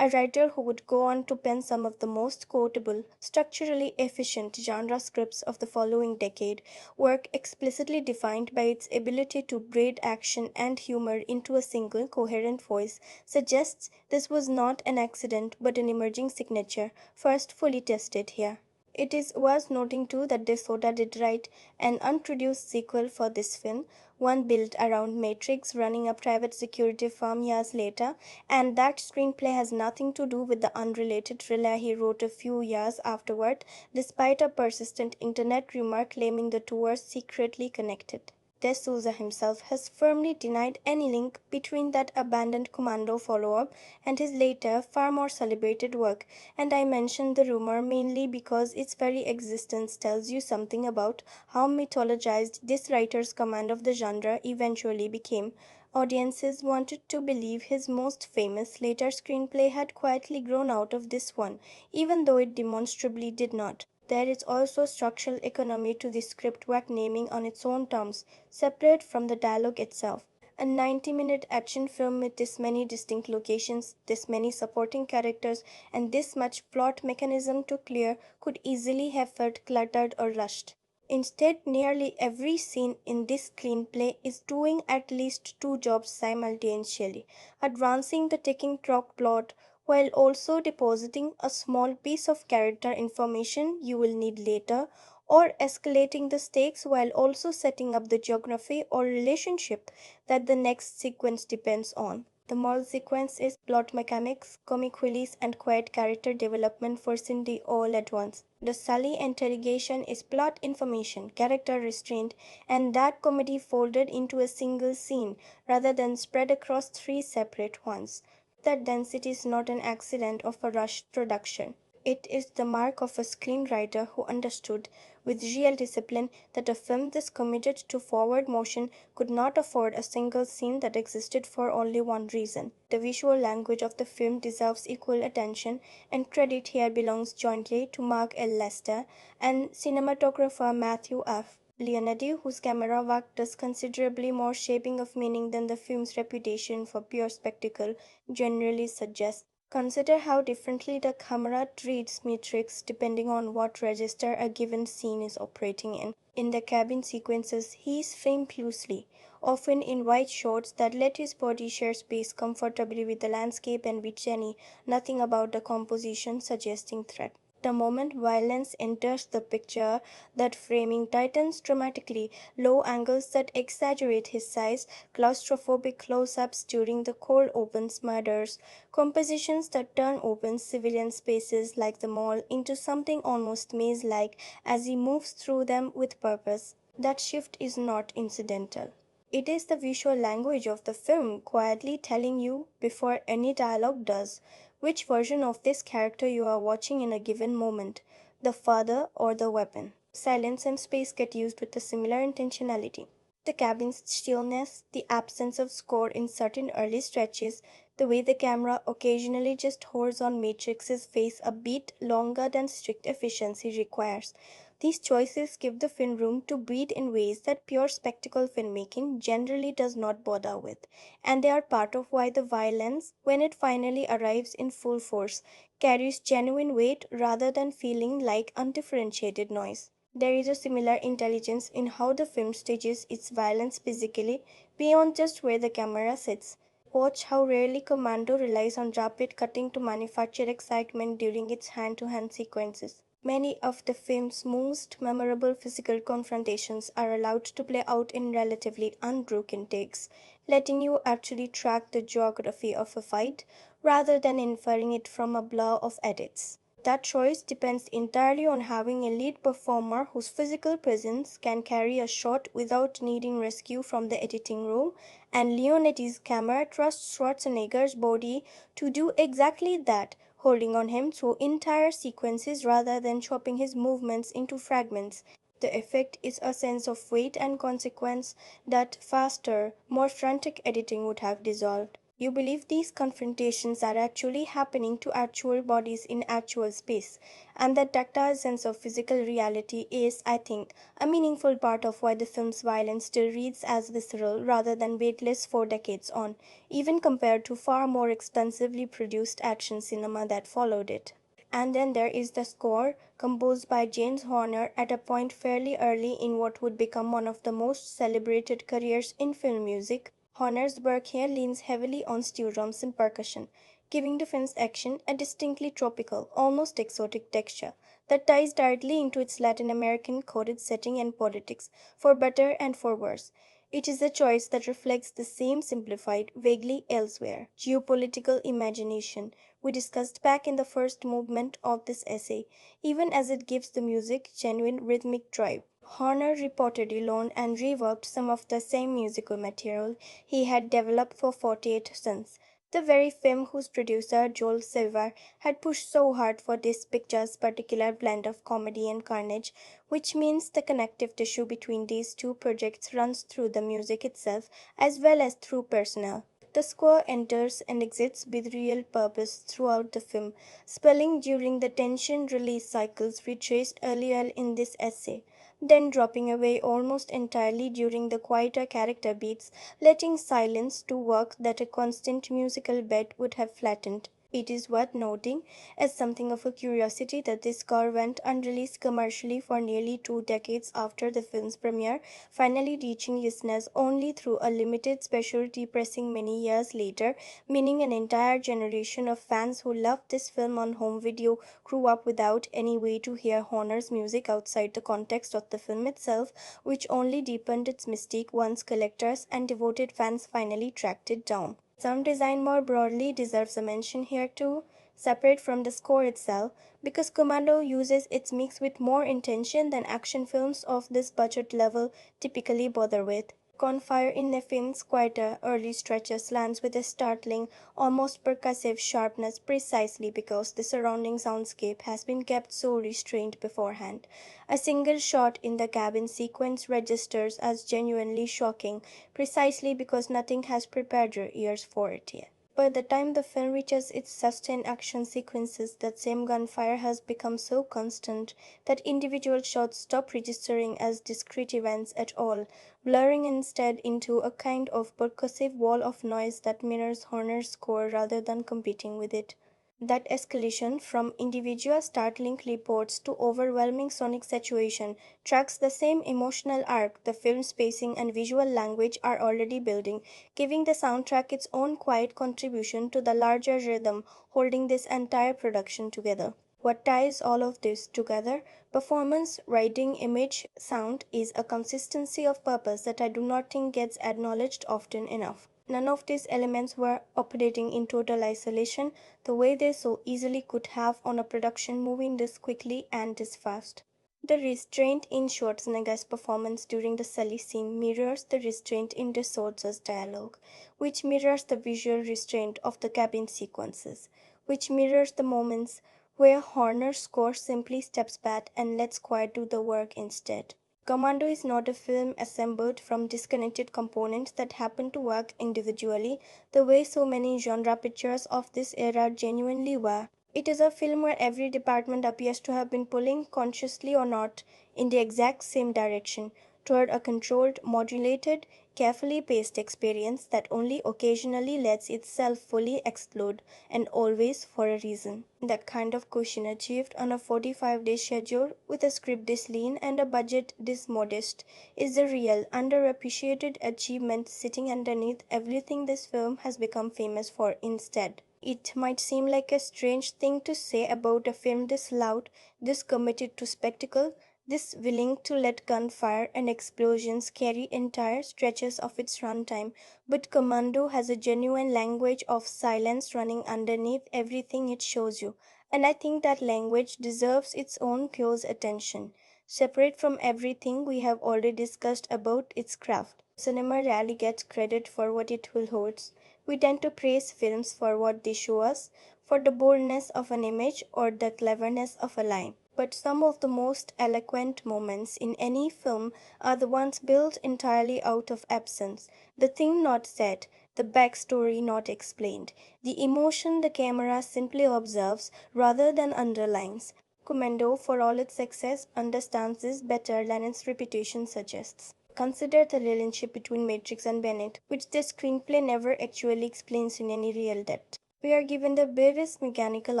A writer who would go on to pen some of the most quotable, structurally efficient genre scripts of the following decade, work explicitly defined by its ability to braid action and humor into a single coherent voice, suggests this was not an accident but an emerging signature, first fully tested here. It is worth noting too that De Soto did write an unproduced sequel for this film, one built around Matrix running a private security firm years later, and that screenplay has nothing to do with the unrelated thriller he wrote a few years afterward, despite a persistent internet rumor claiming the two were secretly connected. De Souza himself has firmly denied any link between that abandoned Commando follow-up and his later, far more celebrated work, and I mention the rumor mainly because its very existence tells you something about how mythologized this writer's command of the genre eventually became. Audiences wanted to believe his most famous later screenplay had quietly grown out of this one, even though it demonstrably did not. There is also structural economy to the script work naming on its own terms, separate from the dialogue itself. A 90-minute action film with this many distinct locations, this many supporting characters, and this much plot mechanism to clear could easily have felt cluttered or rushed. Instead, nearly every scene in this screenplay is doing at least two jobs simultaneously, advancing the ticking clock plot while also depositing a small piece of character information you will need later, or escalating the stakes while also setting up the geography or relationship that the next sequence depends on. The mall sequence is plot mechanics, comic release, and quiet character development for Cindy all at once. The Sully interrogation is plot information, character restraint, and dark comedy folded into a single scene rather than spread across three separate ones. That density is not an accident of a rushed production. It is the mark of a screenwriter who understood, with real discipline, that a film this committed to forward motion could not afford a single scene that existed for only one reason. The visual language of the film deserves equal attention, and credit here belongs jointly to Mark L. Lester and cinematographer Matthew F. Leonardi, whose camera work does considerably more shaping of meaning than the film's reputation for pure spectacle generally suggests. Consider how differently the camera treats Matrix depending on what register a given scene is operating in. In the cabin sequences, he is framed loosely, often in wide shots that let his body share space comfortably with the landscape and with Jenny, nothing about the composition suggesting threat. The moment violence enters the picture, that framing tightens dramatically, low angles that exaggerate his size, claustrophobic close-ups during the cold open murders, compositions that turn open civilian spaces like the mall into something almost maze-like as he moves through them with purpose. That shift is not incidental. It is the visual language of the film quietly telling you, before any dialogue does, which version of this character you are watching in a given moment, the father or the weapon. Silence and space get used with a similar intentionality. The cabin's stillness, the absence of score in certain early stretches, the way the camera occasionally just holds on Matrix's face a bit longer than strict efficiency requires. These choices give the film room to breathe in ways that pure spectacle filmmaking generally does not bother with, and they are part of why the violence, when it finally arrives in full force, carries genuine weight rather than feeling like undifferentiated noise. There is a similar intelligence in how the film stages its violence physically, beyond just where the camera sits. Watch how rarely Commando relies on rapid cutting to manufacture excitement during its hand-to-hand sequences. Many of the film's most memorable physical confrontations are allowed to play out in relatively unbroken takes, letting you actually track the geography of a fight rather than inferring it from a blur of edits. That choice depends entirely on having a lead performer whose physical presence can carry a shot without needing rescue from the editing room, and Leonetti's camera trusts Schwarzenegger's body to do exactly that, holding on him through entire sequences rather than chopping his movements into fragments. The effect is a sense of weight and consequence that faster, more frantic editing would have dissolved. You believe these confrontations are actually happening to actual bodies in actual space, and that tactile sense of physical reality is, I think, a meaningful part of why the film's violence still reads as visceral rather than weightless 4 decades on, even compared to far more expensively produced action cinema that followed it. And then there is the score, composed by James Horner at a point fairly early in what would become one of the most celebrated careers in film music. Horner's work here leans heavily on steel drums and percussion, giving the film's action a distinctly tropical, almost exotic texture that ties directly into its Latin American coded setting and politics, for better and for worse. It is a choice that reflects the same simplified, vaguely elsewhere, geopolitical imagination we discussed back in the first movement of this essay, even as it gives the music genuine rhythmic drive. Horner reportedly loaned and reworked some of the same musical material he had developed for 48 Sons, the very film whose producer Joel Silver had pushed so hard for this picture's particular blend of comedy and carnage, which means the connective tissue between these two projects runs through the music itself as well as through personnel. The score enters and exits with real purpose throughout the film, spelling during the tension release cycles we traced earlier in this essay, then dropping away almost entirely during the quieter character beats, letting silence do work that a constant musical bed would have flattened. It is worth noting, as something of a curiosity, that this score went unreleased commercially for nearly 2 decades after the film's premiere, finally reaching listeners only through a limited specialty pressing many years later, meaning an entire generation of fans who loved this film on home video grew up without any way to hear Horner's music outside the context of the film itself, which only deepened its mystique once collectors and devoted fans finally tracked it down. Sound design more broadly deserves a mention here too, separate from the score itself, because Commando uses its mix with more intention than action films of this budget level typically bother with. Gunfire in the film's quieter early stretches lands with a startling, almost percussive sharpness precisely because the surrounding soundscape has been kept so restrained beforehand. A single shot in the cabin sequence registers as genuinely shocking precisely because nothing has prepared your ears for it yet. By the time the film reaches its sustained action sequences, that same gunfire has become so constant that individual shots stop registering as discrete events at all, blurring instead into a kind of percussive wall of noise that mirrors Horner's score rather than competing with it. That escalation from individual startling clipboards to overwhelming sonic saturation tracks the same emotional arc the film's pacing and visual language are already building, giving the soundtrack its own quiet contribution to the larger rhythm holding this entire production together. What ties all of this together, performance, writing, image, sound, is a consistency of purpose that I do not think gets acknowledged often enough. None of these elements were operating in total isolation the way they so easily could have on a production moving this quickly and this fast. The restraint in Schwarzenegger's performance during the Sully scene mirrors the restraint in de Souza's dialogue, which mirrors the visual restraint of the cabin sequences, which mirrors the moments where Horner's score simply steps back and lets quiet do the work instead. Commando is not a film assembled from disconnected components that happen to work individually, the way so many genre pictures of this era genuinely were. It is a film where every department appears to have been pulling, consciously or not, in the exact same direction, toward a controlled, modulated, carefully paced experience that only occasionally lets itself fully explode, and always for a reason. That kind of cushion achieved on a 45-day schedule with a script this lean and a budget this modest is the real, underappreciated achievement sitting underneath everything this film has become famous for instead. It might seem like a strange thing to say about a film this loud, this committed to spectacle, this willing to let gunfire and explosions carry entire stretches of its runtime, but Commando has a genuine language of silence running underneath everything it shows you, and I think that language deserves its own close attention, separate from everything we have already discussed about its craft. Cinema rarely gets credit for what it will holds. We tend to praise films for what they show us, for the boldness of an image or the cleverness of a line. But some of the most eloquent moments in any film are the ones built entirely out of absence, the thing not said, the backstory not explained, the emotion the camera simply observes rather than underlines. Commando, for all its success, understands this better than its reputation suggests. Consider the relationship between Matrix and Bennett, which the screenplay never actually explains in any real depth. We are given the barest mechanical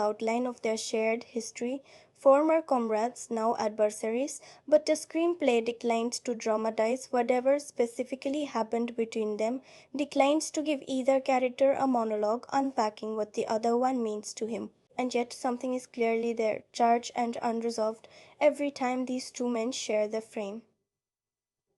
outline of their shared history, former comrades, now adversaries, but the screenplay declines to dramatize whatever specifically happened between them, declines to give either character a monologue unpacking what the other one means to him. And yet something is clearly there, charged and unresolved, every time these two men share the frame.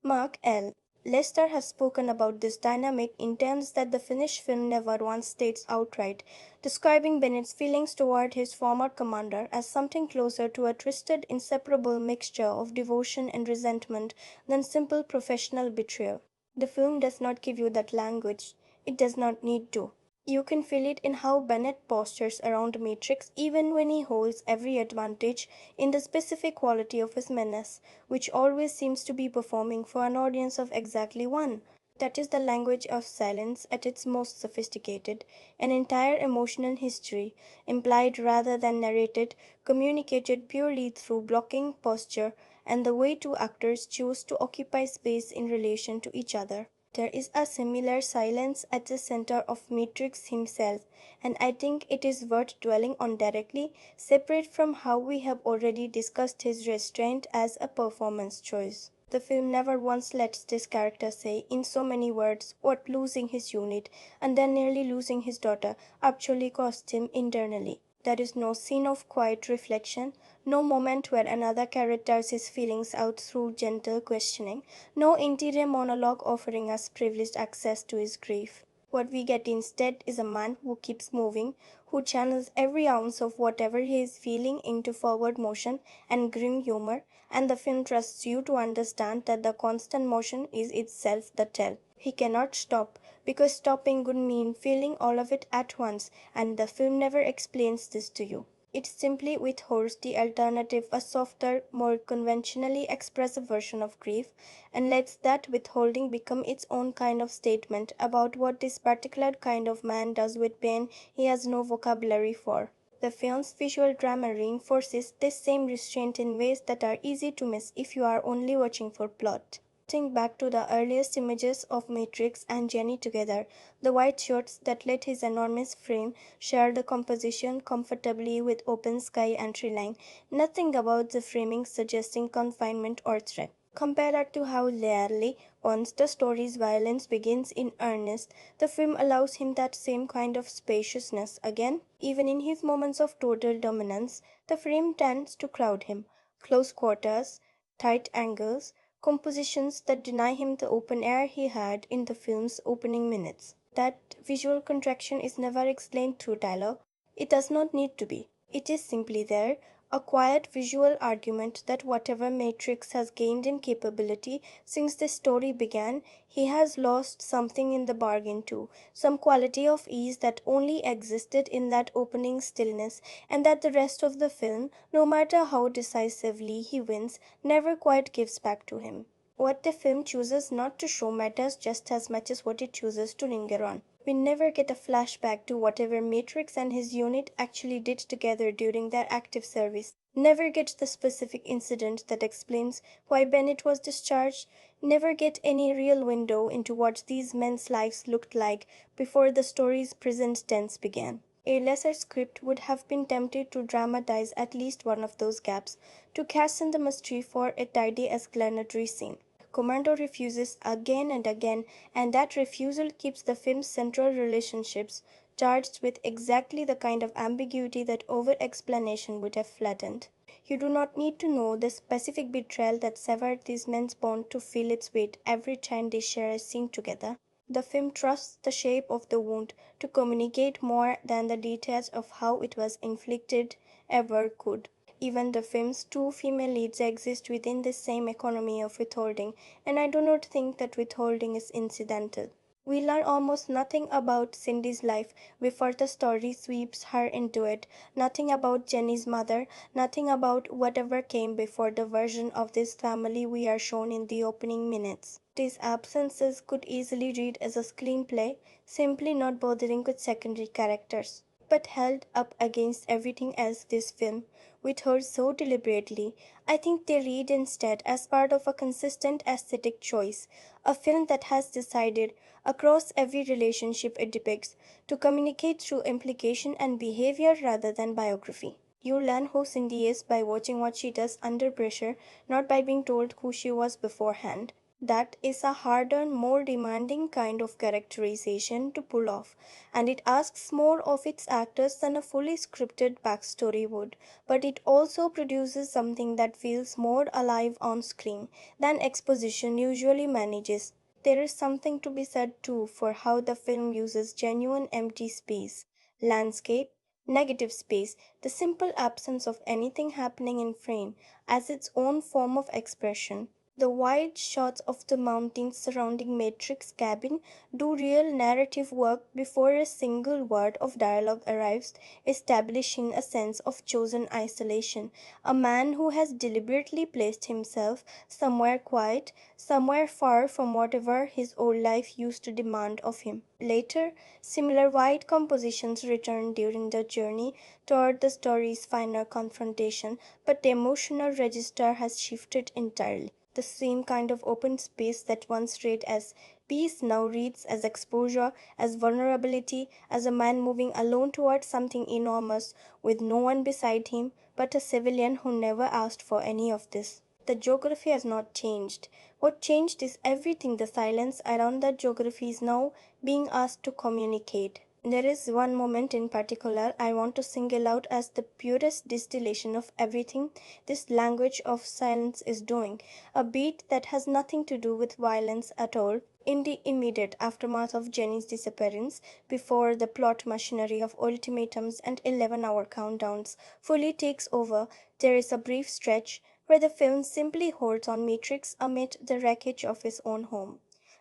Mark L. Lester has spoken about this dynamic in terms that the finished film never once states outright, describing Bennett's feelings toward his former commander as something closer to a twisted, inseparable mixture of devotion and resentment than simple professional betrayal. The film does not give you that language. It does not need to. You can feel it in how Bennett postures around Matrix even when he holds every advantage in the specific quality of his menace, which always seems to be performing for an audience of exactly one. That is the language of silence at its most sophisticated, an entire emotional history, implied rather than narrated, communicated purely through blocking, posture, and the way two actors choose to occupy space in relation to each other. There is a similar silence at the center of Matrix himself, and I think it is worth dwelling on directly, separate from how we have already discussed his restraint as a performance choice. The film never once lets this character say, in so many words, what losing his unit and then nearly losing his daughter actually cost him internally. There is no scene of quiet reflection, no moment where another characters his feelings out through gentle questioning, no interior monologue offering us privileged access to his grief. What we get instead is a man who keeps moving, who channels every ounce of whatever he is feeling into forward motion and grim humor, and the film trusts you to understand that the constant motion is itself the tell. He cannot stop, because stopping would mean feeling all of it at once, and the film never explains this to you. It simply withholds the alternative, a softer, more conventionally expressive version of grief, and lets that withholding become its own kind of statement about what this particular kind of man does with pain he has no vocabulary for. The film's visual drama reinforces this same restraint in ways that are easy to miss if you are only watching for plot. Think back to the earliest images of Matrix and Jenny together, the white shirts that let his enormous frame share the composition comfortably with open sky and tree line, nothing about the framing suggesting confinement or threat. Compare that to how rarely, once the story's violence begins in earnest, the film allows him that same kind of spaciousness again. Even in his moments of total dominance, the frame tends to crowd him. Close quarters, tight angles, compositions that deny him the open air he had in the film's opening minutes. That visual contraction is never explained through dialogue. It does not need to be. It is simply there, a quiet visual argument that whatever Matrix has gained in capability since the story began, he has lost something in the bargain too, some quality of ease that only existed in that opening stillness, and that the rest of the film, no matter how decisively he wins, never quite gives back to him. What the film chooses not to show matters just as much as what it chooses to linger on. We never get a flashback to whatever Matrix and his unit actually did together during their active service. Never get the specific incident that explains why Bennett was discharged. never get any real window into what these men's lives looked like before the story's present tense began. A lesser script would have been tempted to dramatize at least one of those gaps, to cast in the mystery for a tidy explanatory scene. Commando refuses again and again, and that refusal keeps the film's central relationships charged with exactly the kind of ambiguity that over explanation would have flattened. You do not need to know the specific betrayal that severed these men's bond to feel its weight every time they share a scene together. The film trusts the shape of the wound to communicate more than the details of how it was inflicted ever could. Even the film's two female leads exist within the same economy of withholding, and I do not think that withholding is incidental. We learn almost nothing about Cindy's life before the story sweeps her into it, nothing about Jenny's mother, nothing about whatever came before the version of this family we are shown in the opening minutes. These absences could easily read as a screenplay, simply not bothering with secondary characters. But held up against everything else this film, with her so deliberately, I think they read instead as part of a consistent aesthetic choice, a film that has decided, across every relationship it depicts, to communicate through implication and behavior rather than biography. You learn who Cindy is by watching what she does under pressure, not by being told who she was beforehand. That is a harder, more demanding kind of characterization to pull off, and it asks more of its actors than a fully scripted backstory would, but it also produces something that feels more alive on screen than exposition usually manages. There is something to be said too for how the film uses genuine empty space, landscape, negative space, the simple absence of anything happening in frame, as its own form of expression. The wide shots of the mountains surrounding Matrix cabin do real narrative work before a single word of dialogue arrives, establishing a sense of chosen isolation. A man who has deliberately placed himself somewhere quiet, somewhere far from whatever his old life used to demand of him. Later, similar wide compositions return during the journey toward the story's final confrontation, but the emotional register has shifted entirely. The same kind of open space that once read as peace now reads as exposure, as vulnerability, as a man moving alone towards something enormous, with no one beside him but a civilian who never asked for any of this. The geography has not changed. What changed is everything. The silence around that geography is now being asked to communicate. There is one moment in particular I want to single out as the purest distillation of everything this language of silence is doing, a beat that has nothing to do with violence at all. In the immediate aftermath of Jenny's disappearance, before the plot machinery of ultimatums and 11-hour countdowns fully takes over, there is a brief stretch where the film simply holds on Matrix amid the wreckage of his own home.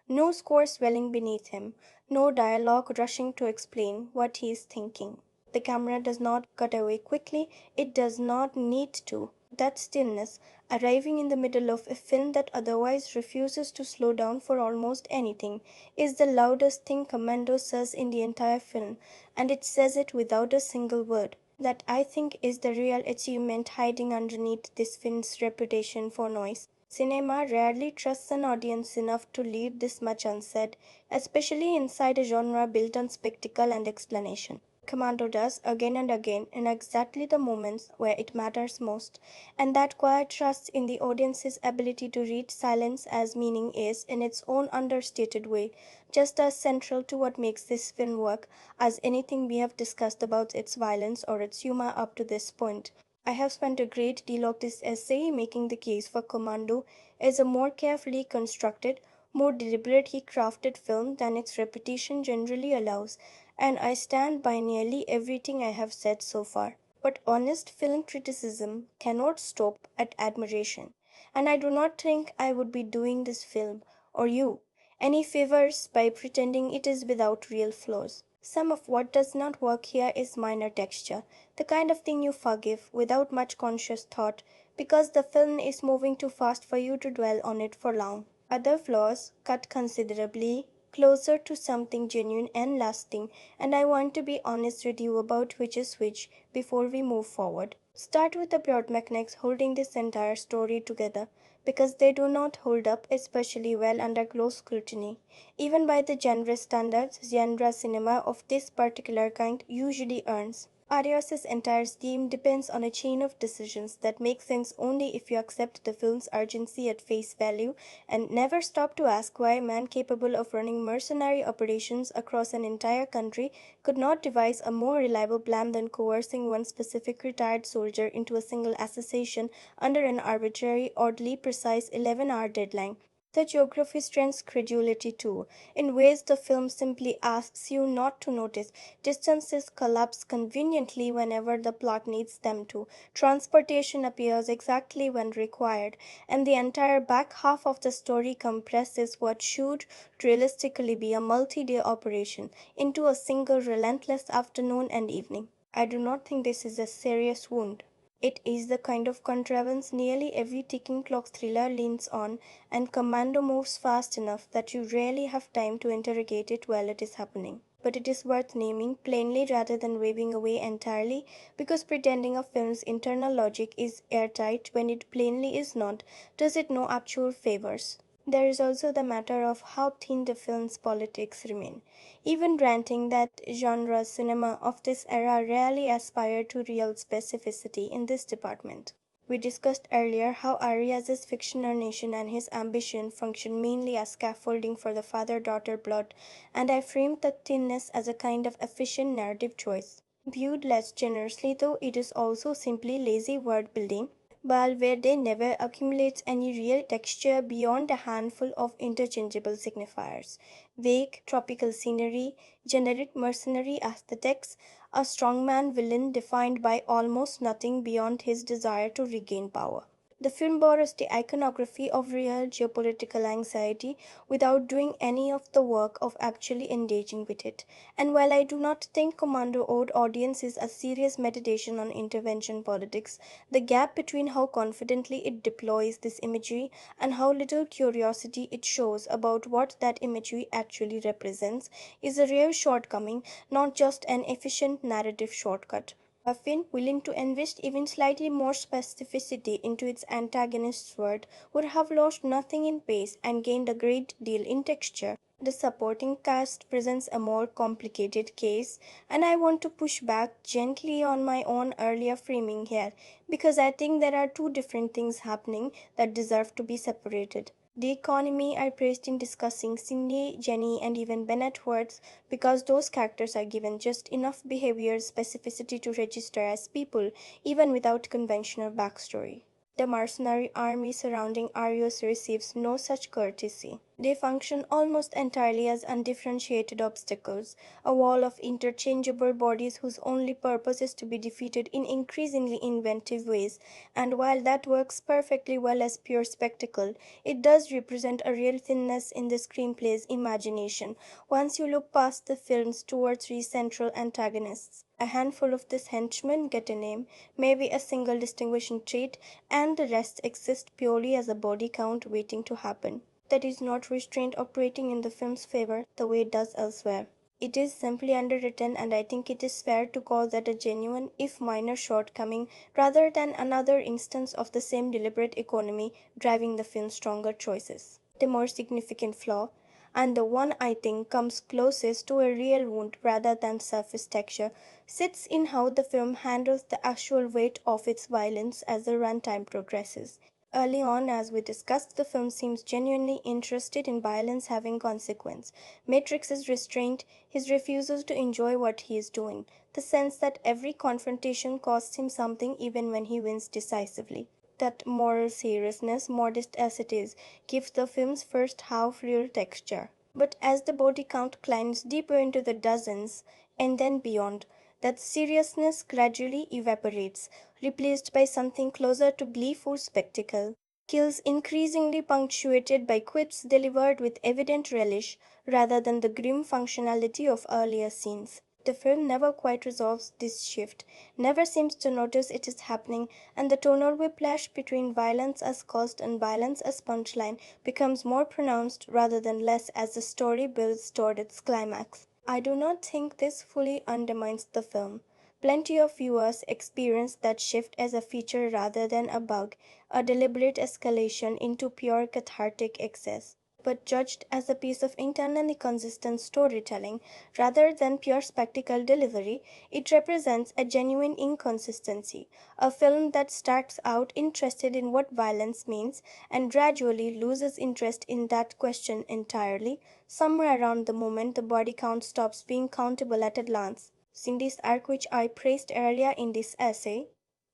No score swelling beneath him, no dialogue rushing to explain what he is thinking. The camera does not cut away quickly, it does not need to. That stillness, arriving in the middle of a film that otherwise refuses to slow down for almost anything, is the loudest thing Commando says in the entire film, and it says it without a single word. That, I think, is the real achievement hiding underneath this film's reputation for noise. Cinema rarely trusts an audience enough to leave this much unsaid, especially inside a genre built on spectacle and explanation. Commando does again and again in exactly the moments where it matters most, and that quiet trust in the audience's ability to read silence as meaning is, in its own understated way, just as central to what makes this film work as anything we have discussed about its violence or its humor up to this point. I have spent a great deal of this essay making the case for Commando as a more carefully constructed, more deliberately crafted film than its reputation generally allows, and I stand by nearly everything I have said so far. But honest film criticism cannot stop at admiration, and I do not think I would be doing this film, or you, any favors by pretending it is without real flaws. Some of what does not work here is minor texture, the kind of thing you forgive without much conscious thought because the film is moving too fast for you to dwell on it for long. Other flaws cut considerably closer to something genuine and lasting, and I want to be honest with you about which is which before we move forward. Start with the plot mechanics holding this entire story together, because they do not hold up especially well under close scrutiny. Even by the genre standards, genre cinema of this particular kind usually earns. Arias's entire scheme depends on a chain of decisions that make sense only if you accept the film's urgency at face value and never stop to ask why a man capable of running mercenary operations across an entire country could not devise a more reliable plan than coercing one specific retired soldier into a single assassination under an arbitrary, oddly precise 11-hour deadline. The geography strengthens credulity too, in ways the film simply asks you not to notice. Distances collapse conveniently whenever the plot needs them to. Transportation appears exactly when required, and the entire back half of the story compresses what should realistically be a multi-day operation into a single relentless afternoon and evening. I do not think this is a serious wound. It is the kind of contrivance nearly every ticking clock thriller leans on, and Commando moves fast enough that you rarely have time to interrogate it while it is happening. But it is worth naming plainly rather than waving away entirely, because pretending a film's internal logic is airtight when it plainly is not does it no actual favors. There is also the matter of how thin the film's politics remain. Even granting that genre cinema of this era rarely aspired to real specificity in this department. We discussed earlier how Arias's fictional nation and his ambition function mainly as scaffolding for the father-daughter plot, and I framed the thinness as a kind of efficient narrative choice. Viewed less generously though, it is also simply lazy word building, Balverde never accumulates any real texture beyond a handful of interchangeable signifiers. Vague tropical scenery, generic mercenary aesthetics, a strongman villain defined by almost nothing beyond his desire to regain power. The film borrows the iconography of real geopolitical anxiety without doing any of the work of actually engaging with it. And while I do not think Commando owed audiences a serious meditation on intervention politics, the gap between how confidently it deploys this imagery and how little curiosity it shows about what that imagery actually represents is a real shortcoming, not just an efficient narrative shortcut. A film willing to invest even slightly more specificity into its antagonist's world would have lost nothing in pace and gained a great deal in texture. The supporting cast presents a more complicated case, and I want to push back gently on my own earlier framing here, because I think there are two different things happening that deserve to be separated. The economy I praised in discussing Cindy, Jenny, and even Bennett words because those characters are given just enough behavior specificity to register as people, even without conventional backstory. The mercenary army surrounding Arios receives no such courtesy. They function almost entirely as undifferentiated obstacles, a wall of interchangeable bodies whose only purpose is to be defeated in increasingly inventive ways, and while that works perfectly well as pure spectacle, it does represent a real thinness in the screenplay's imagination once you look past the film's two or three central antagonists. A handful of these henchmen get a name, maybe a single distinguishing trait, and the rest exist purely as a body count waiting to happen. That is not restraint operating in the film's favor the way it does elsewhere. It is simply underwritten, and I think it is fair to call that a genuine, if minor, shortcoming rather than another instance of the same deliberate economy driving the film's stronger choices. The more significant flaw, and the one I think comes closest to a real wound rather than surface texture, sits in how the film handles the actual weight of its violence as the runtime progresses. Early on, as we discussed, the film seems genuinely interested in violence having consequence. Matrix's restraint, his refusal to enjoy what he is doing, the sense that every confrontation costs him something even when he wins decisively. That moral seriousness, modest as it is, gives the film's first half real texture. But as the body count climbs deeper into the dozens, and then beyond, that seriousness gradually evaporates, replaced by something closer to gleeful spectacle. Kills increasingly punctuated by quips delivered with evident relish rather than the grim functionality of earlier scenes. The film never quite resolves this shift, never seems to notice it is happening, and the tonal whiplash between violence as cost and violence as punchline becomes more pronounced rather than less as the story builds toward its climax. I do not think this fully undermines the film. Plenty of viewers experience that shift as a feature rather than a bug, a deliberate escalation into pure cathartic excess. But judged as a piece of internally consistent storytelling rather than pure spectacle delivery, it represents a genuine inconsistency, a film that starts out interested in what violence means and gradually loses interest in that question entirely, somewhere around the moment the body count stops being countable at a glance. Cindy's arc, which I praised earlier in this essay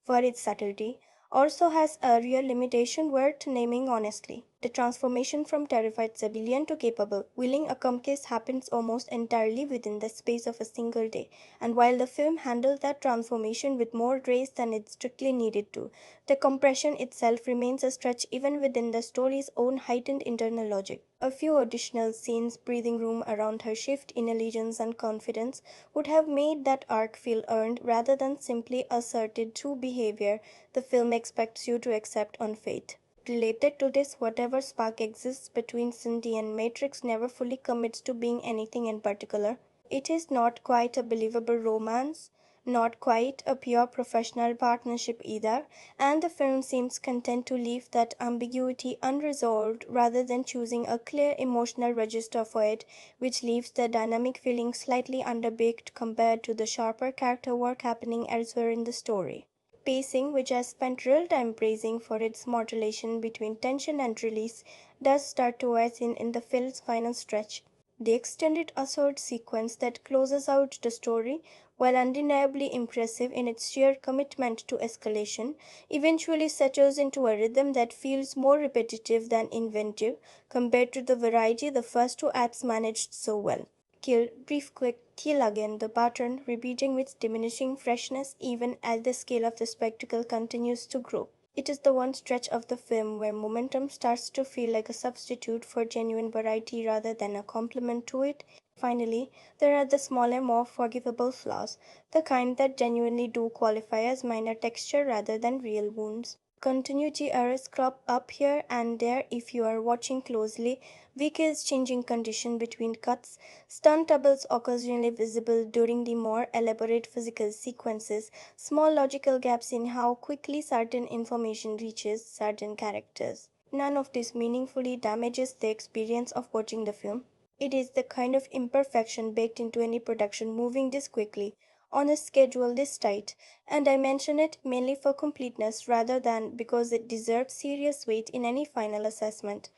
for its subtlety, also has a real limitation worth naming honestly. The transformation from terrified civilian to capable, willing accomplice happens almost entirely within the space of a single day, and while the film handles that transformation with more grace than it strictly needed to, the compression itself remains a stretch even within the story's own heightened internal logic. A few additional scenes, breathing room around her shift in allegiance and confidence, would have made that arc feel earned rather than simply asserted through behavior the film expects you to accept on faith. Related to this, whatever spark exists between Cindy and Matrix never fully commits to being anything in particular. It is not quite a believable romance, not quite a pure professional partnership either, and the film seems content to leave that ambiguity unresolved rather than choosing a clear emotional register for it, which leaves the dynamic feeling slightly underbaked compared to the sharper character work happening elsewhere in the story. Pacing, which I spent real time praising for its modulation between tension and release, does start to wear in the film's final stretch. The extended assault sequence that closes out the story, while undeniably impressive in its sheer commitment to escalation, eventually settles into a rhythm that feels more repetitive than inventive compared to the variety the first two acts managed so well. Kill, brief, quick, kill again, the pattern repeating with diminishing freshness even as the scale of the spectacle continues to grow. It is the one stretch of the film where momentum starts to feel like a substitute for genuine variety rather than a complement to it. Finally, there are the smaller, more forgivable flaws, the kind that genuinely do qualify as minor texture rather than real wounds. Continuity errors crop up here and there if you are watching closely. Vehicles changing condition between cuts, stunt doubles occasionally visible during the more elaborate physical sequences, small logical gaps in how quickly certain information reaches certain characters. None of this meaningfully damages the experience of watching the film. It is the kind of imperfection baked into any production moving this quickly, on a schedule this tight, and I mention it mainly for completeness rather than because it deserves serious weight in any final assessment.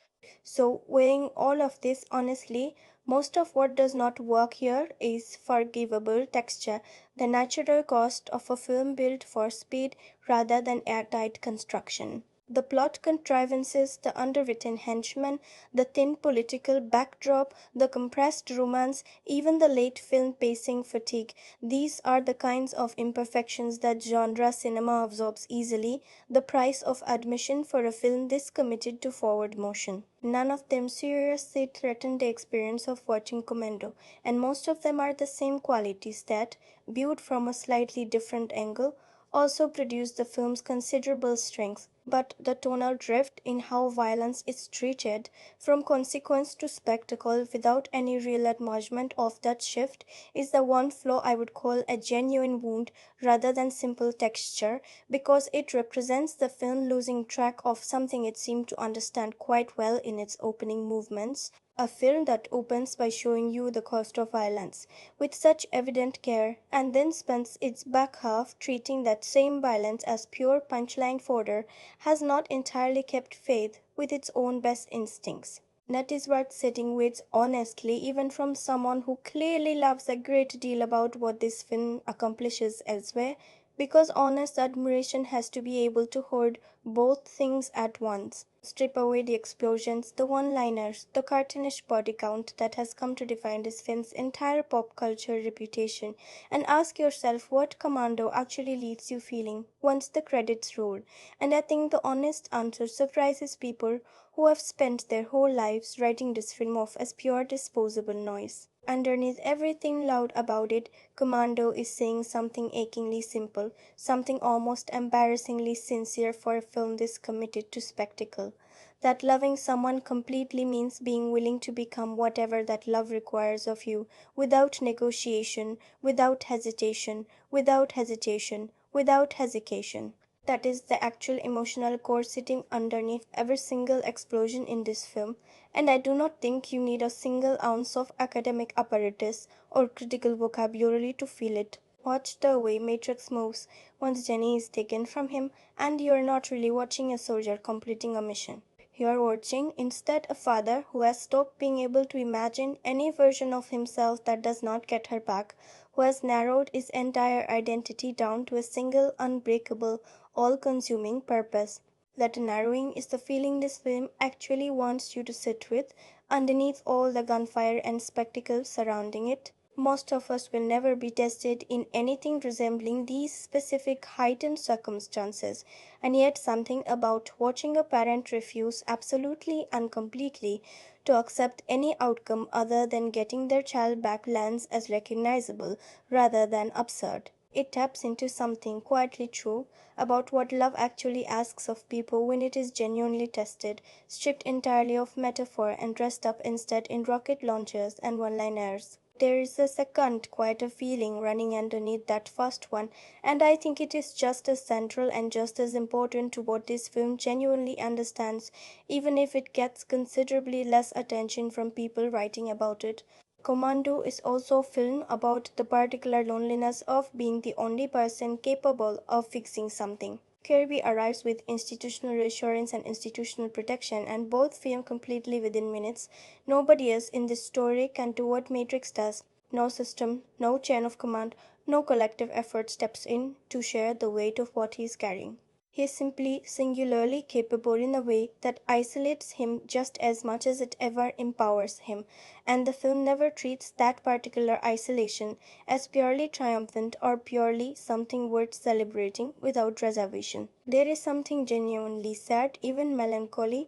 So, weighing all of this honestly, most of what does not work here is forgivable texture, the natural cost of a film built for speed rather than airtight construction. The plot contrivances, the underwritten henchmen, the thin political backdrop, the compressed romance, even the late film pacing fatigue, these are the kinds of imperfections that genre cinema absorbs easily, the price of admission for a film this committed to forward motion. None of them seriously threaten the experience of watching Commando, and most of them are the same qualities that, viewed from a slightly different angle, also produce the film's considerable strength. But the tonal drift in how violence is treated, from consequence to spectacle without any real acknowledgement of that shift, is the one flaw I would call a genuine wound rather than simple texture, because it represents the film losing track of something it seemed to understand quite well in its opening movements. A film that opens by showing you the cost of violence with such evident care and then spends its back half treating that same violence as pure punchline fodder has not entirely kept faith with its own best instincts. That is worth sitting with honestly, even from someone who clearly loves a great deal about what this film accomplishes elsewhere, because honest admiration has to be able to hold both things at once. Strip away the explosions, the one liners, the cartoonish body count that has come to define this film's entire pop culture reputation, and ask yourself what Commando actually leaves you feeling once the credits roll. And I think the honest answer surprises people who have spent their whole lives writing this film off as pure disposable noise. Underneath everything loud about it, Commando is saying something achingly simple, something almost embarrassingly sincere for a film this committed to spectacle. that loving someone completely means being willing to become whatever that love requires of you, without negotiation, without hesitation, without hesitation, without hesitation. That is the actual emotional core sitting underneath every single explosion in this film, and I do not think you need a single ounce of academic apparatus or critical vocabulary to feel it. Watch the way Matrix moves once Jenny is taken from him, and you are not really watching a soldier completing a mission. You are watching instead a father who has stopped being able to imagine any version of himself that does not get her back, who has narrowed his entire identity down to a single, unbreakable, all consuming purpose. That narrowing is the feeling this film actually wants you to sit with, underneath all the gunfire and spectacle surrounding it. Most of us will never be tested in anything resembling these specific heightened circumstances, and yet something about watching a parent refuse absolutely and completely to accept any outcome other than getting their child back lands as recognizable rather than absurd. It taps into something quietly true about what love actually asks of people when it is genuinely tested, stripped entirely of metaphor and dressed up instead in rocket launchers and one-liners. There is a second, quieter feeling running underneath that first one, and I think it is just as central and just as important to what this film genuinely understands, even if it gets considerably less attention from people writing about it. Commando is also a film about the particular loneliness of being the only person capable of fixing something. Kirby arrives with institutional reassurance and institutional protection, and both fail completely within minutes. Nobody else in this story can do what Matrix does. No system, no chain of command, no collective effort steps in to share the weight of what he is carrying. He is simply singularly capable in a way that isolates him just as much as it ever empowers him, and the film never treats that particular isolation as purely triumphant or purely something worth celebrating without reservation. There is something genuinely sad, even melancholy,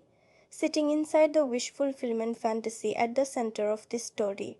sitting inside the wish fulfillment fantasy at the center of this story.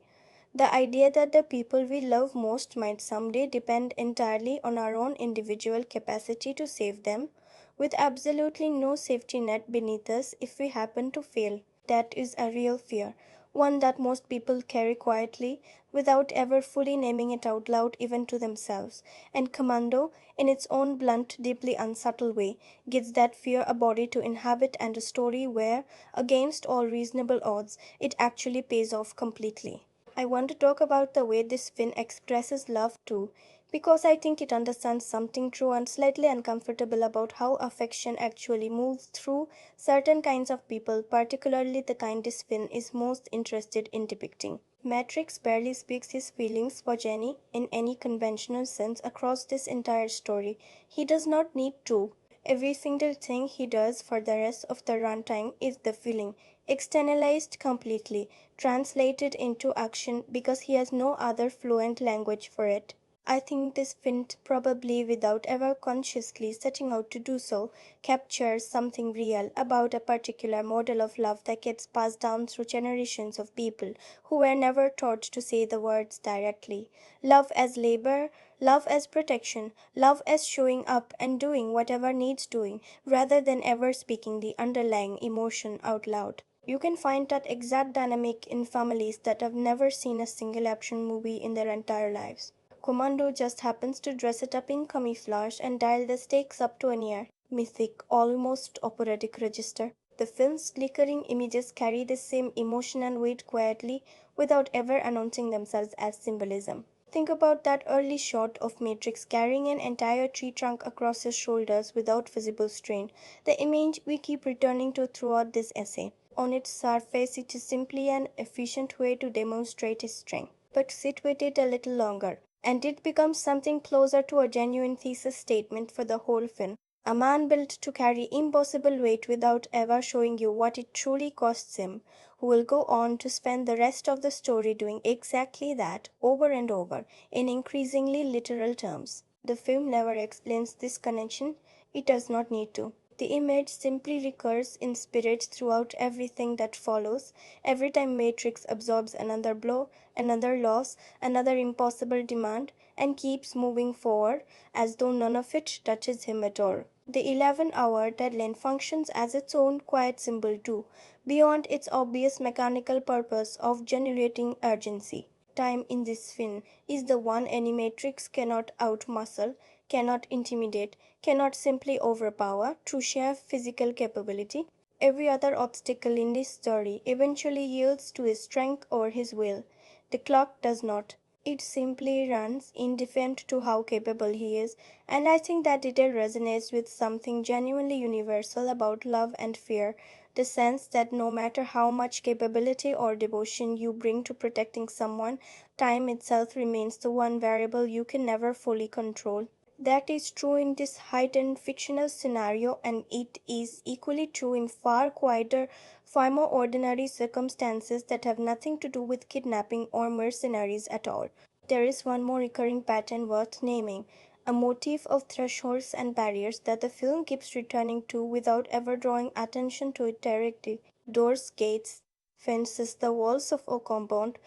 The idea that the people we love most might someday depend entirely on our own individual capacity to save them, with absolutely no safety net beneath us if we happen to fail. That is a real fear, one that most people carry quietly without ever fully naming it out loud even to themselves. And Commando, in its own blunt, deeply unsubtle way, gives that fear a body to inhabit and a story where, against all reasonable odds, it actually pays off completely. I want to talk about the way this film expresses love too, because I think it understands something true and slightly uncomfortable about how affection actually moves through certain kinds of people, particularly the kind this film is most interested in depicting. Matrix barely speaks his feelings for Jenny in any conventional sense across this entire story. He does not need to. Every single thing he does for the rest of the runtime is the feeling, externalized completely, translated into action because he has no other fluent language for it. I think this film, probably without ever consciously setting out to do so, captures something real about a particular model of love that gets passed down through generations of people who were never taught to say the words directly. Love as labor, love as protection, love as showing up and doing whatever needs doing, rather than ever speaking the underlying emotion out loud. You can find that exact dynamic in families that have never seen a single action movie in their entire lives. Commando just happens to dress it up in camouflage and dial the stakes up to a near mythic, almost operatic register. The film's flickering images carry the same emotion and weight quietly without ever announcing themselves as symbolism. Think about that early shot of Matrix carrying an entire tree trunk across his shoulders without visible strain, the image we keep returning to throughout this essay. On its surface, it is simply an efficient way to demonstrate his strength. But sit with it a little longer, and it becomes something closer to a genuine thesis statement for the whole film. A man built to carry impossible weight without ever showing you what it truly costs him, who will go on to spend the rest of the story doing exactly that over and over in increasingly literal terms. The film never explains this connection, it does not need to. The image simply recurs in spirit throughout everything that follows, every time Matrix absorbs another blow, another loss, another impossible demand, and keeps moving forward as though none of it touches him at all. The 11-hour deadline functions as its own quiet symbol too, beyond its obvious mechanical purpose of generating urgency. Time in this film is the one animatrix cannot outmuscle, cannot intimidate, cannot simply overpower through sheer physical capability. Every other obstacle in this story eventually yields to his strength or his will. The clock does not. It simply runs, indifferent to how capable he is, and I think that detail resonates with something genuinely universal about love and fear, the sense that no matter how much capability or devotion you bring to protecting someone, time itself remains the one variable you can never fully control. That is true in this heightened fictional scenario, and it is equally true in far quieter, far more ordinary circumstances that have nothing to do with kidnapping or mercenaries at all. There is one more recurring pattern worth naming, a motif of thresholds and barriers that the film keeps returning to without ever drawing attention to it directly. Doors, gates, fences, the walls of a compound.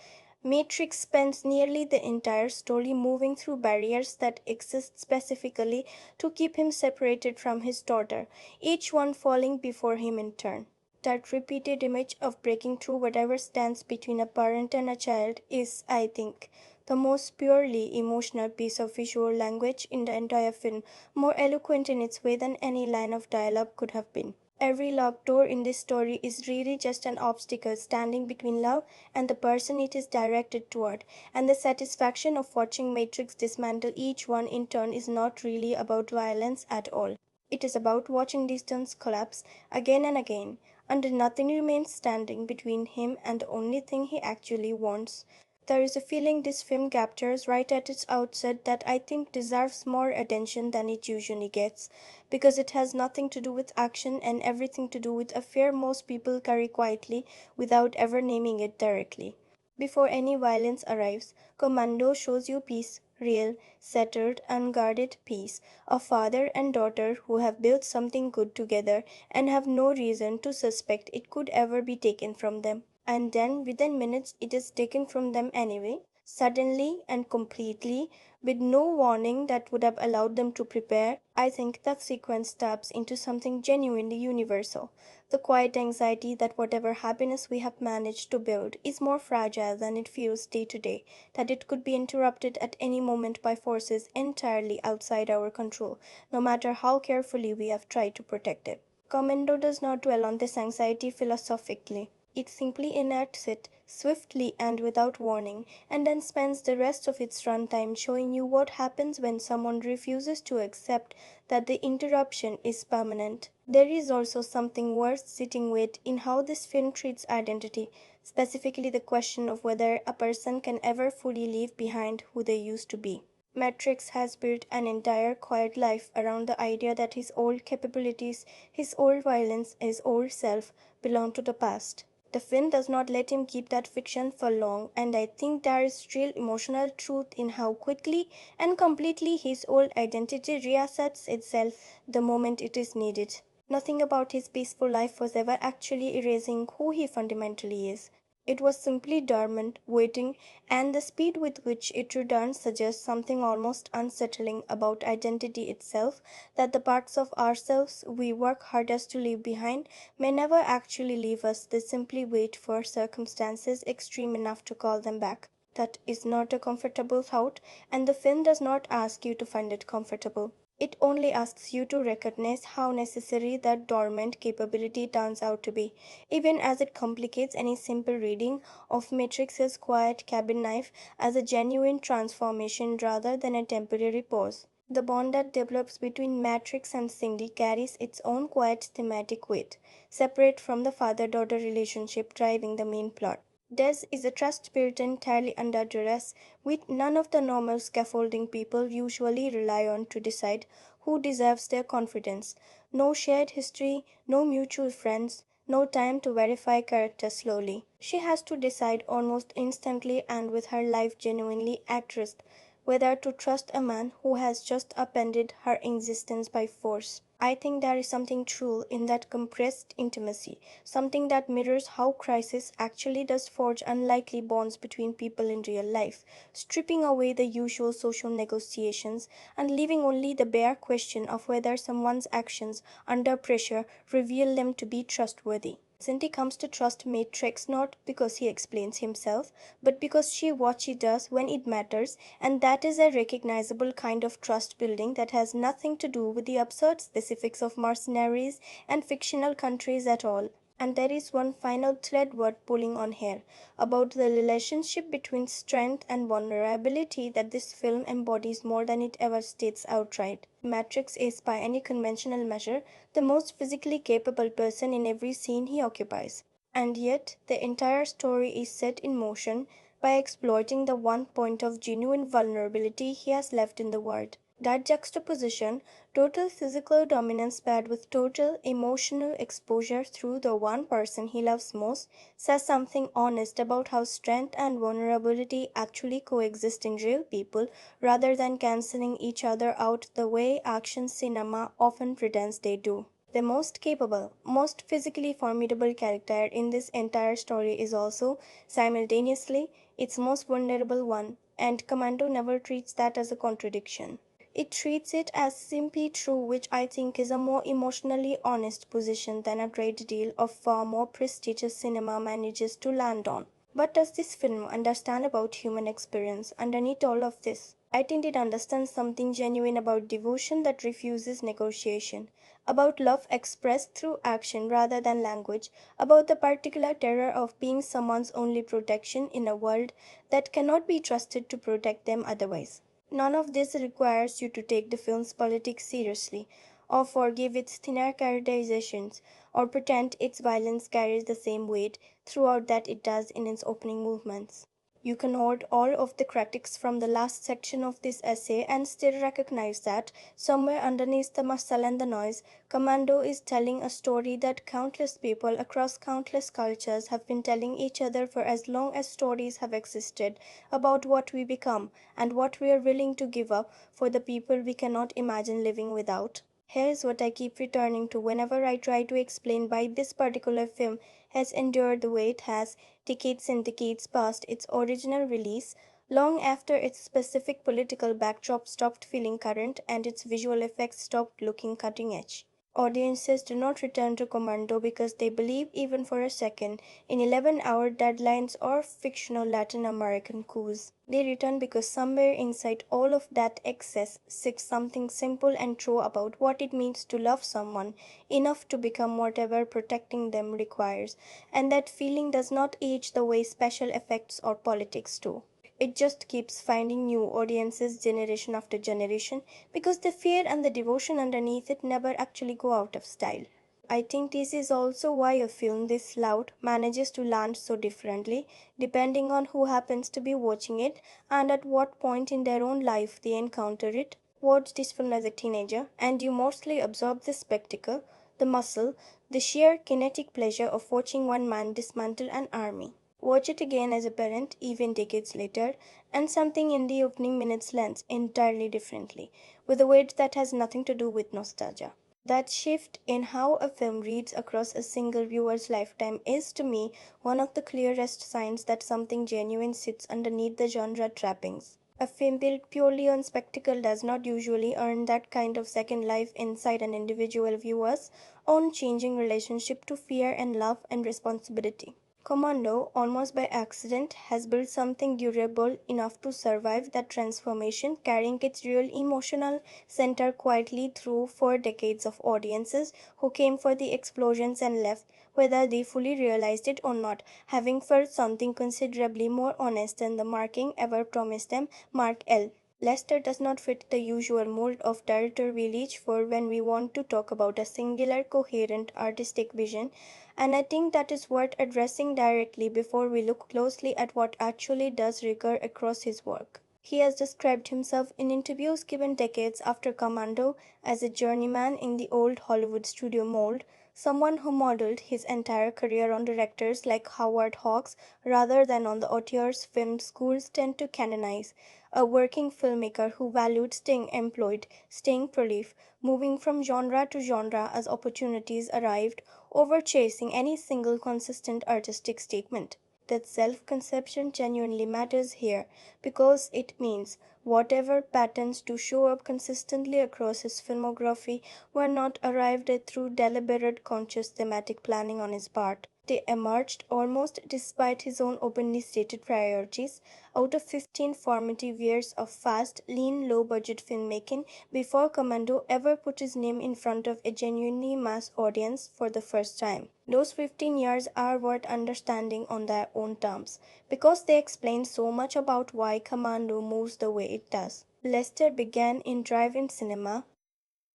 Matrix spends nearly the entire story moving through barriers that exist specifically to keep him separated from his daughter, each one falling before him in turn. That repeated image of breaking through whatever stands between a parent and a child is, I think, the most purely emotional piece of visual language in the entire film, more eloquent in its way than any line of dialogue could have been. Every locked door in this story is really just an obstacle standing between love and the person it is directed toward, and the satisfaction of watching Matrix dismantle each one in turn is not really about violence at all. It is about watching distance collapse again and again, until nothing remains standing between him and the only thing he actually wants. There is a feeling this film captures right at its outset that I think deserves more attention than it usually gets, because it has nothing to do with action and everything to do with a fear most people carry quietly without ever naming it directly. Before any violence arrives, Commando shows you peace, real, settled, unguarded peace, a father and daughter who have built something good together and have no reason to suspect it could ever be taken from them. And then, within minutes, it is taken from them anyway, suddenly and completely, with no warning that would have allowed them to prepare. I think that sequence taps into something genuinely universal, the quiet anxiety that whatever happiness we have managed to build is more fragile than it feels day to day, that it could be interrupted at any moment by forces entirely outside our control, no matter how carefully we have tried to protect it. Commando does not dwell on this anxiety philosophically. It simply enacts it swiftly and without warning, and then spends the rest of its runtime showing you what happens when someone refuses to accept that the interruption is permanent. There is also something worth sitting with in how this film treats identity, specifically the question of whether a person can ever fully leave behind who they used to be. Matrix has built an entire quiet life around the idea that his old capabilities, his old violence, his old self belong to the past. The film does not let him keep that fiction for long, and I think there is real emotional truth in how quickly and completely his old identity reasserts itself the moment it is needed. Nothing about his peaceful life was ever actually erasing who he fundamentally is. It was simply dormant, waiting, and the speed with which it returns suggests something almost unsettling about identity itself, that the parts of ourselves we work hardest to leave behind may never actually leave us, they simply wait for circumstances extreme enough to call them back. That is not a comfortable thought, and the film does not ask you to find it comfortable. It only asks you to recognize how necessary that dormant capability turns out to be, even as it complicates any simple reading of Matrix's quiet cabin knife as a genuine transformation rather than a temporary pause. The bond that develops between Matrix and Cindy carries its own quiet thematic weight, separate from the father-daughter relationship driving the main plot. Des is a trust built entirely under duress, with none of the normal scaffolding people usually rely on to decide who deserves their confidence. No shared history, no mutual friends, no time to verify character slowly. She has to decide almost instantly and with her life genuinely at risk whether to trust a man who has just upended her existence by force. I think there is something true in that compressed intimacy, something that mirrors how crisis actually does forge unlikely bonds between people in real life, stripping away the usual social negotiations and leaving only the bare question of whether someone's actions under pressure reveal them to be trustworthy. Cindy comes to trust Matrix not because he explains himself, but because she what she does when it matters, and that is a recognizable kind of trust building that has nothing to do with the absurd specifics of mercenaries and fictional countries at all. And there is one final thread worth pulling on here about the relationship between strength and vulnerability that this film embodies more than it ever states outright. Matrix is, by any conventional measure, the most physically capable person in every scene he occupies. And yet, the entire story is set in motion by exploiting the one point of genuine vulnerability he has left in the world. That juxtaposition, total physical dominance paired with total emotional exposure through the one person he loves most, says something honest about how strength and vulnerability actually coexist in real people rather than cancelling each other out the way action cinema often pretends they do. The most capable, most physically formidable character in this entire story is also, simultaneously, its most vulnerable one, and Commando never treats that as a contradiction. It treats it as simply true, which I think is a more emotionally honest position than a trade deal of far more prestigious cinema manages to land on. What does this film understand about human experience underneath all of this? I think it understands something genuine about devotion that refuses negotiation, about love expressed through action rather than language, about the particular terror of being someone's only protection in a world that cannot be trusted to protect them otherwise. None of this requires you to take the film's politics seriously, or forgive its thinner characterizations, or pretend its violence carries the same weight throughout that it does in its opening movements. You can hold all of the critics from the last section of this essay and still recognize that, somewhere underneath the muscle and the noise, Commando is telling a story that countless people across countless cultures have been telling each other for as long as stories have existed about what we become and what we are willing to give up for the people we cannot imagine living without. Here's what I keep returning to whenever I try to explain why this particular film has endured the way it has, decades and decades past its original release, long after its specific political backdrop stopped feeling current and its visual effects stopped looking cutting edge. Audiences do not return to Commando because they believe, even for a second, in 11-hour deadlines or fictional Latin American coups. They return because somewhere inside all of that excess sits something simple and true about what it means to love someone enough to become whatever protecting them requires, and that feeling does not age the way special effects or politics do. It just keeps finding new audiences generation after generation because the fear and the devotion underneath it never actually go out of style. I think this is also why a film this loud manages to land so differently depending on who happens to be watching it and at what point in their own life they encounter it. Watch this film as a teenager and you mostly absorb the spectacle, the muscle, the sheer kinetic pleasure of watching one man dismantle an army. Watch it again as a parent, even decades later, and something in the opening minutes lands entirely differently, with a weight that has nothing to do with nostalgia. That shift in how a film reads across a single viewer's lifetime is, to me, one of the clearest signs that something genuine sits underneath the genre trappings. A film built purely on spectacle does not usually earn that kind of second life inside an individual viewer's own changing relationship to fear and love and responsibility. Commando, almost by accident, has built something durable enough to survive that transformation, carrying its real emotional center quietly through 4 decades of audiences who came for the explosions and left, whether they fully realized it or not, having felt something considerably more honest than the marking ever promised them. Mark L. Lester does not fit the usual mold of director we reach for when we want to talk about a singular, coherent artistic vision, and I think that is worth addressing directly before we look closely at what actually does recur across his work. He has described himself in interviews given decades after Commando as a journeyman in the old Hollywood studio mold, someone who modeled his entire career on directors like Howard Hawks rather than on the auteurs film schools tend to canonize, a working filmmaker who valued staying employed, staying prolific, moving from genre to genre as opportunities arrived, over chasing any single consistent artistic statement. That self conception genuinely matters here because it means whatever patterns do show up consistently across his filmography were not arrived at through deliberate conscious thematic planning on his part. They emerged almost despite his own openly stated priorities out of 15 formative years of fast, lean, low budget filmmaking before Commando ever put his name in front of a genuinely mass audience for the first time. Those 15 years are worth understanding on their own terms because they explain so much about why Commando moves the way it does. Lester began in drive-in cinema,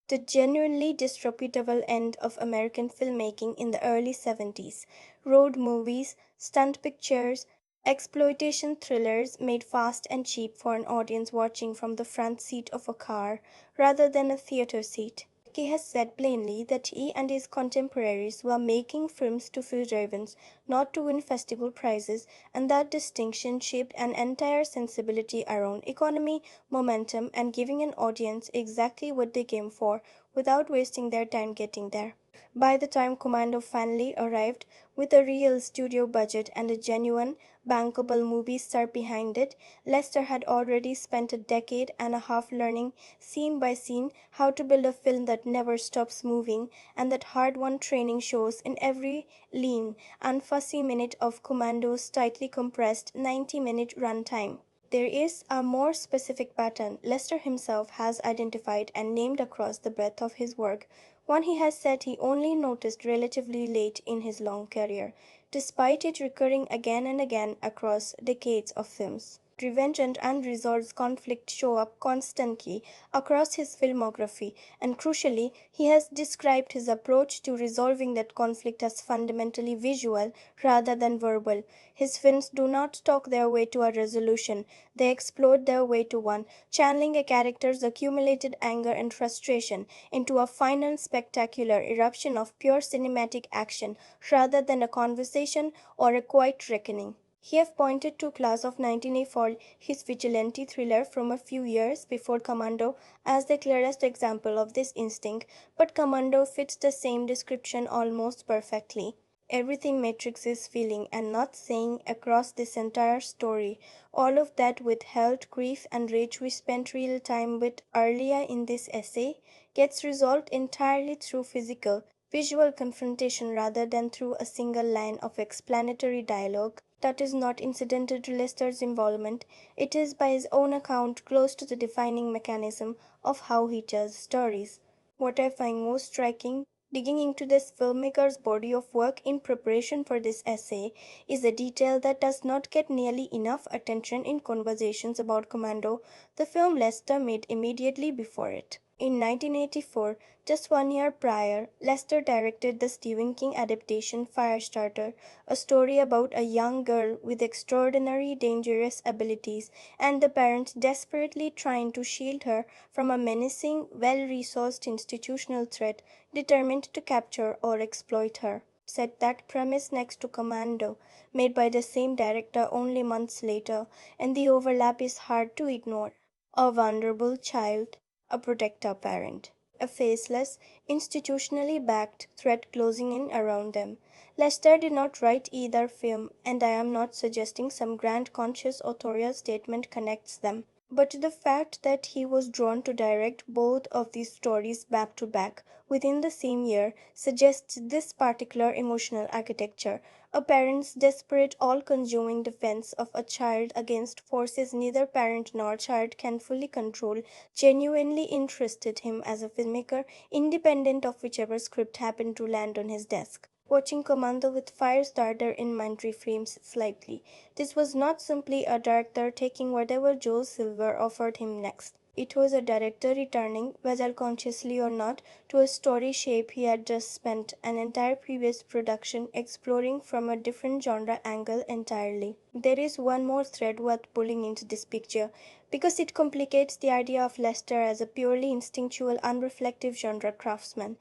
the genuinely disreputable end of American filmmaking in the early 70s. Road movies, stunt pictures, exploitation thrillers made fast and cheap for an audience watching from the front seat of a car rather than a theater seat. He has said plainly that he and his contemporaries were making films to fill drive-ins, not to win festival prizes, and that distinction shaped an entire sensibility around economy, momentum, and giving an audience exactly what they came for without wasting their time getting there. By the time Commando finally arrived, with a real studio budget and a genuine, bankable movie star behind it, Lester had already spent a decade and a half learning, scene by scene, how to build a film that never stops moving, and that hard-won training shows in every lean, unfussy minute of Commando's tightly compressed 90-minute runtime. There is a more specific pattern Lester himself has identified and named across the breadth of his work, one he has said he only noticed relatively late in his long career, despite it recurring again and again across decades of films. Revenge and unresolved conflict show up constantly across his filmography, and crucially, he has described his approach to resolving that conflict as fundamentally visual rather than verbal. His films do not talk their way to a resolution, they explode their way to one, channeling a character's accumulated anger and frustration into a final spectacular eruption of pure cinematic action rather than a conversation or a quiet reckoning. He have pointed to Class of 1984, his vigilante thriller from a few years before Commando, as the clearest example of this instinct, but Commando fits the same description almost perfectly. Everything Matrix is feeling and not saying across this entire story, all of that withheld grief and rage we spent real time with earlier in this essay, gets resolved entirely through physical, visual confrontation rather than through a single line of explanatory dialogue that is not incidental to Lester's involvement. It is, by his own account, close to the defining mechanism of how he tells stories. What I find most striking, digging into this filmmaker's body of work in preparation for this essay, is a detail that does not get nearly enough attention in conversations about Commando, the film Lester made immediately before it. In 1984, just 1 year prior, Lester directed the Stephen King adaptation Firestarter, a story about a young girl with extraordinary dangerous abilities and the parents desperately trying to shield her from a menacing, well-resourced institutional threat determined to capture or exploit her. Set that premise next to Commando, made by the same director only months later, and the overlap is hard to ignore. A vulnerable child, a protector parent, a faceless, institutionally backed threat closing in around them. Lester did not write either film, and I am not suggesting some grand conscious authorial statement connects them. But the fact that he was drawn to direct both of these stories back to back within the same year suggests this particular emotional architecture, a parent's desperate, all consuming defense of a child against forces neither parent nor child can fully control, genuinely interested him as a filmmaker, independent of whichever script happened to land on his desk. Watching Commando with Firestarter in mind reframes slightly. This was not simply a director taking whatever Joe Silver offered him next. It was a director returning, whether consciously or not, to a story shape he had just spent an entire previous production exploring from a different genre angle entirely. There is one more thread worth pulling into this picture, because it complicates the idea of Lester as a purely instinctual, unreflective genre craftsman.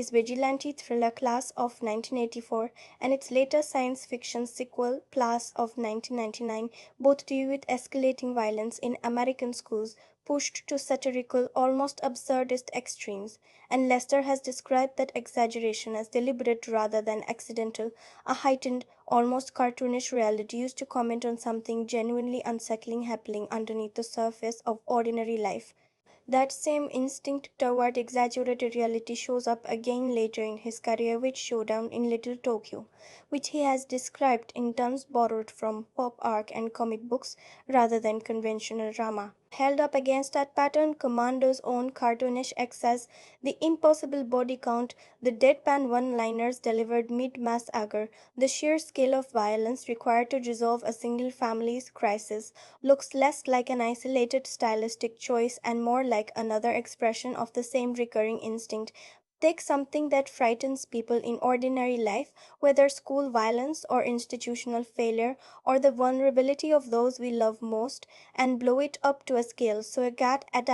his vigilante thriller Class of 1984 and its later science fiction sequel Class of 1999 both deal with escalating violence in American schools pushed to satirical, almost absurdist extremes, and Lester has described that exaggeration as deliberate rather than accidental, a heightened, almost cartoonish reality used to comment on something genuinely unsettling happening underneath the surface of ordinary life. That same instinct toward exaggerated reality shows up again later in his career with Showdown in Little Tokyo, which he has described in terms borrowed from pop art and comic books rather than conventional drama. Held up against that pattern, Commando's own cartoonish excess, the impossible body count, the deadpan one-liners delivered mid-mass anger, the sheer scale of violence required to resolve a single family's crisis, looks less like an isolated stylistic choice and more like another expression of the same recurring instinct. Take something that frightens people in ordinary life, whether school violence or institutional failure or the vulnerability of those we love most, and blow it up to a scale so it got at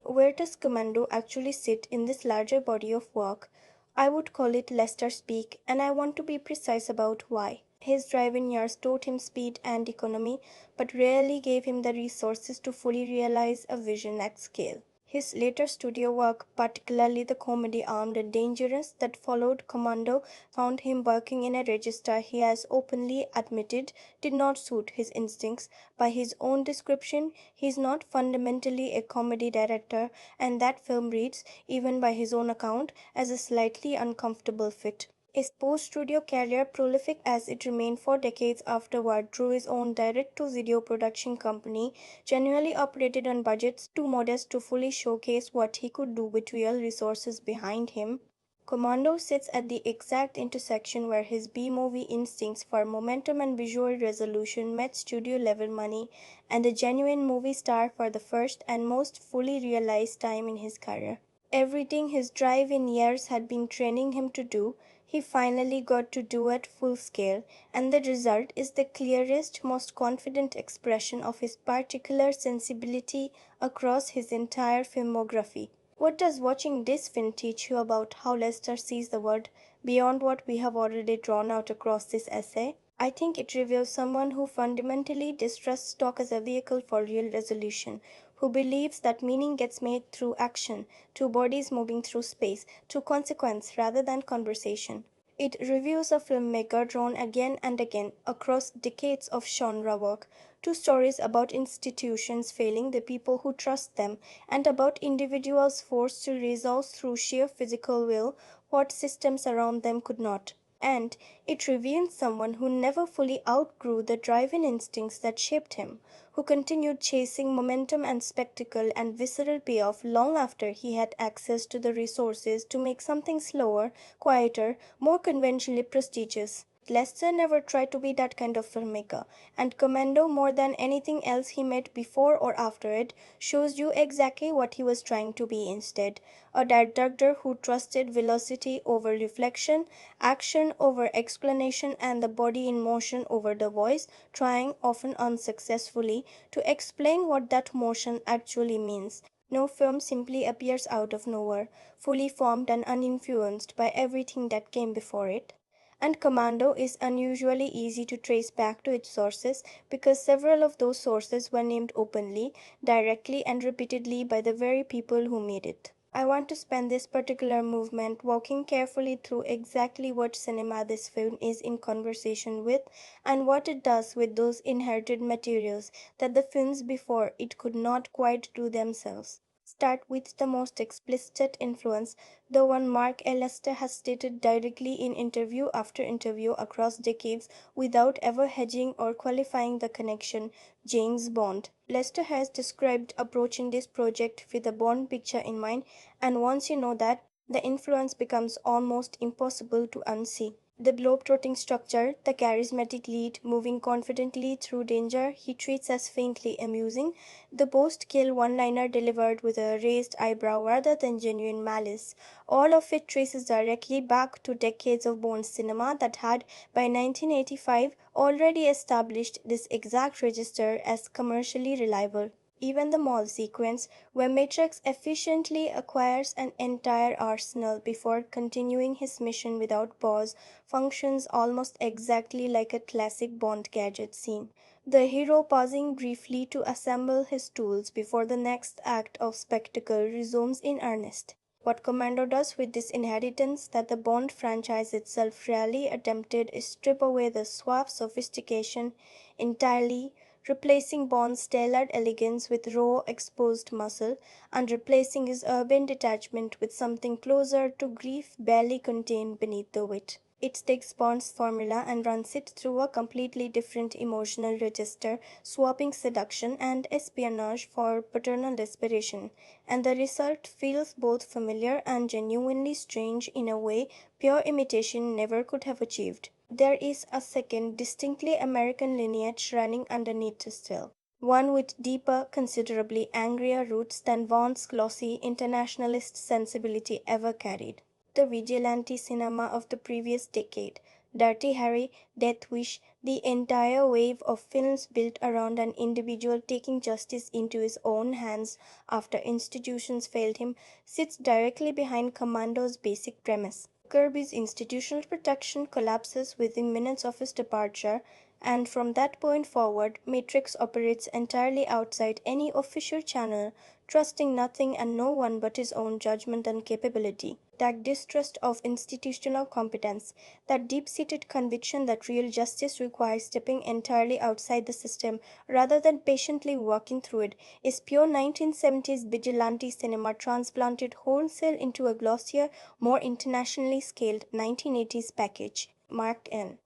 where does Commando actually sit in this larger body of work? I would call it Lester speak, and I want to be precise about why. His driving years taught him speed and economy, but rarely gave him the resources to fully realize a vision at scale. His later studio work, particularly the comedy armed and dangerous that followed Commando, found him working in a register he has openly admitted did not suit his instincts. By his own description, he is not fundamentally a comedy director, and that film reads, even by his own account, as a slightly uncomfortable fit. His post-studio career, prolific as it remained for decades afterward, drew his own direct-to-video production company, generally operated on budgets too modest to fully showcase what he could do with real resources behind him. Commando sits at the exact intersection where his B-movie instincts for momentum and visual resolution met studio-level money, and a genuine movie star for the first and most fully realized time in his career. Everything his drive in years had been training him to do, he finally got to do at full scale, and the result is the clearest, most confident expression of his particular sensibility across his entire filmography. What does watching this film teach you about how Lester sees the world beyond what we have already drawn out across this essay? I think it reveals someone who fundamentally distrusts talk as a vehicle for real resolution, who believes that meaning gets made through action, through bodies moving through space, through consequence rather than conversation. It reviews a filmmaker drawn again and again across decades of genre work, to stories about institutions failing the people who trust them, and about individuals forced to resolve through sheer physical will what systems around them could not. And it reveals someone who never fully outgrew the driving instincts that shaped him, who continued chasing momentum and spectacle and visceral payoff long after he had access to the resources to make something slower, quieter, more conventionally prestigious. Lester never tried to be that kind of filmmaker, and Commando, more than anything else he made before or after it, shows you exactly what he was trying to be instead. A director who trusted velocity over reflection, action over explanation, and the body in motion over the voice, trying, often unsuccessfully, to explain what that motion actually means. No film simply appears out of nowhere, fully formed and uninfluenced by everything that came before it. And Commando is unusually easy to trace back to its sources because several of those sources were named openly, directly, and repeatedly by the very people who made it. I want to spend this particular movement walking carefully through exactly what cinema this film is in conversation with and what it does with those inherited materials that the films before it could not quite do themselves. Start with the most explicit influence, the one Mark Lester has stated directly in interview after interview across decades without ever hedging or qualifying the connection, James Bond. Lester has described approaching this project with a Bond picture in mind, and once you know that, the influence becomes almost impossible to unsee. The globe-trotting structure, the charismatic lead moving confidently through danger he treats as faintly amusing, the post-kill one-liner delivered with a raised eyebrow rather than genuine malice, all of it traces directly back to decades of Bond cinema that had, by 1985, already established this exact register as commercially reliable. Even the mall sequence, where Matrix efficiently acquires an entire arsenal before continuing his mission without pause, functions almost exactly like a classic Bond gadget scene. The hero pausing briefly to assemble his tools before the next act of spectacle resumes in earnest. What Commando does with this inheritance that the Bond franchise itself rarely attempted is strip away the suave sophistication entirely, replacing Bond's tailored elegance with raw, exposed muscle, and replacing his urban detachment with something closer to grief barely contained beneath the wit. It takes Bond's formula and runs it through a completely different emotional register, swapping seduction and espionage for paternal desperation, and the result feels both familiar and genuinely strange in a way pure imitation never could have achieved. There is a second, distinctly American lineage running underneath still. One with deeper, considerably angrier roots than Vaughn's glossy internationalist sensibility ever carried. The vigilante cinema of the previous decade. Dirty Harry, Death Wish, the entire wave of films built around an individual taking justice into his own hands after institutions failed him, sits directly behind Commando's basic premise. Kirby's institutional protection collapses within minutes of his departure, and from that point forward, Matrix operates entirely outside any official channel, trusting nothing and no one but his own judgment and capability. That distrust of institutional competence, that deep seated conviction that real justice requires stepping entirely outside the system rather than patiently walking through it, is pure 1970s vigilante cinema transplanted wholesale into a glossier, more internationally scaled 1980s package, marked N.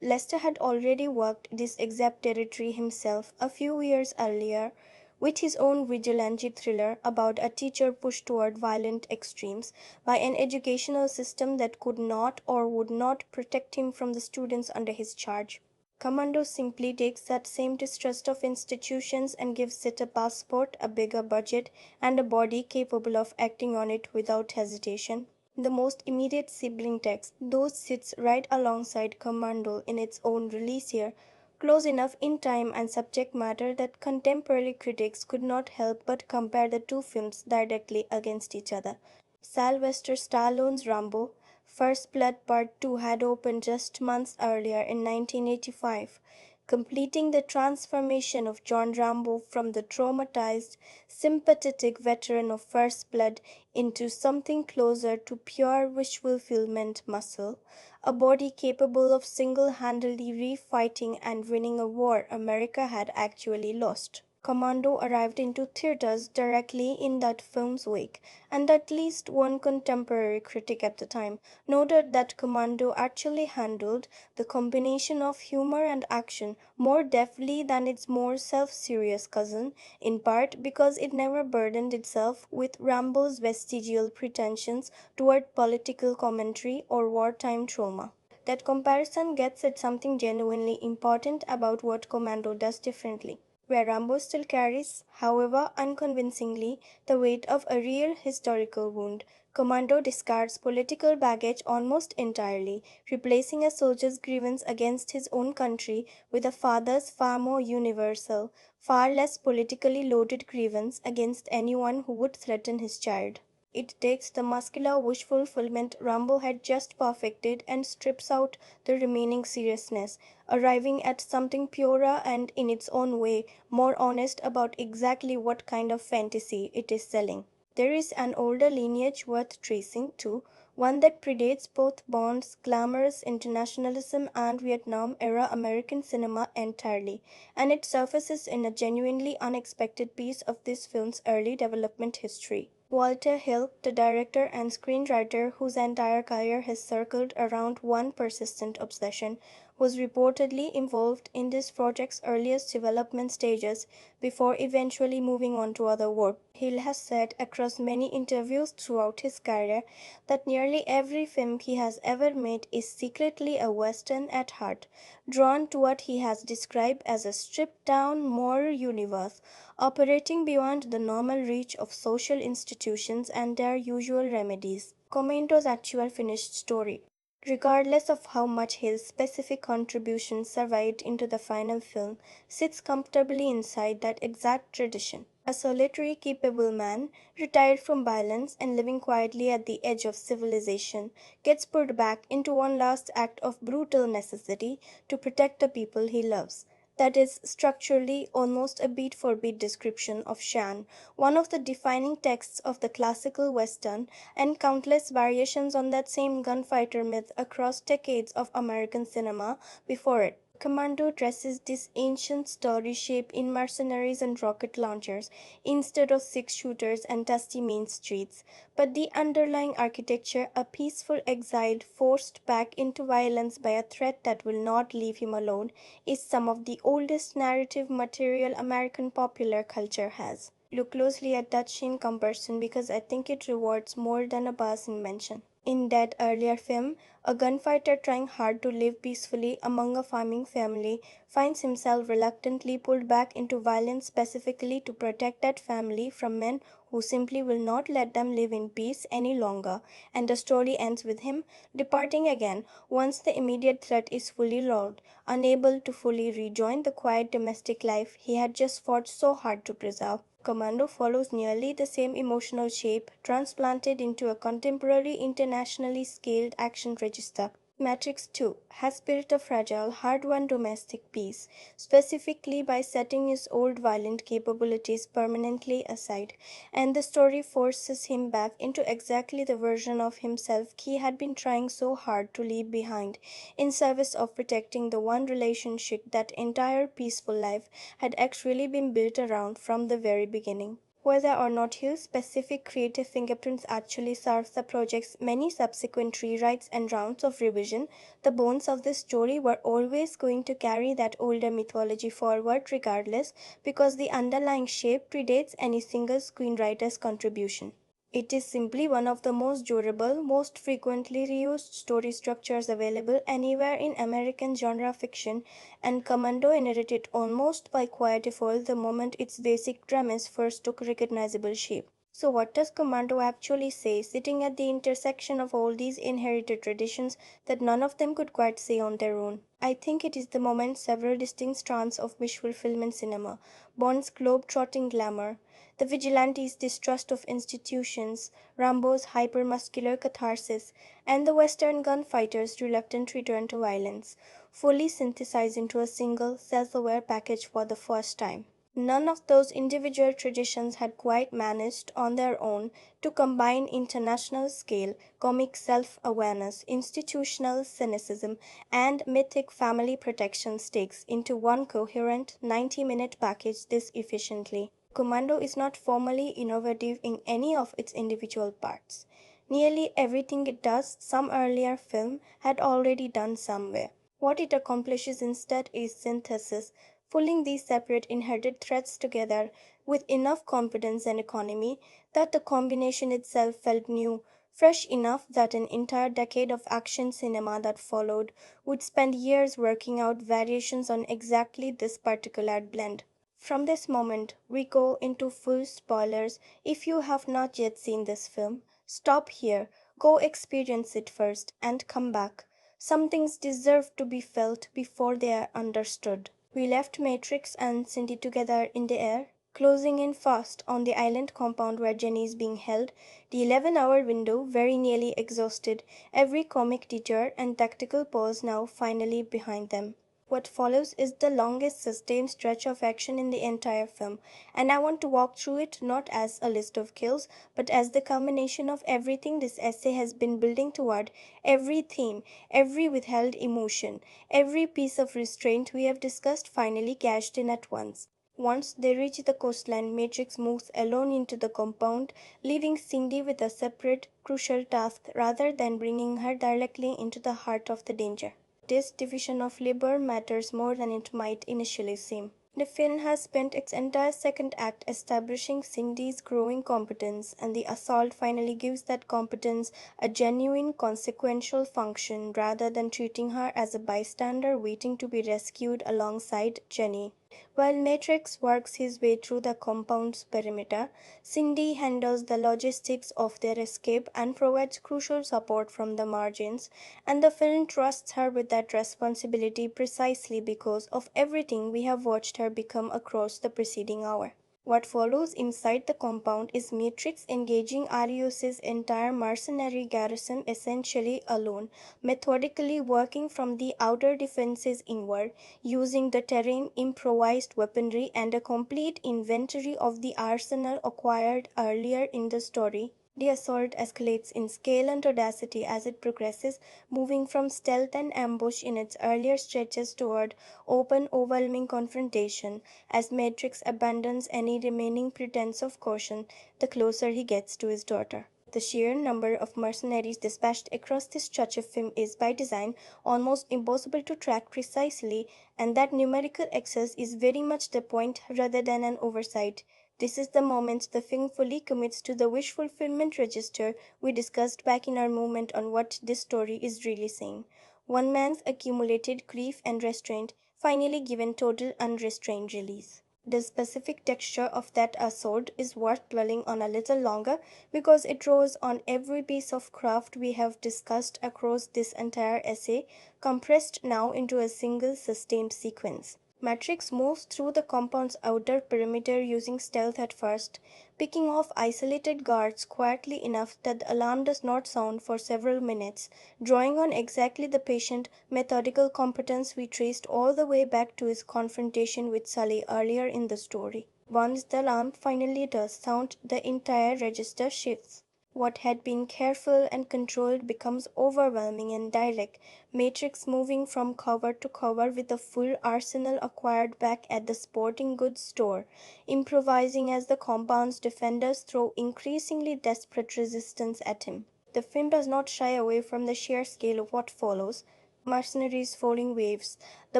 Lester had already worked this exact territory himself a few years earlier with his own vigilante thriller about a teacher pushed toward violent extremes by an educational system that could not or would not protect him from the students under his charge. Commando simply takes that same distrust of institutions and gives it a passport, a bigger budget, and a body capable of acting on it without hesitation. The most immediate sibling text, though sits right alongside Commando in its own release year, close enough in time and subject matter that contemporary critics could not help but compare the two films directly against each other. Sylvester Stallone's Rambo, First Blood Part 2 had opened just months earlier in 1985, completing the transformation of John Rambo from the traumatized, sympathetic veteran of First Blood into something closer to pure visual fulfillment muscle, a body capable of single-handedly refighting and winning a war America had actually lost. Commando arrived into theaters directly in that film's wake, and at least one contemporary critic at the time noted that Commando actually handled the combination of humor and action more deftly than its more self-serious cousin, in part because it never burdened itself with Rambo's vestigial pretensions toward political commentary or wartime trauma. That comparison gets at something genuinely important about what Commando does differently. Where Rambo still carries, however unconvincingly, the weight of a real historical wound, Commando discards political baggage almost entirely, replacing a soldier's grievance against his own country with a father's far more universal, far less politically loaded grievance against anyone who would threaten his child. It takes the muscular wish fulfillment Rambo had just perfected and strips out the remaining seriousness, arriving at something purer and, in its own way, more honest about exactly what kind of fantasy it is selling. There is an older lineage worth tracing, too, one that predates both Bond's glamorous internationalism and Vietnam era American cinema entirely, and it surfaces in a genuinely unexpected piece of this film's early development history. Walter Hill, the director and screenwriter whose entire career has circled around one persistent obsession, was reportedly involved in this project's earliest development stages before eventually moving on to other work. Hill has said across many interviews throughout his career that nearly every film he has ever made is secretly a western at heart, drawn to what he has described as a stripped-down moral universe operating beyond the normal reach of social institutions and their usual remedies. Commando's actual finished story. regardless of how much his specific contributions survived into the final film, sits comfortably inside that exact tradition. A solitary, capable man, retired from violence and living quietly at the edge of civilization, gets pulled back into one last act of brutal necessity to protect the people he loves. That is structurally almost a beat for beat description of Shan, one of the defining texts of the classical Western, and countless variations on that same gunfighter myth across decades of American cinema before it. Commando dresses this ancient story shape in mercenaries and rocket launchers instead of six-shooters and dusty main streets, but the underlying architecture, a peaceful exile forced back into violence by a threat that will not leave him alone, is some of the oldest narrative material American popular culture has. Look closely at that Shin comparison because I think it rewards more than a passing mention. In that earlier film, a gunfighter trying hard to live peacefully among a farming family finds himself reluctantly pulled back into violence specifically to protect that family from men who simply will not let them live in peace any longer, and the story ends with him departing again once the immediate threat is fully lulled, unable to fully rejoin the quiet domestic life he had just fought so hard to preserve. Commando follows nearly the same emotional shape, transplanted into a contemporary internationally scaled action register. Matrix 2 has built a fragile, hard-won domestic peace, specifically by setting his old violent capabilities permanently aside, and the story forces him back into exactly the version of himself he had been trying so hard to leave behind, in service of protecting the one relationship that entire peaceful life had actually been built around from the very beginning. Whether or not his specific creative fingerprints actually serve the project's many subsequent rewrites and rounds of revision, the bones of the story were always going to carry that older mythology forward regardless, because the underlying shape predates any single screenwriter's contribution. It is simply one of the most durable, most frequently reused story structures available anywhere in American genre fiction, and Commando inherited almost by quiet default the moment its basic premise first took recognizable shape. So, what does Commando actually say, sitting at the intersection of all these inherited traditions that none of them could quite say on their own? I think it is the moment several distinct strands of visual film and cinema, Bond's globe-trotting glamour, the vigilante's distrust of institutions, Rambo's hypermuscular catharsis, and the Western gunfighter's reluctant return to violence, fully synthesized into a single, self-aware package for the first time. None of those individual traditions had quite managed on their own to combine international scale, comic self awareness, institutional cynicism, and mythic family protection stakes into one coherent 90-minute package this efficiently. Commando is not formally innovative in any of its individual parts. Nearly everything it does, some earlier film had already done somewhere. What it accomplishes instead is synthesis, pulling these separate inherited threads together with enough confidence and economy that the combination itself felt new, fresh enough that an entire decade of action cinema that followed would spend years working out variations on exactly this particular blend. From this moment, we go into full spoilers. If you have not yet seen this film, stop here, go experience it first, and come back. Some things deserve to be felt before they are understood. We left Matrix and Cindy together in the air, closing in fast on the island compound where Jenny is being held, the 11-hour window very nearly exhausted, every comic detour and tactical pause now finally behind them. What follows is the longest sustained stretch of action in the entire film, and I want to walk through it not as a list of kills, but as the culmination of everything this essay has been building toward, every theme, every withheld emotion, every piece of restraint we have discussed finally cashed in at once. Once they reach the coastline, Matrix moves alone into the compound, leaving Cindy with a separate, crucial task rather than bringing her directly into the heart of the danger. This division of labor matters more than it might initially seem. The film has spent its entire second act establishing Cindy's growing competence, and the assault finally gives that competence a genuine consequential function rather than treating her as a bystander waiting to be rescued alongside Jenny. While Matrix works his way through the compound's perimeter, Cindy handles the logistics of their escape and provides crucial support from the margins, and the film trusts her with that responsibility precisely because of everything we have watched her become across the preceding hour. What follows inside the compound is Matrix engaging Arius's entire mercenary garrison essentially alone, methodically working from the outer defenses inward, using the terrain, improvised weaponry, and a complete inventory of the arsenal acquired earlier in the story. The assault escalates in scale and audacity as it progresses, moving from stealth and ambush in its earlier stretches toward open, overwhelming confrontation. As Matrix abandons any remaining pretense of caution, the closer he gets to his daughter. The sheer number of mercenaries dispatched across this stretch of film is, by design, almost impossible to track precisely, and that numerical excess is very much the point rather than an oversight. This is the moment the film fully commits to the wish fulfillment register we discussed back in our movement on what this story is really saying. One man's accumulated grief and restraint finally given total unrestrained release. The specific texture of that assault is worth dwelling on a little longer because it draws on every piece of craft we have discussed across this entire essay, compressed now into a single sustained sequence. Matrix moves through the compound's outer perimeter using stealth at first, picking off isolated guards quietly enough that the alarm does not sound for several minutes, drawing on exactly the patient, methodical competence we traced all the way back to his confrontation with Sully earlier in the story. Once the alarm finally does sound, the entire register shifts. What had been careful and controlled becomes overwhelming and direct, Matrix moving from cover to cover with a full arsenal acquired back at the sporting goods store, improvising as the compound's defenders throw increasingly desperate resistance at him. The film does not shy away from the sheer scale of what follows. Mercenaries falling waves, the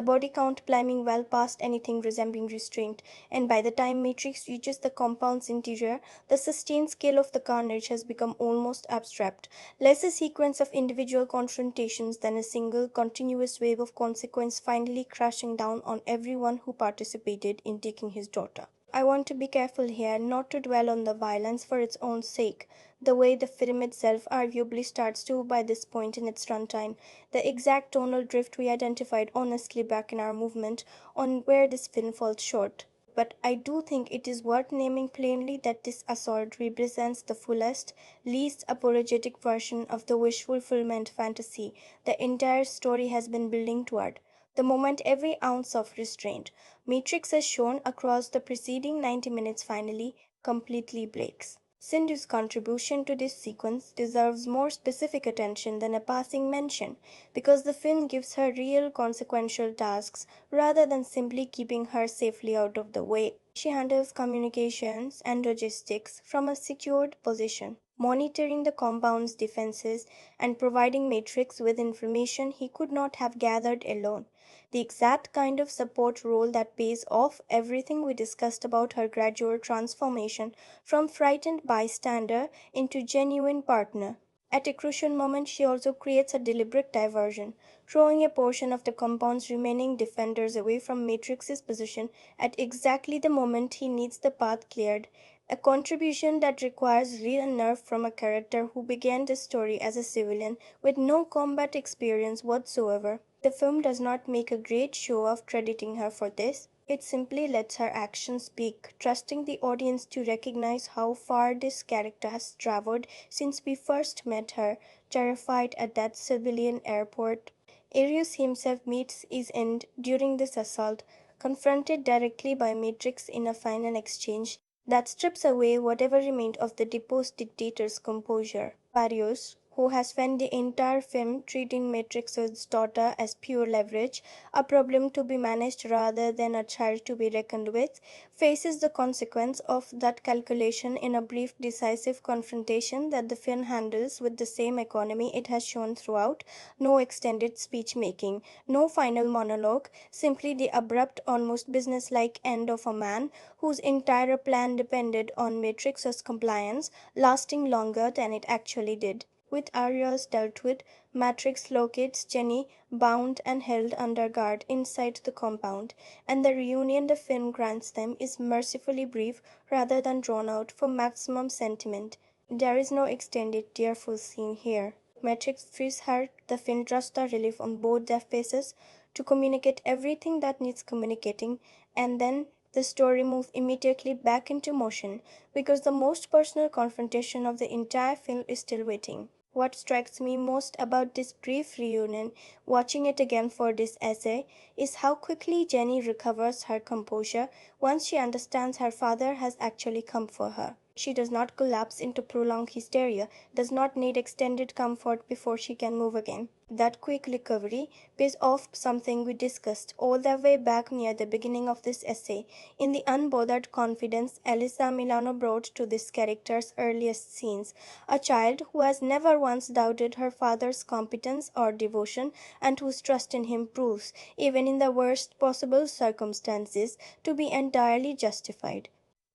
body count climbing well past anything resembling restraint, and by the time Matrix reaches the compound's interior, the sustained scale of the carnage has become almost abstract, less a sequence of individual confrontations than a single continuous wave of consequence finally crashing down on everyone who participated in taking his daughter. I want to be careful here not to dwell on the violence for its own sake, the way the film itself arguably starts to by this point in its runtime, the exact tonal drift we identified honestly back in our movement on where this film falls short. But I do think it is worth naming plainly that this assault represents the fullest, least apologetic version of the wish fulfillment fantasy the entire story has been building toward. The moment every ounce of restraint Matrix has shown across the preceding 90 minutes finally completely breaks. Cindy's contribution to this sequence deserves more specific attention than a passing mention because the film gives her real consequential tasks rather than simply keeping her safely out of the way. She handles communications and logistics from a secured position, monitoring the compound's defenses and providing Matrix with information he could not have gathered alone. The exact kind of support role that pays off everything we discussed about her gradual transformation from frightened bystander into genuine partner. At a crucial moment, she also creates a deliberate diversion, throwing a portion of the compound's remaining defenders away from Matrix's position at exactly the moment he needs the path cleared. A contribution that requires real nerve from a character who began the story as a civilian with no combat experience whatsoever. The film does not make a great show of crediting her for this. It simply lets her actions speak, trusting the audience to recognize how far this character has traveled since we first met her, terrified at that civilian airport. Arius himself meets his end during this assault, confronted directly by Matrix in a final exchange that strips away whatever remained of the deposed dictator's composure. Arius, who has spent the entire film treating Matrix's daughter as pure leverage, a problem to be managed rather than a child to be reckoned with, faces the consequence of that calculation in a brief, decisive confrontation that the film handles with the same economy it has shown throughout. No extended speech making, no final monologue, simply the abrupt, almost businesslike end of a man whose entire plan depended on Matrix's compliance lasting longer than it actually did. With Arias dealt with, Matrix locates Jenny bound and held under guard inside the compound, and the reunion the film grants them is mercifully brief rather than drawn out for maximum sentiment. There is no extended tearful scene here. Matrix frees her, the film trusts the relief on both their faces to communicate everything that needs communicating, and then the story moves immediately back into motion because the most personal confrontation of the entire film is still waiting. What strikes me most about this brief reunion, watching it again for this essay, is how quickly Jenny recovers her composure once she understands her father has actually come for her. She does not collapse into prolonged hysteria, does not need extended comfort before she can move again. That quick recovery pays off something we discussed all the way back near the beginning of this essay, in the unbothered confidence Elisa Milano brought to this character's earliest scenes, a child who has never once doubted her father's competence or devotion and whose trust in him proves, even in the worst possible circumstances, to be entirely justified.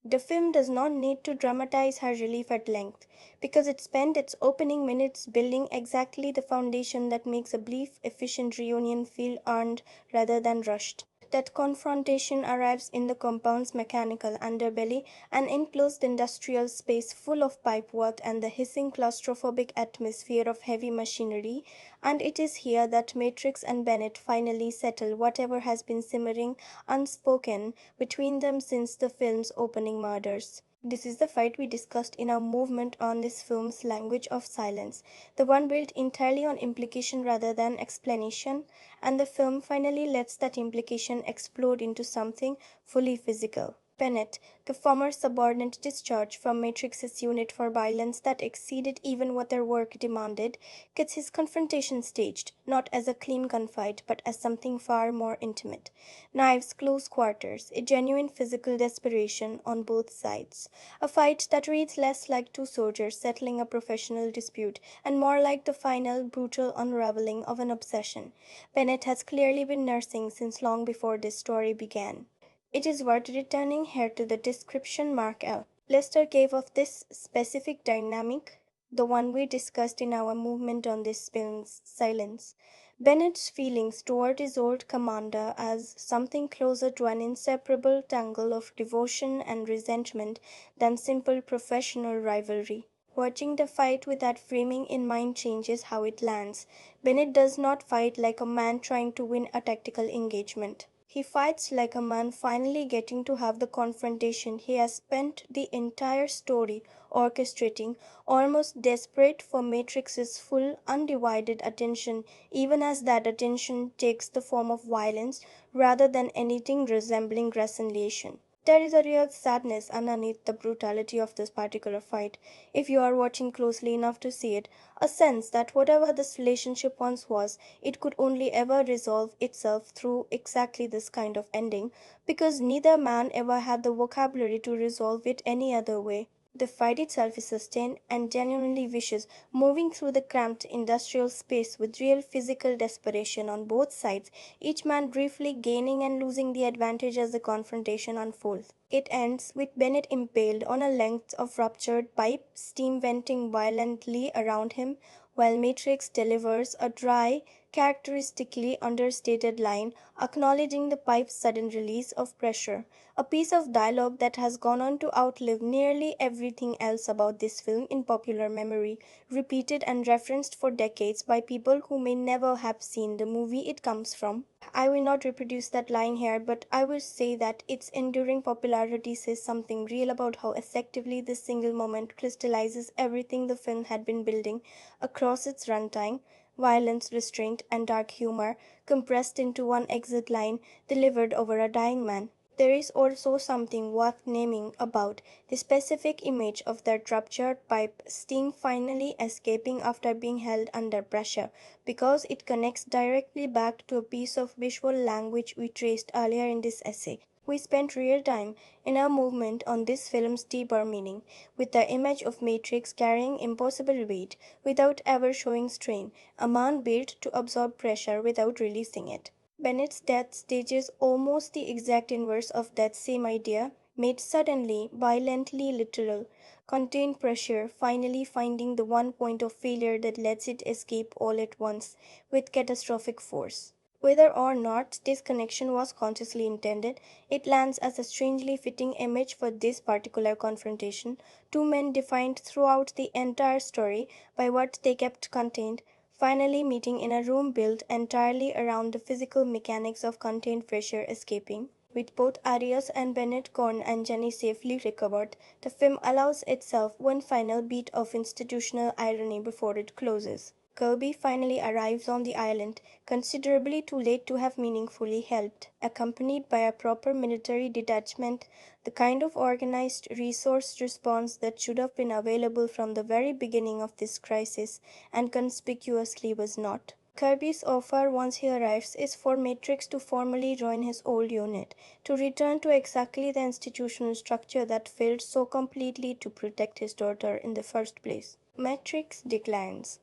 The film does not need to dramatize her relief at length, because it spent its opening minutes building exactly the foundation that makes a brief, efficient reunion feel earned rather than rushed. That confrontation arrives in the compound's mechanical underbelly, an enclosed industrial space full of pipework and the hissing claustrophobic atmosphere of heavy machinery, and it is here that Matrix and Bennett finally settle whatever has been simmering unspoken between them since the film's opening murders. This is the fight we discussed in our movement on this film's language of silence, the one built entirely on implication rather than explanation, and the film finally lets that implication explode into something fully physical. Bennett, the former subordinate discharged from Matrix's unit for violence that exceeded even what their work demanded, gets his confrontation staged, not as a clean gunfight, but as something far more intimate. Knives, close quarters, a genuine physical desperation on both sides. A fight that reads less like two soldiers settling a professional dispute and more like the final, brutal unraveling of an obsession Bennett has clearly been nursing since long before this story began. It is worth returning here to the description Mark L. Lester gave of this specific dynamic, the one we discussed in our movement on this film's silence. Bennett's feelings toward his old commander as something closer to an inseparable tangle of devotion and resentment than simple professional rivalry. Watching the fight with that framing in mind changes how it lands. Bennett does not fight like a man trying to win a tactical engagement. He fights like a man finally getting to have the confrontation he has spent the entire story orchestrating, almost desperate for Matrix's full, undivided attention, even as that attention takes the form of violence rather than anything resembling reconciliation. There is a real sadness underneath the brutality of this particular fight, if you are watching closely enough to see it, a sense that whatever this relationship once was, it could only ever resolve itself through exactly this kind of ending, because neither man ever had the vocabulary to resolve it any other way. The fight itself is sustained and genuinely vicious, moving through the cramped industrial space with real physical desperation on both sides, each man briefly gaining and losing the advantage as the confrontation unfolds. It ends with Bennett impaled on a length of ruptured pipe, steam venting violently around him, while Matrix delivers a dry, characteristically understated line acknowledging the pipe's sudden release of pressure, a piece of dialogue that has gone on to outlive nearly everything else about this film in popular memory, repeated and referenced for decades by people who may never have seen the movie it comes from. I will not reproduce that line here, but I will say that its enduring popularity says something real about how effectively this single moment crystallizes everything the film had been building across its runtime: violence, restraint, and dark humor compressed into one exit line delivered over a dying man. There is also something worth naming about the specific image of that ruptured pipe steam finally escaping after being held under pressure, because it connects directly back to a piece of visual language we traced earlier in this essay. We spent real time in our movement on this film's deeper meaning, with the image of Matrix carrying impossible weight without ever showing strain, a man built to absorb pressure without releasing it. Bennett's death stages almost the exact inverse of that same idea, made suddenly, violently literal, contained pressure, finally finding the one point of failure that lets it escape all at once with catastrophic force. Whether or not this connection was consciously intended, it lands as a strangely fitting image for this particular confrontation. Two men defined throughout the entire story by what they kept contained, finally meeting in a room built entirely around the physical mechanics of contained pressure escaping. With both Arias and Bennett gone and Jenny safely recovered, the film allows itself one final beat of institutional irony before it closes. Kirby finally arrives on the island, considerably too late to have meaningfully helped, accompanied by a proper military detachment, the kind of organized resource response that should have been available from the very beginning of this crisis and conspicuously was not. Kirby's offer once he arrives is for Matrix to formally join his old unit, to return to exactly the institutional structure that failed so completely to protect his daughter in the first place. Matrix declines.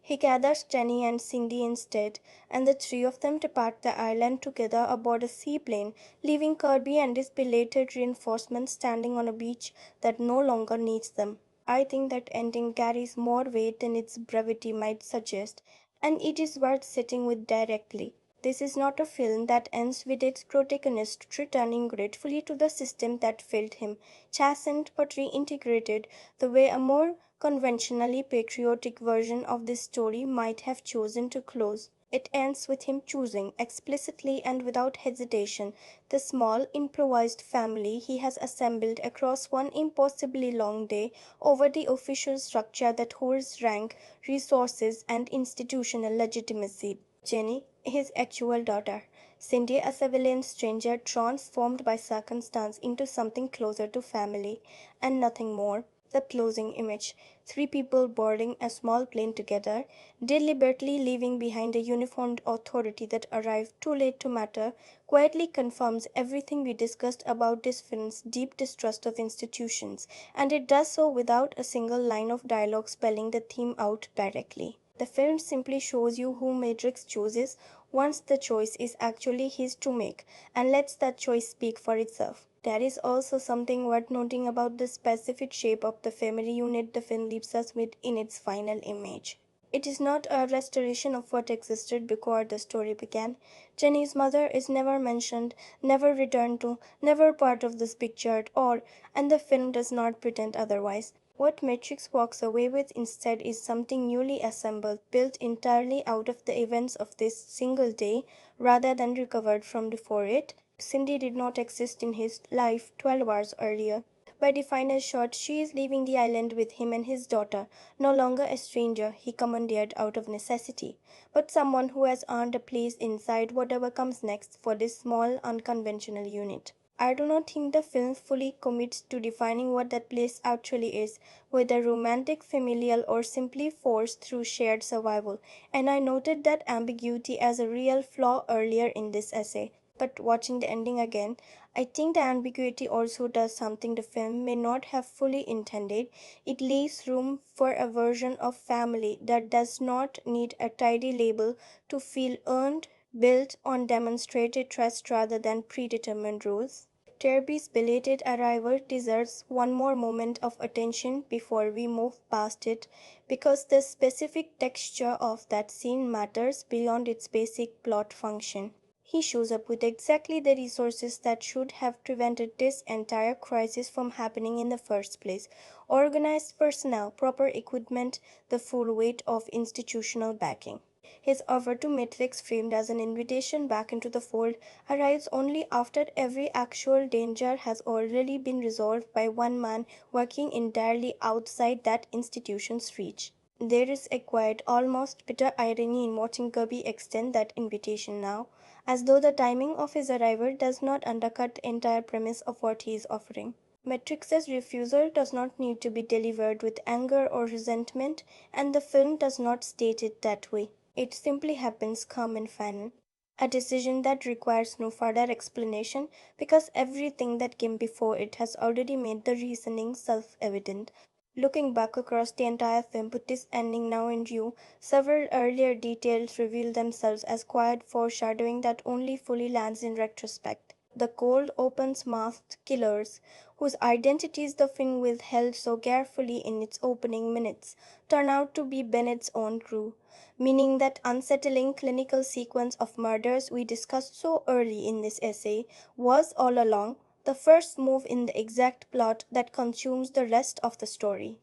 He gathers Jenny and Cindy instead, and the three of them depart the island together aboard a seaplane, leaving Kirby and his belated reinforcements standing on a beach that no longer needs them. I think that ending carries more weight than its brevity might suggest, and it is worth sitting with directly. This is not a film that ends with its protagonist returning gratefully to the system that failed him, chastened but reintegrated, the way a more conventionally patriotic version of this story might have chosen to close. It ends with him choosing, explicitly and without hesitation, the small, improvised family he has assembled across one impossibly long day over the official structure that holds rank, resources, and institutional legitimacy. Jenny, his actual daughter. Cindy, a civilian stranger transformed by circumstance into something closer to family, and nothing more. The closing image. Three people boarding a small plane together, deliberately leaving behind a uniformed authority that arrived too late to matter, quietly confirms everything we discussed about this film's deep distrust of institutions, and it does so without a single line of dialogue spelling the theme out directly. The film simply shows you who Matrix chooses once the choice is actually his to make, and lets that choice speak for itself. There is also something worth noting about the specific shape of the family unit the film leaves us with in its final image. It is not a restoration of what existed before the story began. Jenny's mother is never mentioned, never returned to, never part of this picture at all, and the film does not pretend otherwise. What Matrix walks away with instead is something newly assembled, built entirely out of the events of this single day, rather than recovered from before it. Cindy did not exist in his life 12 hours earlier. By the final shot, she is leaving the island with him and his daughter, no longer a stranger he commandeered out of necessity, but someone who has earned a place inside whatever comes next for this small, unconventional unit. I do not think the film fully commits to defining what that place actually is, whether romantic, familial, or simply forced through shared survival, and I noted that ambiguity as a real flaw earlier in this essay. But watching the ending again, I think the ambiguity also does something the film may not have fully intended. It leaves room for a version of family that does not need a tidy label to feel earned, built on demonstrated trust rather than predetermined rules. Derby's belated arrival deserves one more moment of attention before we move past it, because the specific texture of that scene matters beyond its basic plot function. He shows up with exactly the resources that should have prevented this entire crisis from happening in the first place: organized personnel, proper equipment, the full weight of institutional backing. His offer to Matrix, framed as an invitation back into the fold, arrives only after every actual danger has already been resolved by one man working entirely outside that institution's reach. There is a quiet, almost bitter irony in watching Kirby extend that invitation now, as though the timing of his arrival does not undercut the entire premise of what he is offering. Matrix's refusal does not need to be delivered with anger or resentment, and the film does not state it that way. It simply happens calm and final. A decision that requires no further explanation, because everything that came before it has already made the reasoning self-evident. Looking back across the entire film with this ending now in view, several earlier details reveal themselves as quiet foreshadowing that only fully lands in retrospect. The cold opens masked killers, whose identities the film withheld so carefully in its opening minutes, turn out to be Bennett's own crew, meaning that unsettling clinical sequence of murders we discussed so early in this essay was all along the first move in the exact plot that consumes the rest of the story.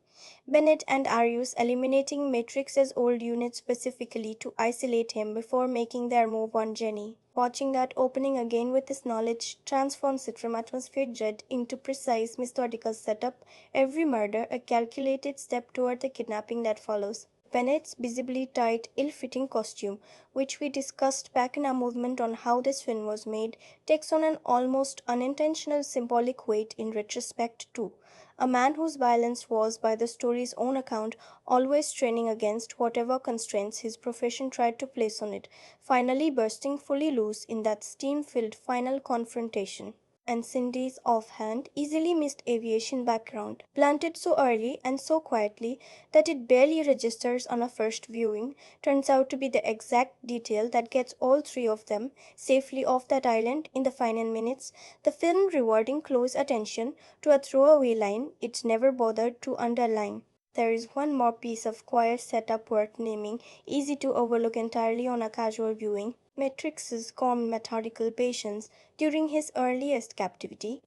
Bennett and Arius eliminating Matrix's old unit specifically to isolate him before making their move on Jenny. Watching that opening again with this knowledge transforms it from atmospheric dread into precise, methodical setup, every murder a calculated step toward the kidnapping that follows. Bennett's visibly tight, ill-fitting costume, which we discussed back in our movement on how this film was made, takes on an almost unintentional symbolic weight in retrospect too. A man whose violence was, by the story's own account, always straining against whatever constraints his profession tried to place on it, finally bursting fully loose in that steam-filled final confrontation. And Cindy's offhand, easily missed aviation background, planted so early and so quietly that it barely registers on a first viewing, turns out to be the exact detail that gets all three of them safely off that island in the final minutes, the film rewarding close attention to a throwaway line it never bothered to underline. There is one more piece of quiet setup worth naming, easy to overlook entirely on a casual viewing. Matrix's calm, methodical patience during his earliest captivity.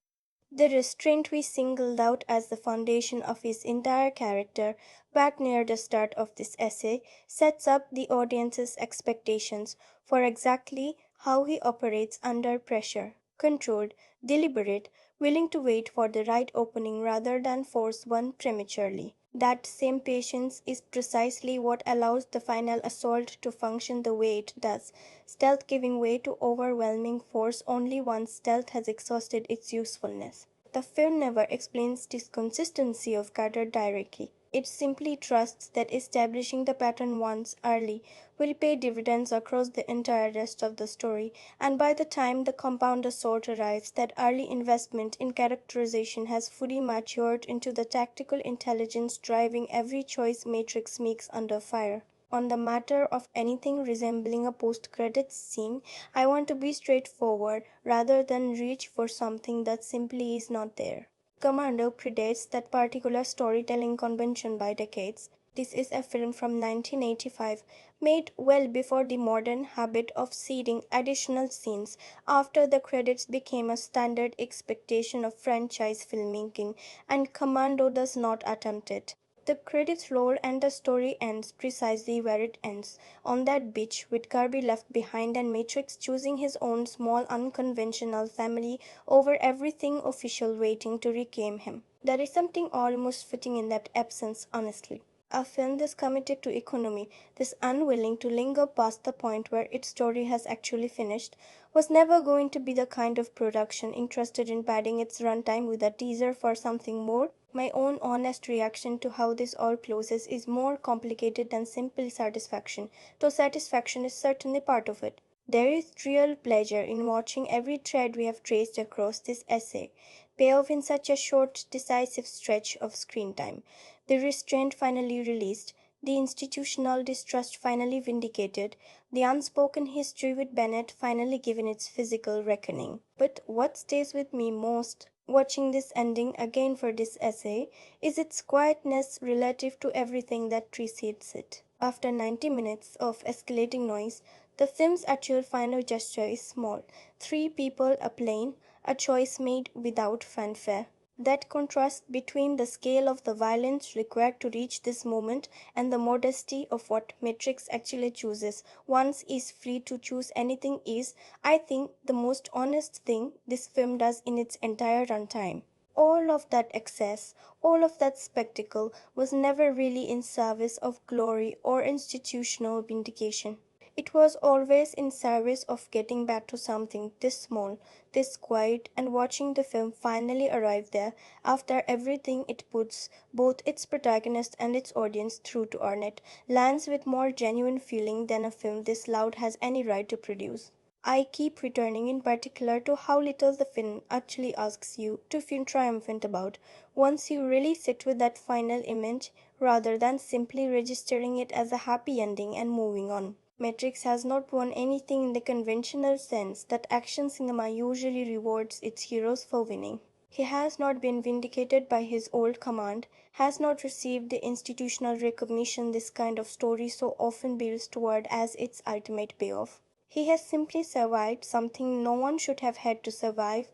The restraint we singled out as the foundation of his entire character back near the start of this essay sets up the audience's expectations for exactly how he operates under pressure. Controlled, deliberate, willing to wait for the right opening rather than force one prematurely. That same patience is precisely what allows the final assault to function the way it does, stealth giving way to overwhelming force only once stealth has exhausted its usefulness. The film never explains this consistency of character directly. It simply trusts that establishing the pattern once early will pay dividends across the entire rest of the story, and by the time the compound assault arrives, that early investment in characterization has fully matured into the tactical intelligence driving every choice Matrix makes under fire. On the matter of anything resembling a post-credits scene, I want to be straightforward rather than reach for something that simply is not there. Commando predates that particular storytelling convention by decades. This is a film from 1985, made well before the modern habit of seeding additional scenes after the credits became a standard expectation of franchise filmmaking, and Commando does not attempt it. The credits roll and the story ends precisely where it ends, on that beach with Kirby left behind and Matrix choosing his own small unconventional family over everything official waiting to reclaim him. There is something almost fitting in that absence, honestly. A film this committed to economy, this unwilling to linger past the point where its story has actually finished, was never going to be the kind of production interested in padding its runtime with a teaser for something more. My own honest reaction to how this all closes is more complicated than simple satisfaction, though satisfaction is certainly part of it. There is real pleasure in watching every thread we have traced across this essay pay off in such a short, decisive stretch of screen time. The restraint finally released, the institutional distrust finally vindicated, the unspoken history with Bennett finally given its physical reckoning. But what stays with me most, watching this ending again for this essay, is its quietness relative to everything that precedes it. After 90 minutes of escalating noise, the film's actual final gesture is small. Three people, a plane, a choice made without fanfare. That contrast between the scale of the violence required to reach this moment and the modesty of what Matrix actually chooses once is free to choose anything is, I think, the most honest thing this film does in its entire runtime. All of that excess, all of that spectacle was never really in service of glory or institutional vindication. It was always in service of getting back to something this small, this quiet, and watching the film finally arrive there after everything it puts both its protagonist and its audience through to earn it lands with more genuine feeling than a film this loud has any right to produce. I keep returning in particular to how little the film actually asks you to feel triumphant about once you really sit with that final image rather than simply registering it as a happy ending and moving on. Matrix has not won anything in the conventional sense that action cinema usually rewards its heroes for winning. He has not been vindicated by his old command, has not received the institutional recognition this kind of story so often builds toward as its ultimate payoff. He has simply survived something no one should have had to survive,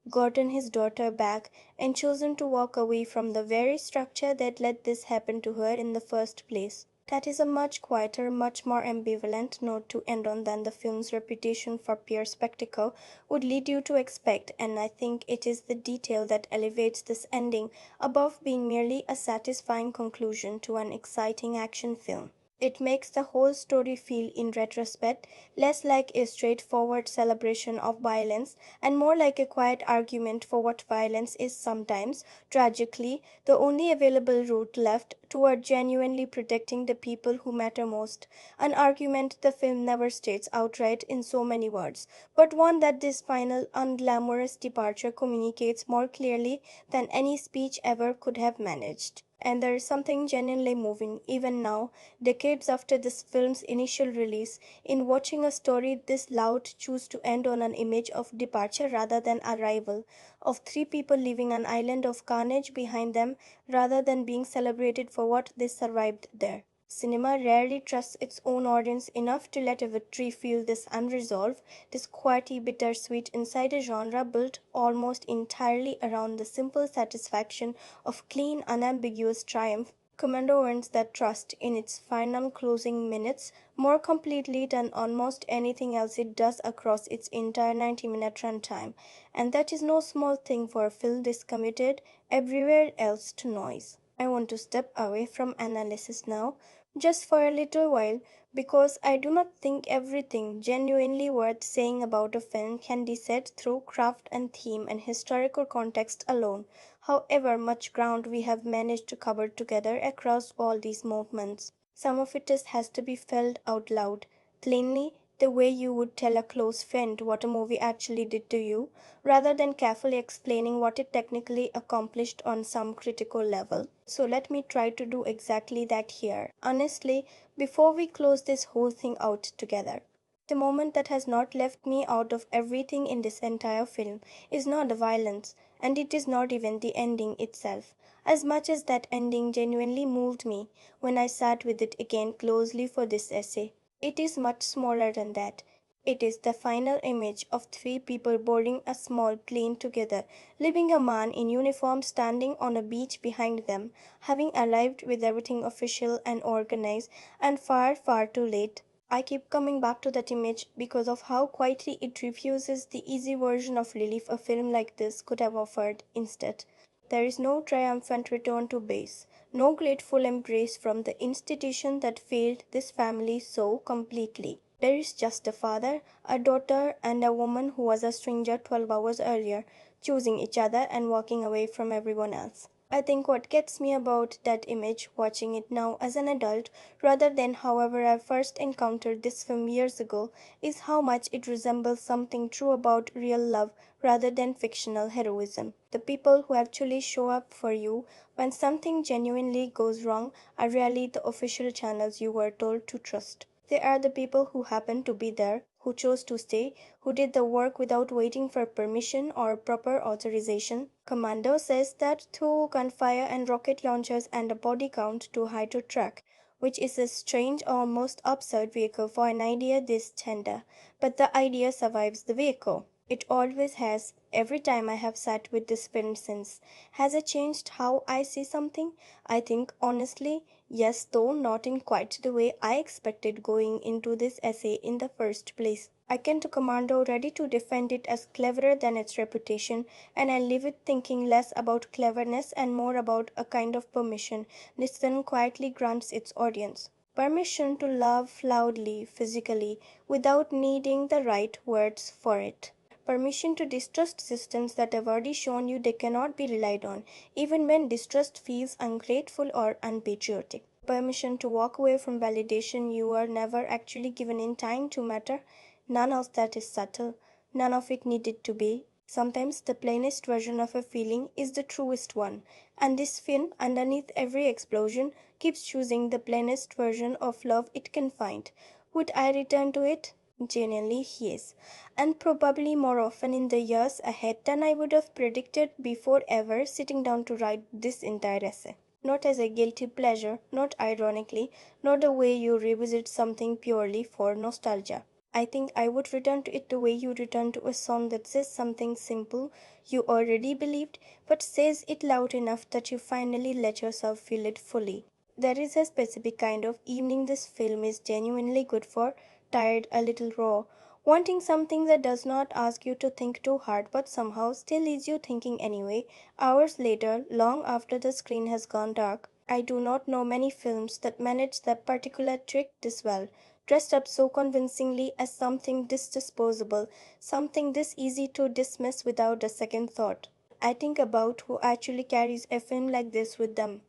gotten his daughter back, and chosen to walk away from the very structure that let this happen to her in the first place. That is a much quieter, much more ambivalent note to end on than the film's reputation for pure spectacle would lead you to expect, and I think it is the detail that elevates this ending above being merely a satisfying conclusion to an exciting action film. It makes the whole story feel, in retrospect, less like a straightforward celebration of violence and more like a quiet argument for what violence is sometimes, tragically, the only available route left toward genuinely protecting the people who matter most. An argument the film never states outright in so many words, but one that this final, unglamorous departure communicates more clearly than any speech ever could have managed. And there is something genuinely moving, even now, decades after this film's initial release, in watching a story this loud choose to end on an image of departure rather than arrival, of three people leaving an island of carnage behind them rather than being celebrated for what they survived there. Cinema rarely trusts its own audience enough to let a victory feel this unresolved, this quietly bittersweet inside a genre built almost entirely around the simple satisfaction of clean, unambiguous triumph. Commando earns that trust in its final closing minutes more completely than almost anything else it does across its entire 90-minute runtime, and that is no small thing for a film this committed everywhere else to noise. I want to step away from analysis now, just for a little while, because I do not think everything genuinely worth saying about a film can be said through craft and theme and historical context alone, however much ground we have managed to cover together across all these movements. Some of it just has to be felt out loud, plainly, the way you would tell a close friend what a movie actually did to you, rather than carefully explaining what it technically accomplished on some critical level. So let me try to do exactly that here. Honestly, before we close this whole thing out together. The moment that has not left me out of everything in this entire film is not the violence, and it is not even the ending itself. As much as that ending genuinely moved me when I sat with it again closely for this essay, it is much smaller than that. It is the final image of three people boarding a small plane together, leaving a man in uniform standing on a beach behind them, having arrived with everything official and organized, and far, far too late. I keep coming back to that image because of how quietly it refuses the easy version of relief a film like this could have offered instead. There is no triumphant return to base, no grateful embrace from the institution that failed this family so completely. There is just a father, a daughter, and a woman who was a stranger 12 hours earlier, choosing each other and walking away from everyone else. I think what gets me about that image, watching it now as an adult, rather than however I first encountered this film years ago, is how much it resembles something true about real love rather than fictional heroism. The people who actually show up for you when something genuinely goes wrong are rarely the official channels you were told to trust. They are the people who happen to be there, who chose to stay, who did the work without waiting for permission or proper authorization. Commando says that through gunfire and rocket launchers and a body count to hide to track, which is a strange, almost absurd vehicle for an idea this tender. But the idea survives the vehicle. It always has, every time I have sat with this film since. Has it changed how I see something? I think, honestly, yes, though not in quite the way I expected going into this essay in the first place. I came to Commando ready to defend it as cleverer than its reputation, and I leave it thinking less about cleverness and more about a kind of permission this film quietly grants its audience. Permission to love loudly, physically, without needing the right words for it. Permission to distrust systems that have already shown you they cannot be relied on, even when distrust feels ungrateful or unpatriotic. Permission to walk away from validation you were never actually given in time to matter. None of that is subtle. None of it needed to be. Sometimes the plainest version of a feeling is the truest one, and this film, underneath every explosion, keeps choosing the plainest version of love it can find, Would I return to it? Genuinely, yes, and probably more often in the years ahead than I would have predicted before ever sitting down to write this entire essay. Not as a guilty pleasure, not ironically, not the way you revisit something purely for nostalgia. I think I would return to it the way you return to a song that says something simple you already believed, but says it loud enough that you finally let yourself feel it fully. There is a specific kind of evening this film is genuinely good for, tired, a little raw, wanting something that does not ask you to think too hard but somehow still leaves you thinking anyway, hours later, long after the screen has gone dark. I do not know many films that manage that particular trick this well, dressed up so convincingly as something this disposable, something this easy to dismiss without a second thought. I think about who actually carries a film like this with them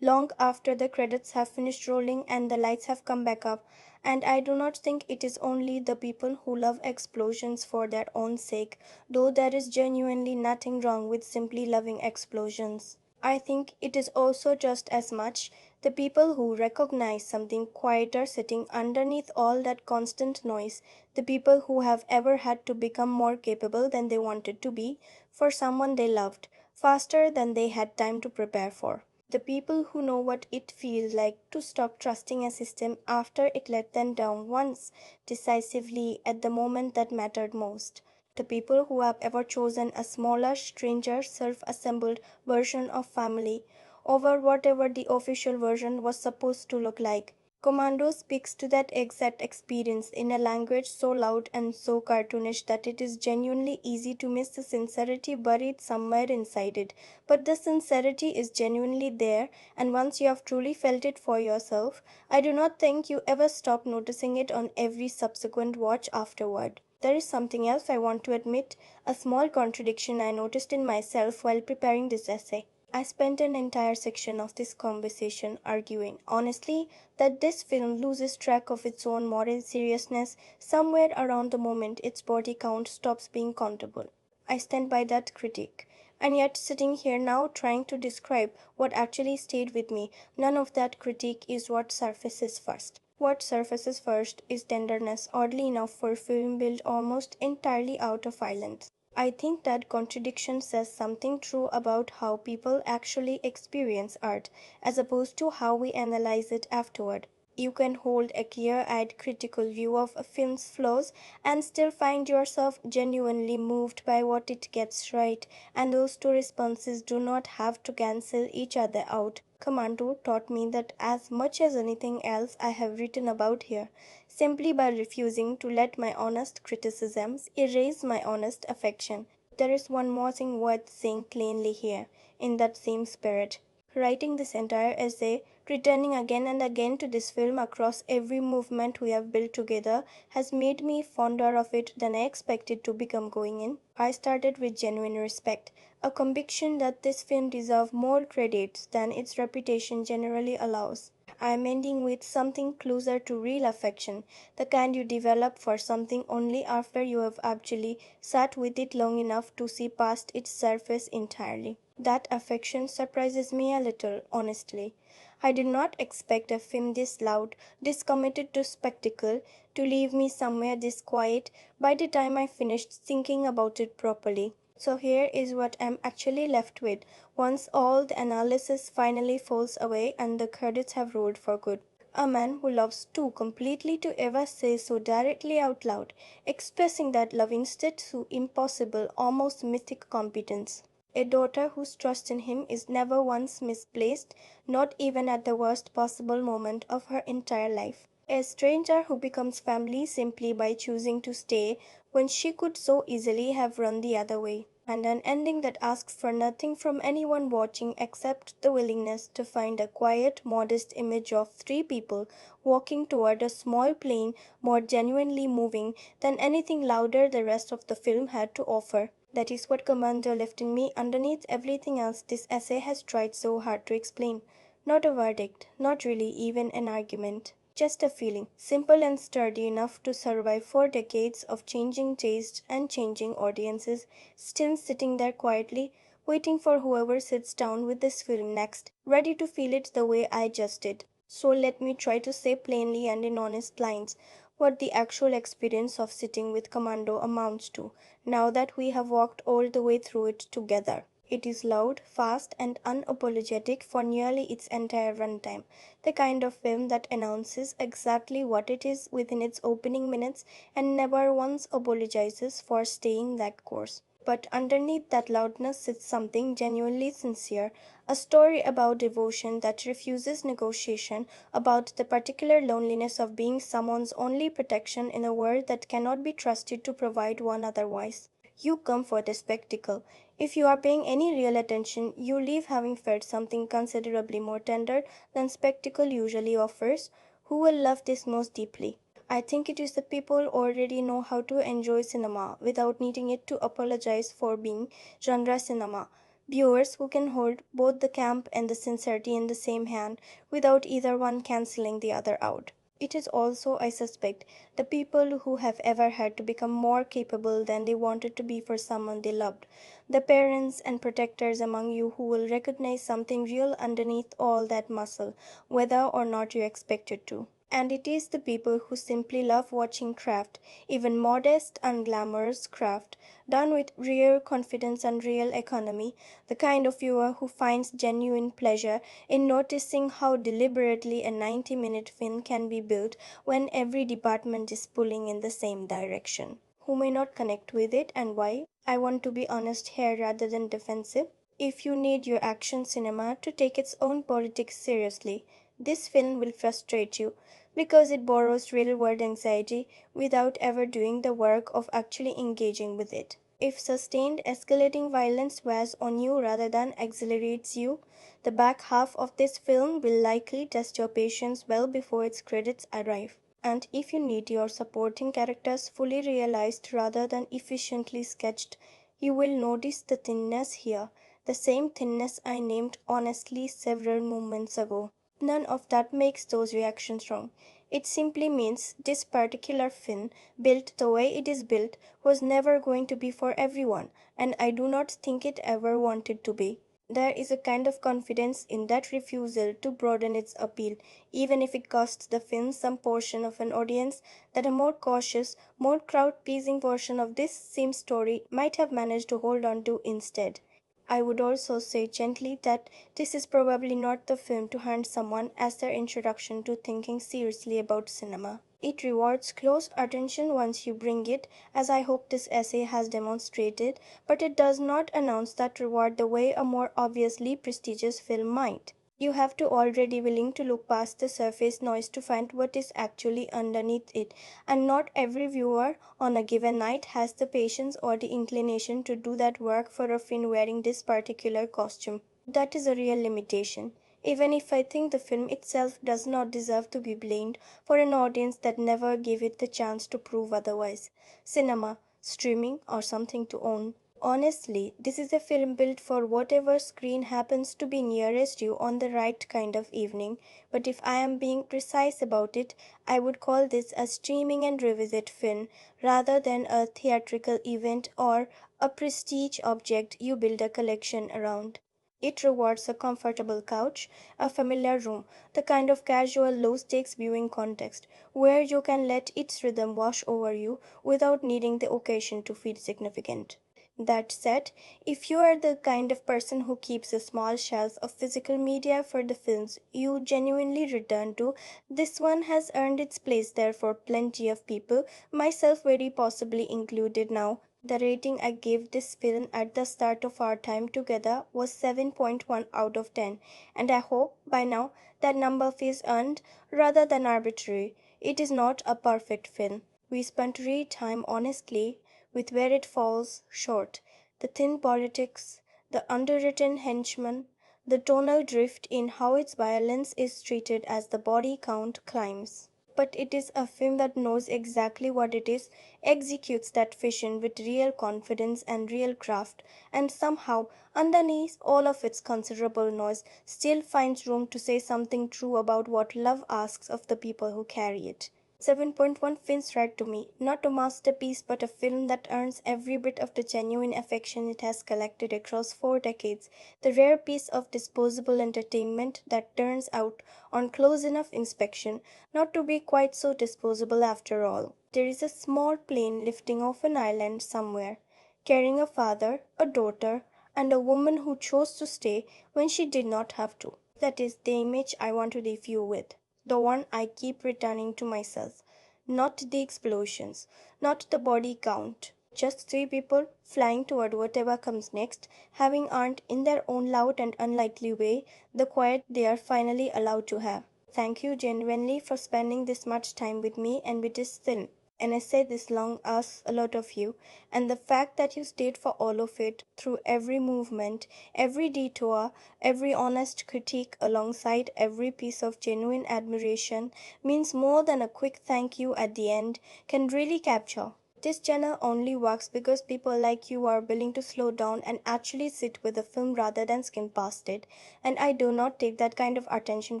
long after the credits have finished rolling and the lights have come back up, and I do not think it is only the people who love explosions for their own sake, though there is genuinely nothing wrong with simply loving explosions. I think it is also just as much the people who recognize something quieter sitting underneath all that constant noise, the people who have ever had to become more capable than they wanted to be for someone they loved, faster than they had time to prepare for. The people who know what it feels like to stop trusting a system after it let them down once, decisively at the moment that mattered most. The people who have ever chosen a smaller, stranger, self assembled version of family over whatever the official version was supposed to look like. Commando speaks to that exact experience in a language so loud and so cartoonish that it is genuinely easy to miss the sincerity buried somewhere inside it. But the sincerity is genuinely there, and once you have truly felt it for yourself, I do not think you ever stop noticing it on every subsequent watch afterward. There is something else I want to admit, a small contradiction I noticed in myself while preparing this essay. I spent an entire section of this conversation arguing, honestly, that this film loses track of its own moral seriousness somewhere around the moment its body count stops being countable. I stand by that critique. And yet, sitting here now trying to describe what actually stayed with me, none of that critique is what surfaces first. What surfaces first is tenderness, oddly enough, for a film built almost entirely out of violence. I think that contradiction says something true about how people actually experience art, as opposed to how we analyze it afterward. You can hold a clear eyed critical view of a film's flaws and still find yourself genuinely moved by what it gets right, and those two responses do not have to cancel each other out. Commando taught me that as much as anything else I have written about here, simply by refusing to let my honest criticisms erase my honest affection. There is one more thing worth saying plainly here, in that same spirit. Writing this entire essay, returning again and again to this film across every movement we have built together, has made me fonder of it than I expected to become going in. I started with genuine respect, a conviction that this film deserved more credits than its reputation generally allows. I am ending with something closer to real affection, the kind you develop for something only after you have actually sat with it long enough to see past its surface entirely. That affection surprises me a little, honestly. I did not expect a film this loud, this committed to spectacle, to leave me somewhere this quiet by the time I finished thinking about it properly. So here is what I'm actually left with once all the analysis finally falls away and the credits have rolled for good. A man who loves too completely to ever say so directly out loud, expressing that love instead through impossible, almost mythic competence. A daughter whose trust in him is never once misplaced, not even at the worst possible moment of her entire life. A stranger who becomes family simply by choosing to stay when she could so easily have run the other way. And an ending that asks for nothing from anyone watching except the willingness to find a quiet, modest image of three people walking toward a small plane more genuinely moving than anything louder the rest of the film had to offer. That is what Commander left in me underneath everything else this essay has tried so hard to explain. Not a verdict, not really even an argument. Just a feeling, simple and sturdy enough to survive 4 decades of changing tastes and changing audiences, still sitting there quietly, waiting for whoever sits down with this film next, ready to feel it the way I just did. So let me try to say plainly and in honest lines, what the actual experience of sitting with Commando amounts to, now that we have walked all the way through it together. It is loud, fast, and unapologetic for nearly its entire runtime. The kind of film that announces exactly what it is within its opening minutes and never once apologizes for staying that course. But underneath that loudness sits something genuinely sincere, a story about devotion that refuses negotiation, about the particular loneliness of being someone's only protection in a world that cannot be trusted to provide one otherwise. You come for the spectacle. If you are paying any real attention, you leave having felt something considerably more tender than spectacle usually offers. Who will love this most deeply? I think it is the people who already know how to enjoy cinema without needing it to apologize for being genre cinema. Viewers who can hold both the camp and the sincerity in the same hand without either one cancelling the other out. It is also, I suspect, the people who have ever had to become more capable than they wanted to be for someone they loved. The parents and protectors among you who will recognize something real underneath all that muscle, whether or not you expect it to. And it is the people who simply love watching craft, even modest, unglamorous craft, done with real confidence and real economy, the kind of viewer who finds genuine pleasure in noticing how deliberately a 90-minute film can be built when every department is pulling in the same direction. Who may not connect with it and why? I want to be honest here rather than defensive. If you need your action cinema to take its own politics seriously, this film will frustrate you because it borrows real world anxiety without ever doing the work of actually engaging with it. If sustained escalating violence wears on you rather than exhilarates you, the back half of this film will likely test your patience well before its credits arrive. And if you need your supporting characters fully realized rather than efficiently sketched, you will notice the thinness here, the same thinness I named honestly several moments ago. None of that makes those reactions wrong. It simply means this particular film, built the way it is built, was never going to be for everyone, and I do not think it ever wanted to be. There is a kind of confidence in that refusal to broaden its appeal, even if it costs the film some portion of an audience, that a more cautious, more crowd pleasing version of this same story might have managed to hold on to instead. I would also say gently that this is probably not the film to hand someone as their introduction to thinking seriously about cinema. It rewards close attention once you bring it, as I hope this essay has demonstrated, but it does not announce that reward the way a more obviously prestigious film might. You have to already willing to look past the surface noise to find what is actually underneath it, and not every viewer on a given night has the patience or the inclination to do that work for a film wearing this particular costume. That is a real limitation. Even if I think the film itself does not deserve to be blamed for an audience that never gave it the chance to prove otherwise. Cinema, streaming, or something to own. Honestly, this is a film built for whatever screen happens to be nearest you on the right kind of evening, but if I am being precise about it, I would call this a streaming and revisit film rather than a theatrical event or a prestige object you build a collection around. It rewards a comfortable couch, a familiar room, the kind of casual, low stakes viewing context where you can let its rhythm wash over you without needing the occasion to feel significant. That said, if you are the kind of person who keeps a small shelf of physical media for the films you genuinely return to, this one has earned its place there for plenty of people, myself very possibly included now. The rating I gave this film at the start of our time together was 7.1 out of 10, and I hope by now that number feels earned rather than arbitrary. It is not a perfect film. We spent real time honestly with where it falls short, the thin politics, the underwritten henchmen, the tonal drift in how its violence is treated as the body count climbs. But it is a film that knows exactly what it is, executes that vision with real confidence and real craft, and somehow, underneath all of its considerable noise, still finds room to say something true about what love asks of the people who carry it. 7.1 feels right to me. Not a masterpiece, but a film that earns every bit of the genuine affection it has collected across 4 decades. The rare piece of disposable entertainment that turns out, on close enough inspection, not to be quite so disposable after all. There is a small plane lifting off an island somewhere, carrying a father, a daughter, and a woman who chose to stay when she did not have to. That is the image I want to leave you with. The one I keep returning to myself. Not the explosions, not the body count. Just three people flying toward whatever comes next, having earned in their own loud and unlikely way the quiet they are finally allowed to have. Thank you genuinely for spending this much time with me and with this film. An essay this long asks a lot of you, and the fact that you stayed for all of it, through every movement, every detour, every honest critique, alongside every piece of genuine admiration, means more than a quick thank you at the end can really capture. This channel only works because people like you are willing to slow down and actually sit with a film rather than skim past it, and I do not take that kind of attention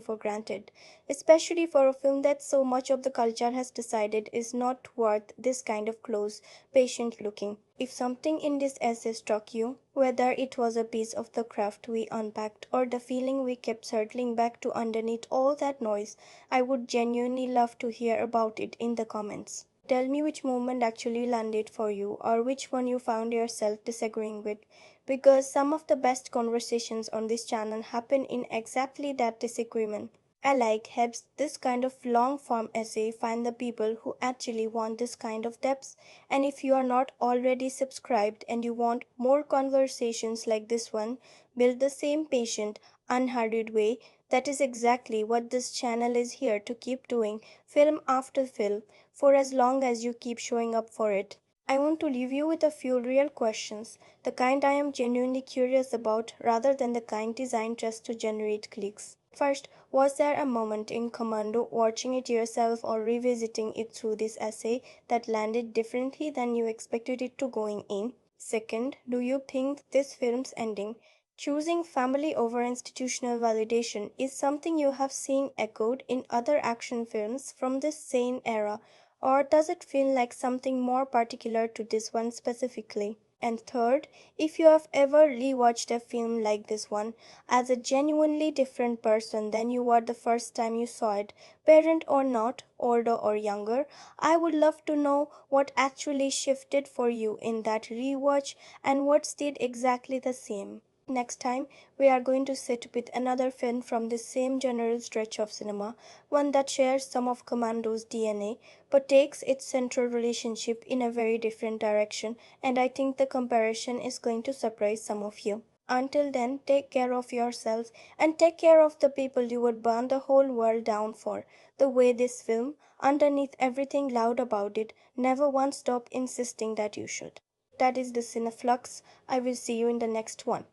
for granted, especially for a film that so much of the culture has decided is not worth this kind of close, patient looking. If something in this essay struck you, whether it was a piece of the craft we unpacked or the feeling we kept circling back to underneath all that noise, I would genuinely love to hear about it in the comments. Tell me which moment actually landed for you or which one you found yourself disagreeing with, because some of the best conversations on this channel happen in exactly that disagreement. I like helps this kind of long form essay find the people who actually want this kind of depth. And if you are not already subscribed and you want more conversations like this one, build the same patient, unhurried way. That is exactly what this channel is here to keep doing, film after film, for as long as you keep showing up for it. I want to leave you with a few real questions, the kind I am genuinely curious about rather than the kind designed just to generate clicks. First, was there a moment in Commando, watching it yourself or revisiting it through this essay, that landed differently than you expected it to going in? Second, do you think this film's ending, choosing family over institutional validation, is something you have seen echoed in other action films from this same era, or does it feel like something more particular to this one specifically? And third, if you have ever rewatched a film like this one as a genuinely different person than you were the first time you saw it, parent or not, older or younger, I would love to know what actually shifted for you in that rewatch and what stayed exactly the same. Next time, we are going to sit with another film from this same general stretch of cinema, one that shares some of Commando's DNA, but takes its central relationship in a very different direction, and I think the comparison is going to surprise some of you. Until then, take care of yourselves and take care of the people you would burn the whole world down for, the way this film, underneath everything loud about it, never once stopped insisting that you should. That is the Cineflux. I will see you in the next one.